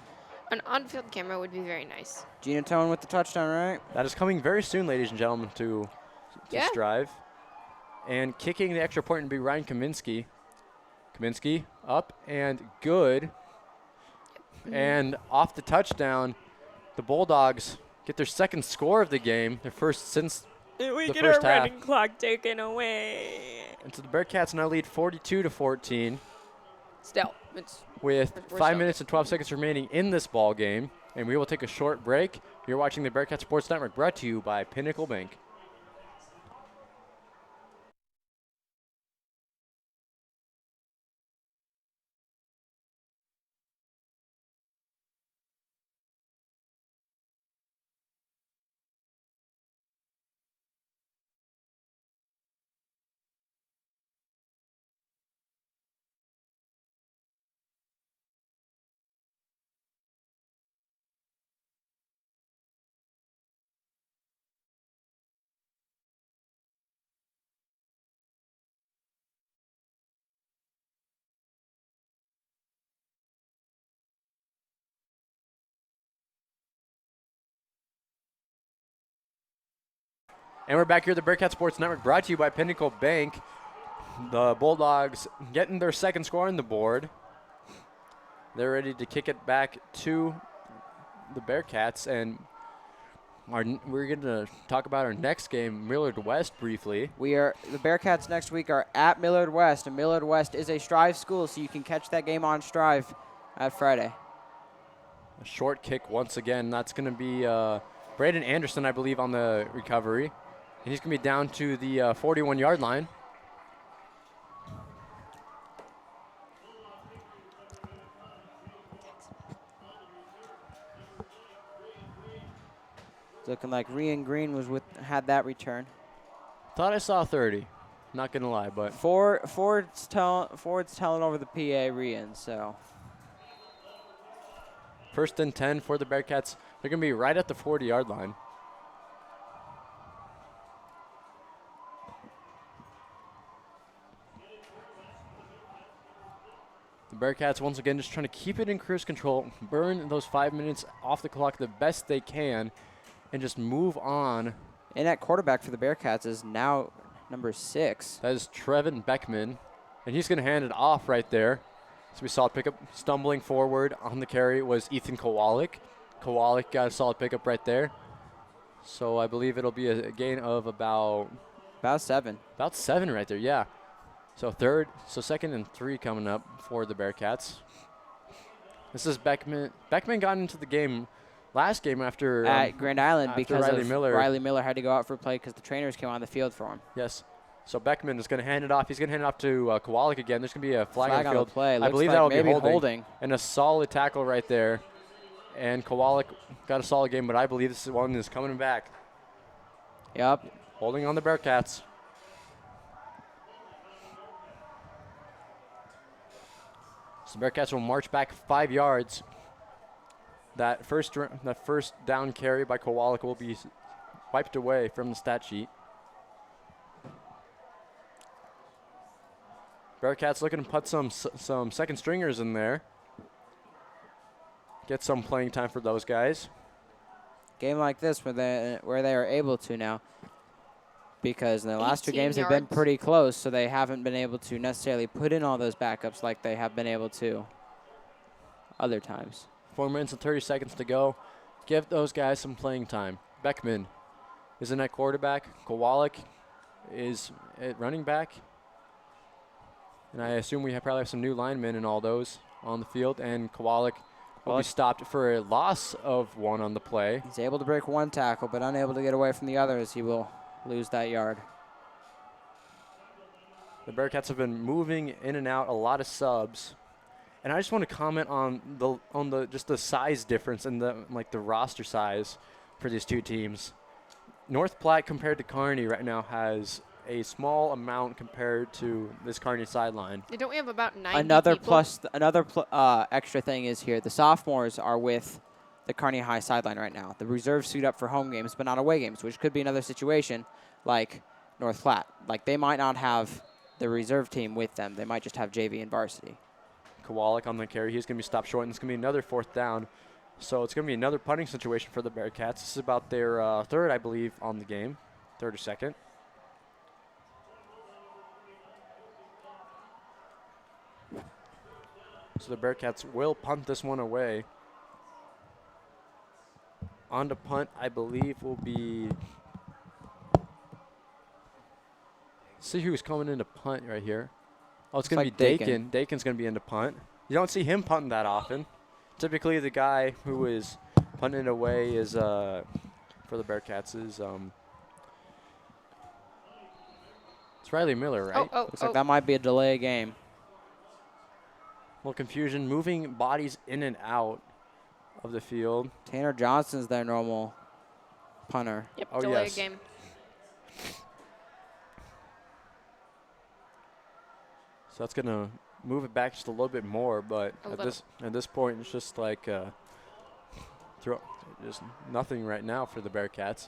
An on-field camera would be very nice. Genatone with the touchdown, right? That is coming very soon, ladies and gentlemen, to Yeah. Strive. And kicking the extra point would be Ryan Kaminsky. Kaminsky up and good. And off the touchdown, the Bulldogs get their second score of the game, their first since We the get first our half. running clock taken away. And so the Bearcats now lead 42-14 Still, it's with We're 5 still- minutes and 12 seconds remaining in this ball game. And we will take a short break. You're watching the Bearcat Sports Network, brought to you by Pinnacle Bank. And we're back here at the Bearcat Sports Network, brought to you by Pinnacle Bank. The Bulldogs getting their second score on the board. They're ready to kick it back to the Bearcats. And we're going to talk about our next game, Millard West, briefly. The Bearcats next week are at Millard West, and Millard West is a Strive school, so you can catch that game on Strive at Friday. A short kick once again. That's going to be Braden Anderson, I believe, on the recovery. And he's going to be down to the 41-yard line. It's looking like Rian Green had that return. Thought I saw 30. Not going to lie, but Ford's telling over the PA Rian, so. first and 10 for the Bearcats. They're going to be right at the 40-yard line. The Bearcats, once again, just trying to keep it in cruise control, burn those 5 minutes off the clock the best they can, and just move on. And at quarterback for the Bearcats is now number 6. That is Trevin Beckman, and he's going to hand it off right there. So we saw it pick up, stumbling forward on the carry was Ethan Kowalik. Kowalik got a solid pickup right there. So I believe it'll be a gain of about 7. About 7 right there, yeah. So second and 3 coming up for the Bearcats. This is Beckman. Beckman got into the game last game after at Grand Island after because Riley Miller. Riley Miller had to go out for a play because the trainers came on the field for him. Yes. So Beckman is going to hand it off. He's going to hand it off to Kowalik again. There's going to be a flag on the field. Play. I Looks believe like that will be maybe holding. And a solid tackle right there. And Kowalik got a solid game, but I believe this one is coming back. Yep. Holding on the Bearcats. So the Bearcats will march back 5 yards. That first down carry by Kowalik will be wiped away from the stat sheet. Bearcats looking to put some second stringers in there. Get some playing time for those guys. Game like this where they are able to now, because in the last 2 games they've been pretty close, so they haven't been able to necessarily put in all those backups like they have been able to other times. 4 minutes and 30 seconds to go. Give those guys some playing time. Beckman is in at quarterback. Kowalik is at running back. And I assume we probably have some new linemen and all those on the field. And Kowalik will be stopped for a loss of 1 on the play. He's able to break 1 tackle, but unable to get away from the other as he will lose that yard. The Bearcats have been moving in and out, a lot of subs. And I just want to comment on just the size difference and the roster size for these 2 teams. North Platte compared to Kearney right now has a small amount compared to this Kearney sideline. Don't we have about 90 Another people? extra thing is here. The sophomores are with the Kearney High sideline right now. The reserves suit up for home games, but not away games, which could be another situation like North Platte. Like they might not have the reserve team with them. They might just have JV and varsity. Kowalik on the carry. He's going to be stopped short, and it's going to be another 4th down. So it's going to be another punting situation for the Bearcats. This is about their 3rd, I believe, on the game, 3rd or 2nd. So the Bearcats will punt this one away. On to punt, I believe, will be... See who's coming into punt right here. Oh, it's going to be Dakin. Dakin's going to be into punt. You don't see him punting that often. Typically, the guy who is punting it away is, for the Bearcats, is... it's Riley Miller, right? Looks like that might be a delay game. A little confusion, moving bodies in and out of the field. Tanner Johnson's their normal punter. Yep, delay game. So that's going to move it back just a little bit more, but at this point, it's just like just nothing right now for the Bearcats.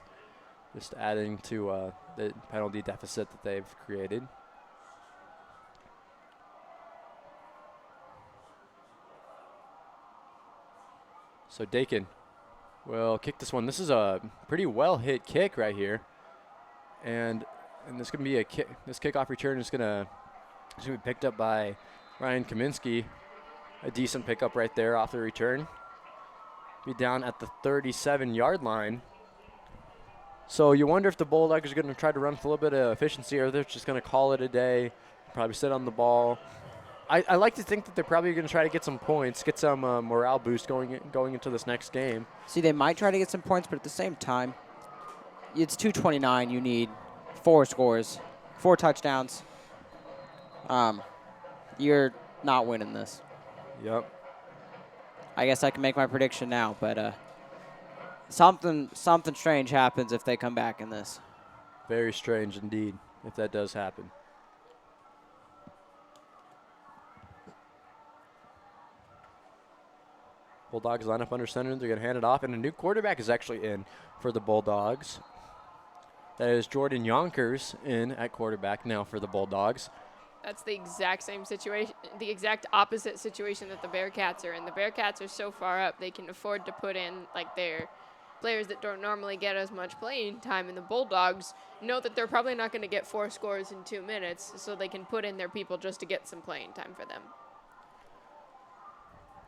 Just adding to the penalty deficit that they've created. So Dakin will kick this one. This is a pretty well hit kick right here, and this going to be a kick. This kickoff return is going to be picked up by Ryan Kaminsky. A decent pickup right there off the return. Be down at the 37-yard line. So you wonder if the Bulldogs are going to try to run for a little bit of efficiency, or they're just going to call it a day, probably sit on the ball. I like to think that they're probably going to try to get some points, get some morale boost going into this next game. See, they might try to get some points, but at the same time, it's 2:29. You need 4 scores, 4 touchdowns. You're not winning this. Yep. I guess I can make my prediction now, but something strange happens if they come back in this. Very strange indeed, if that does happen. Bulldogs line up under center. They're going to hand it off, and a new quarterback is actually in for the Bulldogs. That is Jordan Yonkers in at quarterback now for the Bulldogs. That's the exact same situation, the exact opposite situation that the Bearcats are in. The Bearcats are so far up, they can afford to put in like their players that don't normally get as much playing time, and the Bulldogs know that they're probably not going to get 4 scores in 2 minutes, so they can put in their people just to get some playing time for them.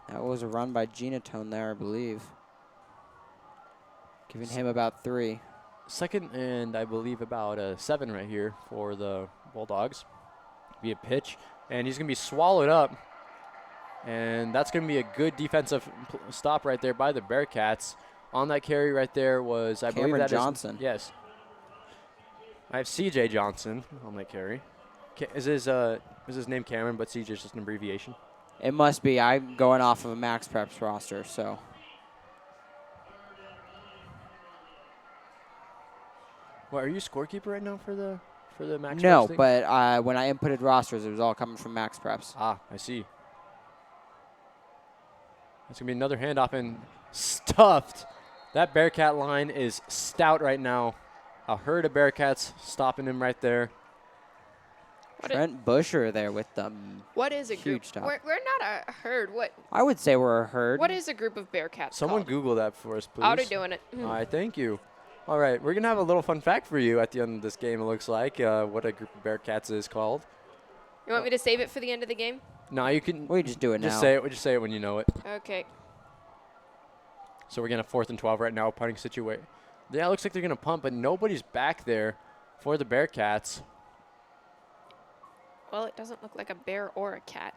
That was a run by Genatone there, I believe. Giving him about 3. 2nd and I believe about 7 right here for the Bulldogs. Be a pitch, and he's going to be swallowed up And that's going to be a good defensive stop right there by the Bearcats. On that carry right there was, I believe Cameron that Johnson. Yes. I have C.J. Johnson on that carry. Is his name Cameron, but C.J. is just an abbreviation? It must be. I'm going off of a Max Preps roster, so. Well, are you scorekeeper right now for the Max No, Preps thing? but when I inputted rosters, it was all coming from Max Preps. Ah, I see. That's going to be another handoff and stuffed. That Bearcat line is stout right now. A herd of Bearcats stopping him right there. Trent Busher there with the What is a group? huge stop. We're not a herd. What I would say we're a herd. What is a group of Bearcats Someone called? Google that for us, please. Already doing it. All right, thank you. All right, we're going to have a little fun fact for you at the end of this game, it looks like, what a group of Bearcats is called. You want me to save it for the end of the game? No, you can We just do it just now. say it. Just say it when you know it. Okay. So we're getting a 4th and 12 right now, punting situation. Yeah, it looks like they're going to punt, but nobody's back there for the Bearcats. Well, it doesn't look like a bear or a cat.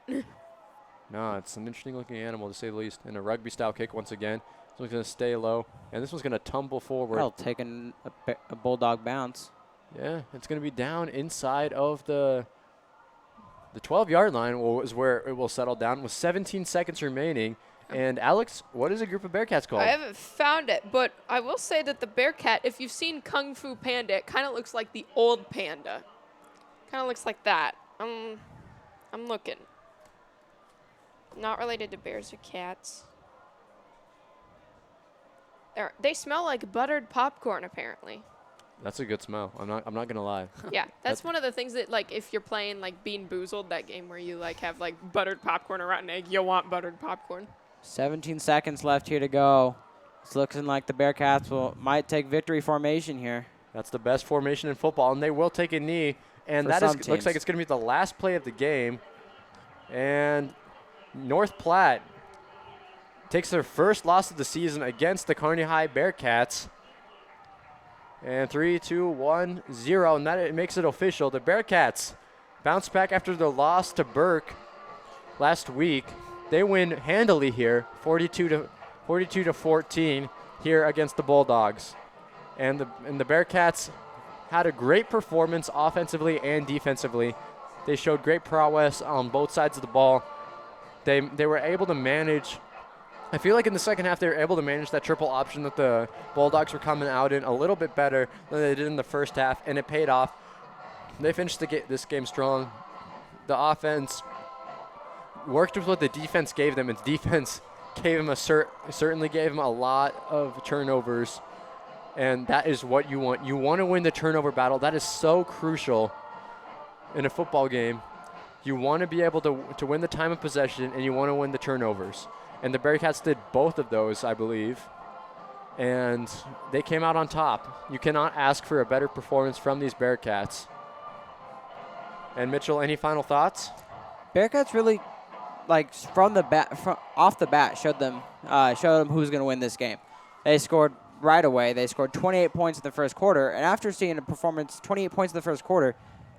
No, it's an interesting-looking animal, to say the least. And a rugby-style kick once again. This one's going to stay low, and this one's going to tumble forward. Well, taking a bulldog bounce. Yeah, it's going to be down inside of the 12-yard line is where it will settle down with 17 seconds remaining. And, Alex, what is a group of Bearcats called? I haven't found it, but I will say that the Bearcat, if you've seen Kung Fu Panda, it kind of looks like the old panda. Kind of looks like that. I'm looking. Not related to bears or cats. They smell like buttered popcorn, apparently. That's a good smell. I'm not going to lie. Yeah, that's one of the things that, like, if you're playing, like, Bean Boozled, that game where you, like, have, like, buttered popcorn or rotten egg, you'll want buttered popcorn. 17 seconds left here to go. It's looking like the Bearcats might take victory formation here. That's the best formation in football, and they will take a knee. And For that some looks teams. like it's going to be the last play of the game. And North Platte takes their first loss of the season against the Kearney High Bearcats. And 3, 2, 1, 0, and that makes it official. The Bearcats bounce back after their loss to Burke last week. They win handily here, 42 to 14 here against the Bulldogs. And the Bearcats had a great performance offensively and defensively. They showed great prowess on both sides of the ball. They were able to manage. I feel like in the second half they were able to manage that triple option that the Bulldogs were coming out in a little bit better than they did in the first half, and it paid off. They finished this game strong. The offense worked with what the defense gave them, and the defense gave them certainly gave them a lot of turnovers, and that is what you want. You want to win the turnover battle. That is so crucial in a football game. You want to be able to win the time of possession, and you want to win the turnovers. And the Bearcats did both of those, I believe, and they came out on top. You cannot ask for a better performance from these Bearcats. And Mitchell, any final thoughts? Bearcats really, like off the bat, showed them who's going to win this game. They scored right away. They scored 28 points in the first quarter, and after seeing a performance, 28 points in the first quarter,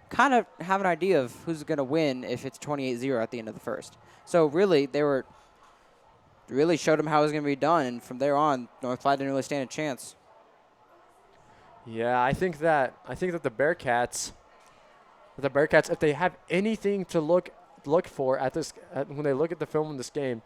kind of have an idea of who's going to win if it's 28-0 at the end of the first. So really, they really showed them how it was going to be done, and from there on, North Platte didn't really stand a chance. Yeah, I think that the Bearcats, if they have anything to look for when they look at the film in this game,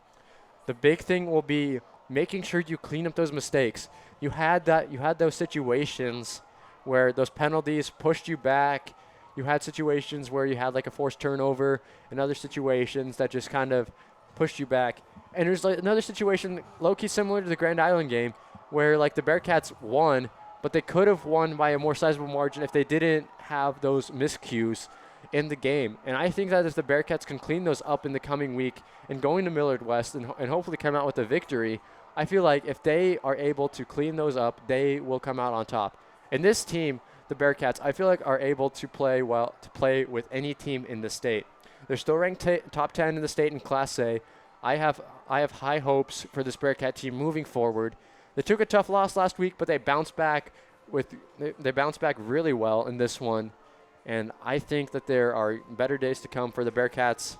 the big thing will be making sure you clean up those mistakes. You had those situations where those penalties pushed you back. You had situations where you had like a forced turnover, and other situations that just kind of pushed you back. And there's like another situation low-key similar to the Grand Island game where like the Bearcats won, but they could have won by a more sizable margin if they didn't have those miscues in the game. And I think that if the Bearcats can clean those up in the coming week and going to Millard West and hopefully come out with a victory, I feel like if they are able to clean those up, they will come out on top. And this team, the Bearcats, I feel like are able to play with any team in the state. They're still ranked top 10 in the state in Class A. I have high hopes for this Bearcat team moving forward. They took a tough loss last week, but they bounced back really well in this one. And I think that there are better days to come for the Bearcats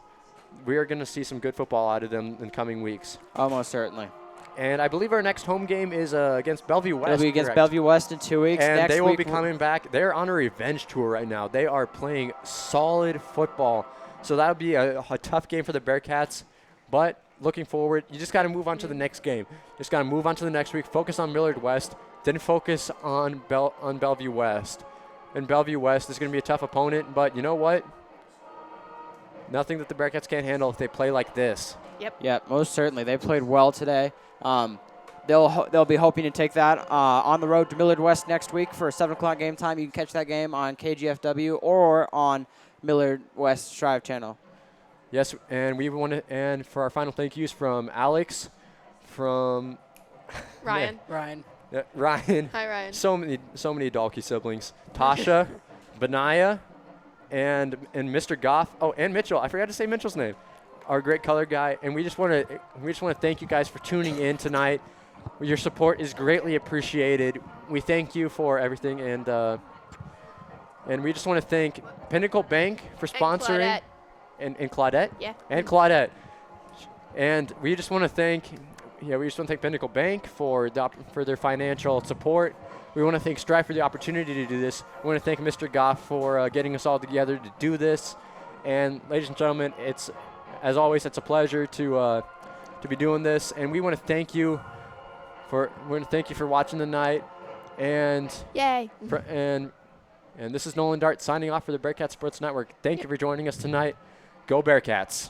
we are going to see some good football out of them in coming weeks. Almost certainly. And I believe our next home game is against Bellevue West. It'll be against correct? Bellevue West in 2 weeks. And Next they will week be coming back. They're on a revenge tour right now. They are playing solid football. So that'll be a tough game for the Bearcats. But looking forward, you just got to move on to the next game. Just got to move on to the next week. Focus on Millard West. Then focus on Bellevue West. And Bellevue West is going to be a tough opponent. But you know what? Nothing that the Bearcats can't handle if they play like this. Yeah, most certainly. They played well today. They'll be hoping to take that on the road to Millard West next week for a 7 o'clock game time. You can catch that game on KGFW or on Millard West Strive channel. Yes, and we want to, and for our final thank yous from Alex, from Ryan. Ryan. Ryan. Hi, Ryan. So many Dalkey siblings. Tasha, Benaya, and Mr. Goff. Oh, and Mitchell. I forgot to say Mitchell's name. Our great color guy, and we just want to thank you guys for tuning in tonight. Your support is greatly appreciated. We thank you for everything, and we just want to thank Pinnacle Bank for sponsoring, and Claudette, Yeah. and Claudette, and we just want to thank Pinnacle Bank for their financial support. We want to thank Strive for the opportunity to do this. We want to thank Mr. Goff for getting us all together to do this, and ladies and gentlemen, as always, it's a pleasure to be doing this, and we want to thank you for watching tonight, and Yay. and this is Nolan Dart signing off for the Bearcat Sports Network. Thank you for joining us tonight. Go Bearcats!